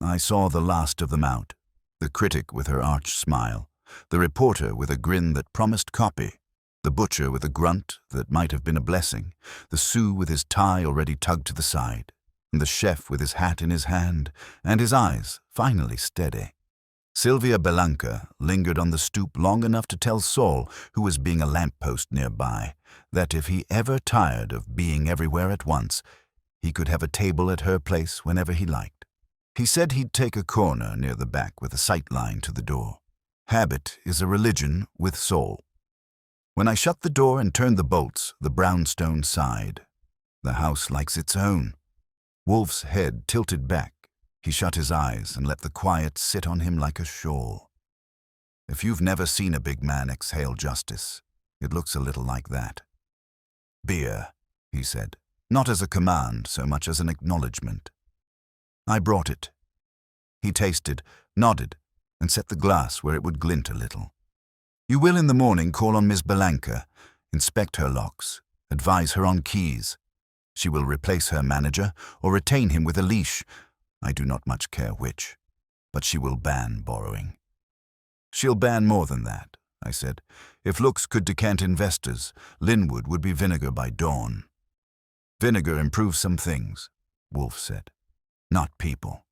I saw the last of them out, The critic with her arch smile, the reporter with a grin that promised copy, the butcher with a grunt that might have been a blessing, the Sioux with his tie already tugged to the side, and the chef with his hat in his hand, and his eyes finally steady. Sylvia Belanka lingered on the stoop long enough to tell Saul, who was being a lamppost nearby, that if he ever tired of being everywhere at once, he could have a table at her place whenever he liked. He said he'd take a corner near the back with a sight line to the door. Habit is a religion with Saul. When I shut the door and turned the bolts, the brownstone sighed. The house likes its own. Wolfe's head tilted back. He shut his eyes and let the quiet sit on him like a shawl. If you've never seen a big man exhale justice, it looks a little like that. "Beer," he said, not as a command so much as an acknowledgement. I brought it. He tasted, nodded, and set the glass where it would glint a little. "You will in the morning call on Miss Belanka, inspect her locks, advise her on keys. She will replace her manager or retain him with a leash. I do not much care which, but she will ban borrowing." "She'll ban more than that," I said. "If looks could decant investors, Linwood would be vinegar by dawn." "Vinegar improves some things," Wolfe said, "not people."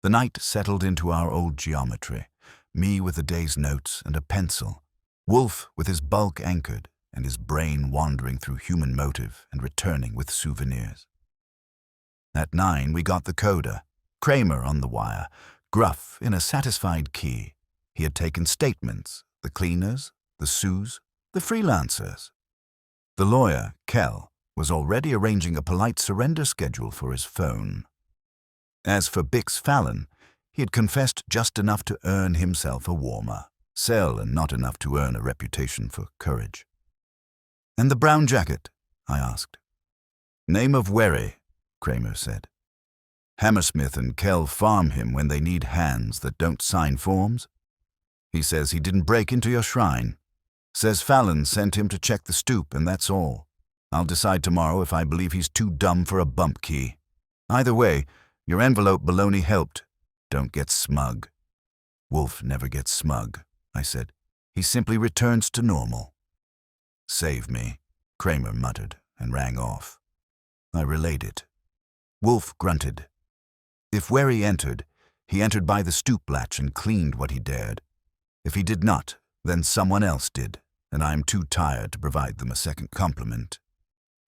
The night settled into our old geometry, me with the day's notes and a pencil, Wolfe with his bulk anchored and his brain wandering through human motive and returning with souvenirs. At 9 we got the coda, Kramer on the wire, gruff in a satisfied key. He had taken statements, the cleaners, the Sioux, the freelancers. The lawyer, Kell, was already arranging a polite surrender schedule for his phone. As for Bix Fallon, he had confessed just enough to earn himself a warmer, sell and not enough to earn a reputation for courage. "And the brown jacket?" I asked. "Name of Wherry," Kramer said. "Hammersmith and Kell farm him when they need hands that don't sign forms. He says he didn't break into your shrine. Says Fallon sent him to check the stoop, and that's all. I'll decide tomorrow if I believe he's too dumb for a bump key. Either way, your envelope baloney helped. Don't get smug." "Wolfe never gets smug," I said. "He simply returns to normal." "Save me," Kramer muttered and rang off. I relayed it. Wolfe grunted. If Wherry entered, he entered by the stoop latch and cleaned what he dared. If he did not, then someone else did, and I am too tired to provide them a second compliment.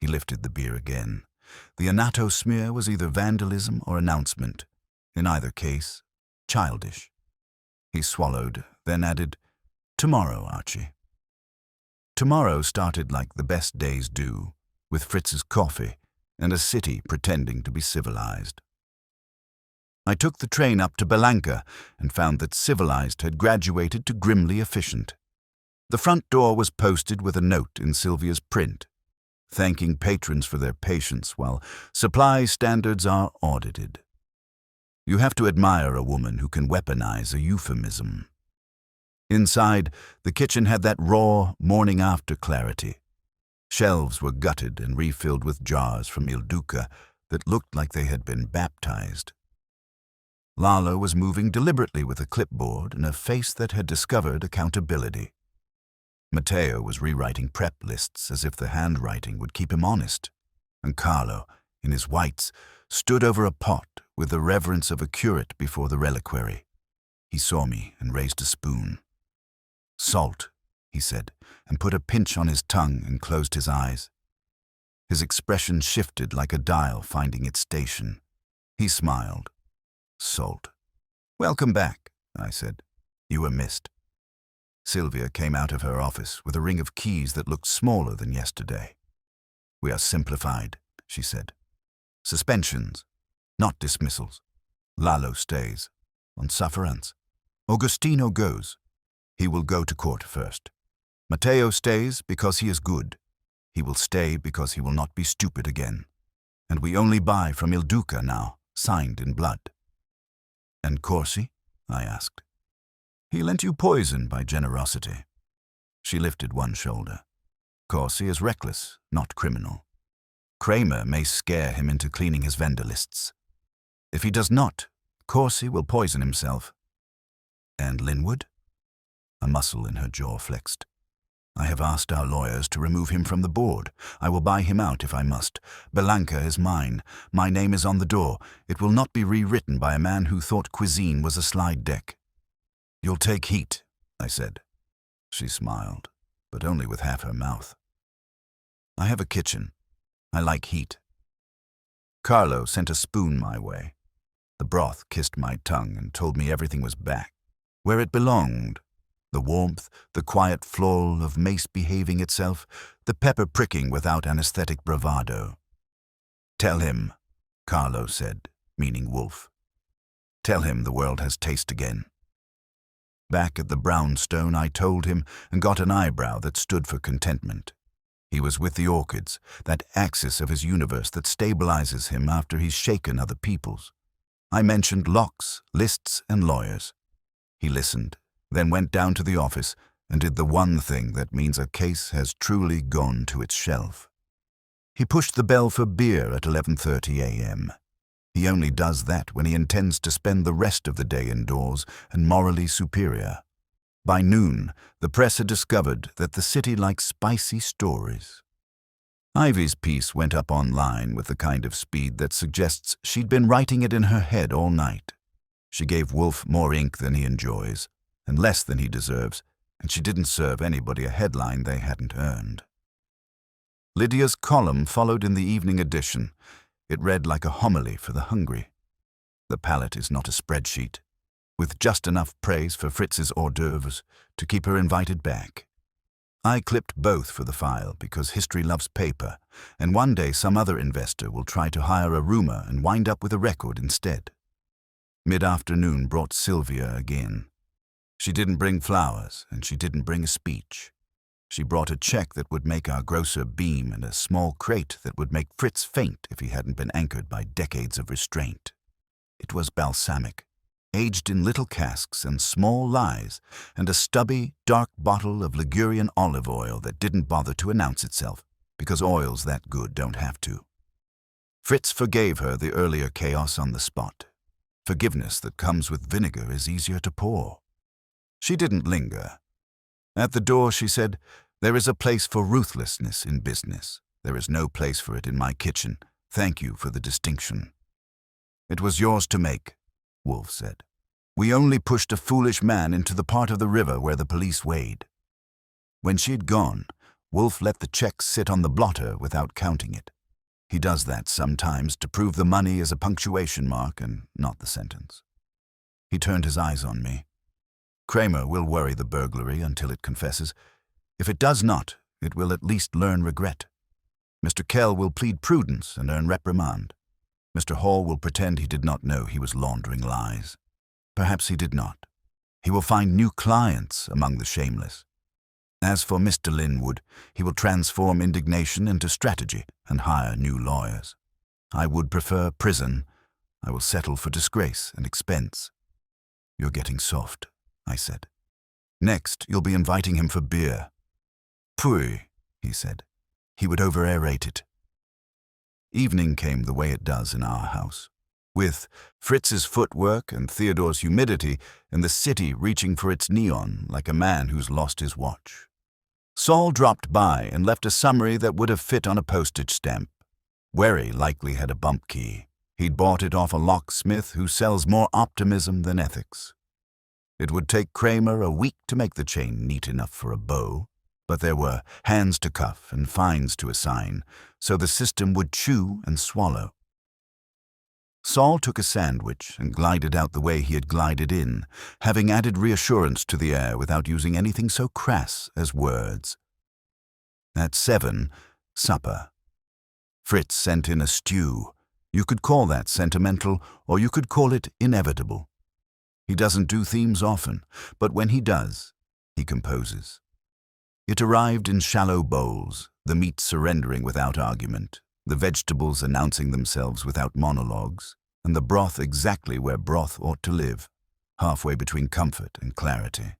He lifted the beer again. The annatto smear was either vandalism or announcement. In either case, childish. He swallowed, then added, "Tomorrow, Archie." Tomorrow started like the best days do, with Fritz's coffee and a city pretending to be civilized. I took the train up to Belanka and found that civilized had graduated to grimly efficient. The front door was posted with a note in Sylvia's print, thanking patrons for their patience while supply standards are audited. You have to admire a woman who can weaponize a euphemism. Inside, the kitchen had that raw, morning-after clarity. Shelves were gutted and refilled with jars from Il Duca that looked like they had been baptized. Lalo was moving deliberately with a clipboard and a face that had discovered accountability. Matteo was rewriting prep lists as if the handwriting would keep him honest, and Carlo, in his whites, stood over a pot with the reverence of a curate before the reliquary. He saw me and raised a spoon. "Salt," he said, and put a pinch on his tongue and closed his eyes. His expression shifted like a dial finding its station. He smiled. "Salt. Welcome back," I said. "You were missed." Sylvia came out of her office with a ring of keys that looked smaller than yesterday. "We are simplified," she said. "Suspensions, not dismissals. Lalo stays, on sufferance. Augustino goes. He will go to court first. Matteo stays because he is good. He will stay because he will not be stupid again. And we only buy from Il Duca now, signed in blood." "And Corsi?" I asked. "He lent you poison by generosity." She lifted one shoulder. "Corsi is reckless, not criminal. Kramer may scare him into cleaning his vendor lists. If he does not, Corsi will poison himself. And Linwood? A muscle in her jaw flexed. I have asked our lawyers to remove him from the board. I will buy him out if I must. Belanka is mine. My name is on the door. It will not be rewritten by a man who thought cuisine was a slide deck. You'll take heat, I said. She smiled, but only with half her mouth. I have a kitchen. I like heat. Carlo sent a spoon my way. The broth kissed my tongue and told me everything was back, where it belonged. The warmth, the quiet flow of mace behaving itself, the pepper pricking without anesthetic bravado. Tell him, Carlo said, meaning Wolfe. Tell him the world has taste again. Back at the brownstone I told him and got an eyebrow that stood for contentment. He was with the orchids, that axis of his universe that stabilizes him after he's shaken other people's. I mentioned locks, lists, and lawyers. He listened, then went down to the office and did the one thing that means a case has truly gone to its shelf. He pushed the bell for beer at 11:30 a.m. He only does that when he intends to spend the rest of the day indoors and morally superior. By noon, the press had discovered that the city likes spicy stories. Ivy's piece went up online with the kind of speed that suggests she'd been writing it in her head all night. She gave Wolfe more ink than he enjoys, and less than he deserves, and she didn't serve anybody a headline they hadn't earned. Lydia's column followed in the evening edition. It read like a homily for the hungry. The palate is not a spreadsheet, with just enough praise for Fritz's hors d'oeuvres to keep her invited back. I clipped both for the file because history loves paper, and one day some other investor will try to hire a rumor and wind up with a record instead. Mid-afternoon brought Sylvia again. She didn't bring flowers, and she didn't bring a speech. She brought a check that would make our grocer beam and a small crate that would make Fritz faint if he hadn't been anchored by decades of restraint. It was balsamic, aged in little casks and small lies, and a stubby, dark bottle of Ligurian olive oil that didn't bother to announce itself, because oils that good don't have to. Fritz forgave her the earlier chaos on the spot. Forgiveness that comes with vinegar is easier to pour. She didn't linger. At the door she said, "There is a place for ruthlessness in business. There is no place for it in my kitchen. Thank you for the distinction." "It was yours to make," Wolfe said. "We only pushed a foolish man into the part of the river where the police wade." When she had gone, Wolfe let the check sit on the blotter without counting it. He does that sometimes to prove the money is a punctuation mark and not the sentence. He turned his eyes on me. "Kramer will worry the burglary until it confesses. If it does not, it will at least learn regret. Mr. Kell will plead prudence and earn reprimand. Mr. Hall will pretend he did not know he was laundering lies. Perhaps he did not. He will find new clients among the shameless. As for Mr. Linwood, he will transform indignation into strategy and hire new lawyers. I would prefer prison. I will settle for disgrace and expense." "You're getting soft," I said. "Next, you'll be inviting him for beer." "Pooh," he said. He would over-aerate it. Evening came the way it does in our house, with Fritz's footwork and Theodore's humidity and the city reaching for its neon like a man who's lost his watch. Saul dropped by and left a summary that would have fit on a postage stamp. Wary likely had a bump key. He'd bought it off a locksmith who sells more optimism than ethics. It would take Kramer a week to make the chain neat enough for a bow, but there were hands to cuff and fines to assign, so the system would chew and swallow. Saul took a sandwich and glided out the way he had glided in, having added reassurance to the air without using anything so crass as words. At 7, supper. Fritz sent in a stew. You could call that sentimental, or you could call it inevitable. He doesn't do themes often, but when he does, he composes. It arrived in shallow bowls, the meat surrendering without argument, the vegetables announcing themselves without monologues, and the broth exactly where broth ought to live, halfway between comfort and clarity.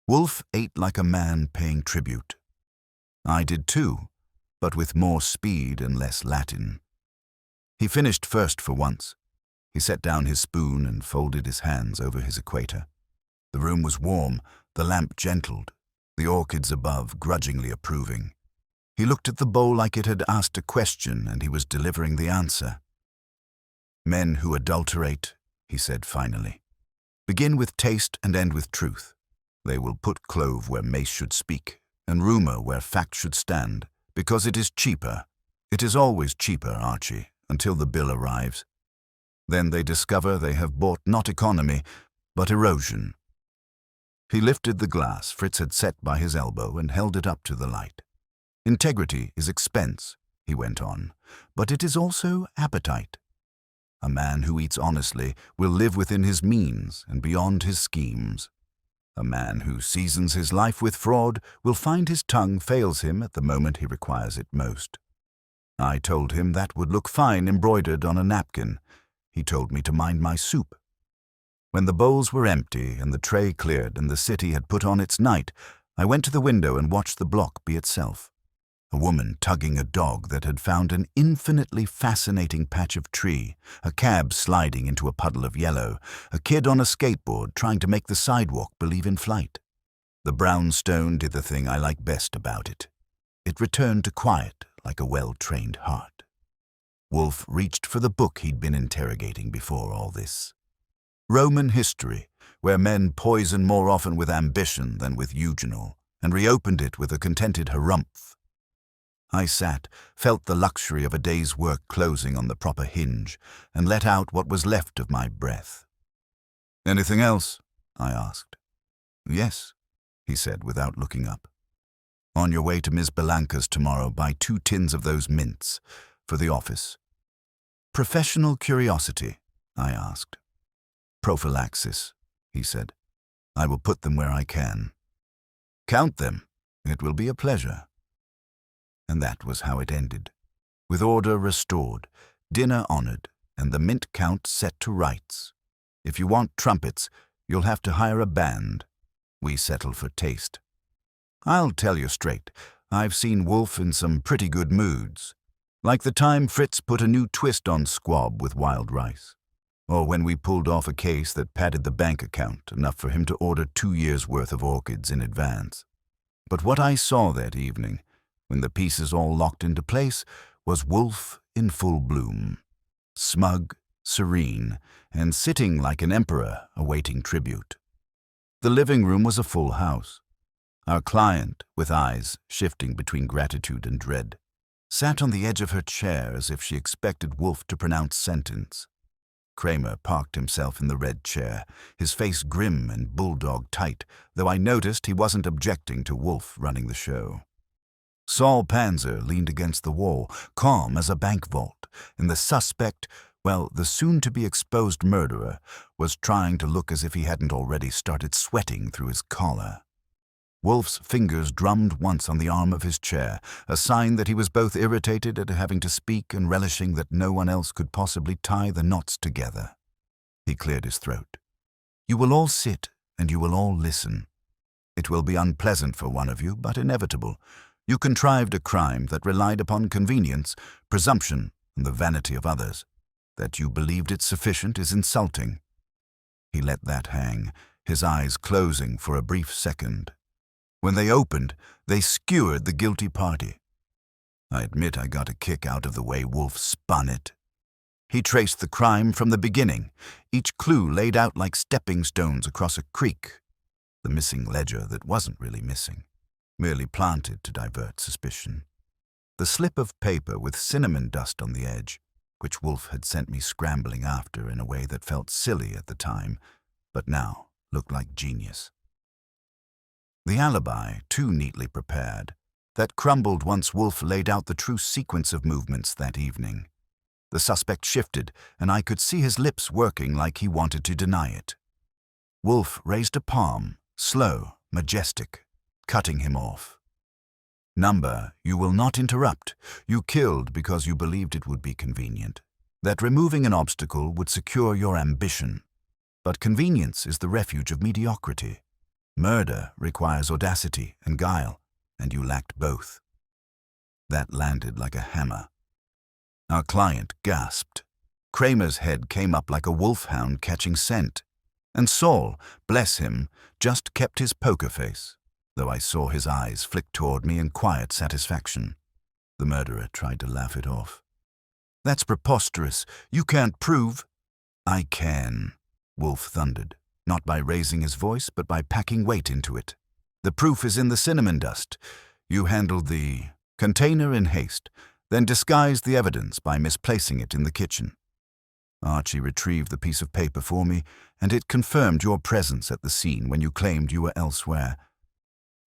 Wolfe ate like a man paying tribute. I did too, but with more speed and less Latin. He finished first for once. He set down his spoon and folded his hands over his equator. The room was warm, the lamp gentled, the orchids above grudgingly approving. He looked at the bowl like it had asked a question and he was delivering the answer. "Men who adulterate," he said finally, "begin with taste and end with truth. They will put clove where mace should speak, and rumor where fact should stand, because it is cheaper. It is always cheaper, Archie, until the bill arrives. Then they discover they have bought not economy, but erosion." He lifted the glass Fritz had set by his elbow and held it up to the light. "Integrity is expense," he went on, "but it is also appetite. A man who eats honestly will live within his means and beyond his schemes. A man who seasons his life with fraud will find his tongue fails him at the moment he requires it most. I told him that would look fine embroidered on a napkin. He told me to mind my soup. When the bowls were empty and the tray cleared and the city had put on its night, I went to the window and watched the block be itself. A woman tugging a dog that had found an infinitely fascinating patch of tree, a cab sliding into a puddle of yellow, a kid on a skateboard trying to make the sidewalk believe in flight. The brown stone did the thing I like best about it. It returned to quiet like a well-trained heart. Wolfe reached for the book he'd been interrogating before all this. Roman history, where men poison more often with ambition than with eugenol, and reopened it with a contented harumph. I sat, felt the luxury of a day's work closing on the proper hinge, and let out what was left of my breath. "Anything else?" I asked. "Yes," he said without looking up. "On your way to Miss Belanka's tomorrow, buy 2 tins of those mints for the office." "Professional curiosity?" I asked. "Prophylaxis," he said. "I will put them where I can." "Count them. It will be a pleasure." And that was how it ended, with order restored, dinner honored, and the mint count set to rights. If you want trumpets, you'll have to hire a band. We settle for taste. I'll tell you straight, I've seen Wolfe in some pretty good moods, like the time Fritz put a new twist on squab with wild rice, or when we pulled off a case that padded the bank account enough for him to order 2 years' worth of orchids in advance. But what I saw that evening, when the pieces all locked into place, was Wolfe in full bloom, smug, serene, and sitting like an emperor awaiting tribute. The living room was a full house. Our client, with eyes shifting between gratitude and dread, sat on the edge of her chair as if she expected Wolfe to pronounce sentence. Kramer parked himself in the red chair, his face grim and bulldog tight, though I noticed he wasn't objecting to Wolfe running the show. Saul Panzer leaned against the wall, calm as a bank vault, and the suspect, well, the soon-to-be-exposed murderer, was trying to look as if he hadn't already started sweating through his collar. Wolfe's fingers drummed once on the arm of his chair, a sign that he was both irritated at having to speak and relishing that no one else could possibly tie the knots together. He cleared his throat. "You will all sit, and you will all listen. It will be unpleasant for one of you, but inevitable. You contrived a crime that relied upon convenience, presumption, and the vanity of others. That you believed it sufficient is insulting." He let that hang, his eyes closing for a brief second. When they opened, they skewered the guilty party. I admit I got a kick out of the way Wolfe spun it. He traced the crime from the beginning, each clue laid out like stepping stones across a creek. The missing ledger that wasn't really missing, merely planted to divert suspicion. The slip of paper with cinnamon dust on the edge, which Wolfe had sent me scrambling after in a way that felt silly at the time, but now looked like genius. The alibi, too neatly prepared, that crumbled once Wolfe laid out the true sequence of movements that evening. The suspect shifted, and I could see his lips working like he wanted to deny it. Wolfe raised a palm, slow, majestic, cutting him off. "Number, you will not interrupt. You killed because you believed it would be convenient, that removing an obstacle would secure your ambition. But convenience is the refuge of mediocrity. Murder requires audacity and guile, and you lacked both." That landed like a hammer. Our client gasped. Kramer's head came up like a wolfhound catching scent. And Saul, bless him, just kept his poker face, though I saw his eyes flick toward me in quiet satisfaction. The murderer tried to laugh it off. "That's preposterous. You can't prove—" "I can," Wolfe thundered, not by raising his voice, but by packing weight into it. "The proof is in the cinnamon dust. You handled the container in haste, then disguised the evidence by misplacing it in the kitchen. Archie retrieved the piece of paper for me, and it confirmed your presence at the scene when you claimed you were elsewhere.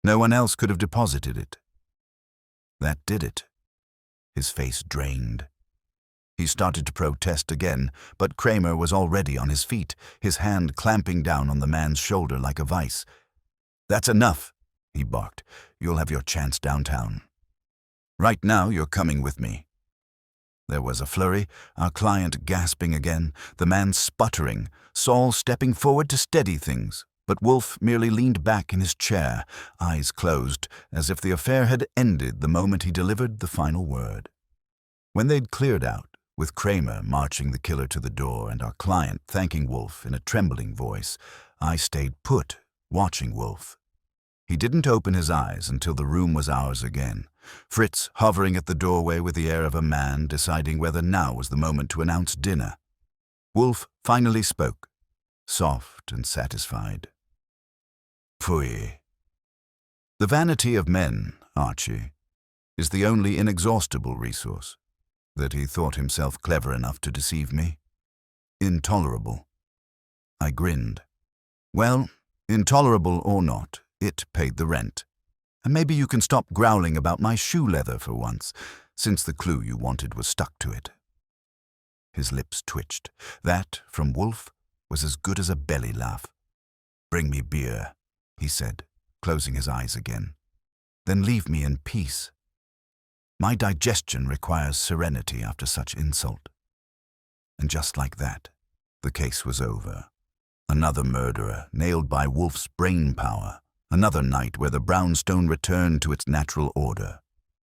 No one else could have deposited it. That did it." His face drained. He started to protest again, but Kramer was already on his feet, his hand clamping down on the man's shoulder like a vice. "That's enough," he barked. "You'll have your chance downtown. Right now, you're coming with me." There was a flurry, our client gasping again, the man sputtering, Saul stepping forward to steady things, but Wolfe merely leaned back in his chair, eyes closed, as if the affair had ended the moment he delivered the final word. When they'd cleared out, with Kramer marching the killer to the door and our client thanking Wolfe in a trembling voice, I stayed put, watching Wolfe. He didn't open his eyes until the room was ours again, Fritz hovering at the doorway with the air of a man deciding whether now was the moment to announce dinner. Wolfe finally spoke, soft and satisfied. "Pfui. The vanity of men, Archie, is the only inexhaustible resource. That he thought himself clever enough to deceive me. Intolerable." I grinned. "Well, intolerable or not, it paid the rent. And maybe you can stop growling about my shoe leather for once, since the clue you wanted was stuck to it." His lips twitched. That, from Wolfe, was as good as a belly laugh. "Bring me beer," he said, closing his eyes again. "Then leave me in peace. My digestion requires serenity after such insult." And just like that, the case was over. Another murderer, nailed by Wolfe's brain power. Another night where the brownstone returned to its natural order.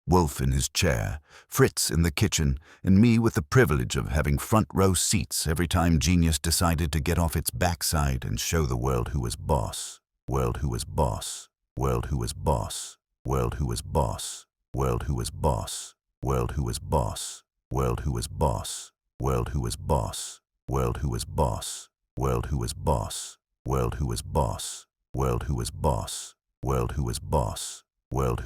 Wolfe in his chair, Fritz in the kitchen, and me with the privilege of having front row seats every time genius decided to get off its backside and show the world who was boss. World who was boss. World who was boss. World who was boss. World who was boss. World who was boss. World who was boss. World who was boss. World who was boss. World who was boss. World who was boss. World who was boss. World who was boss. World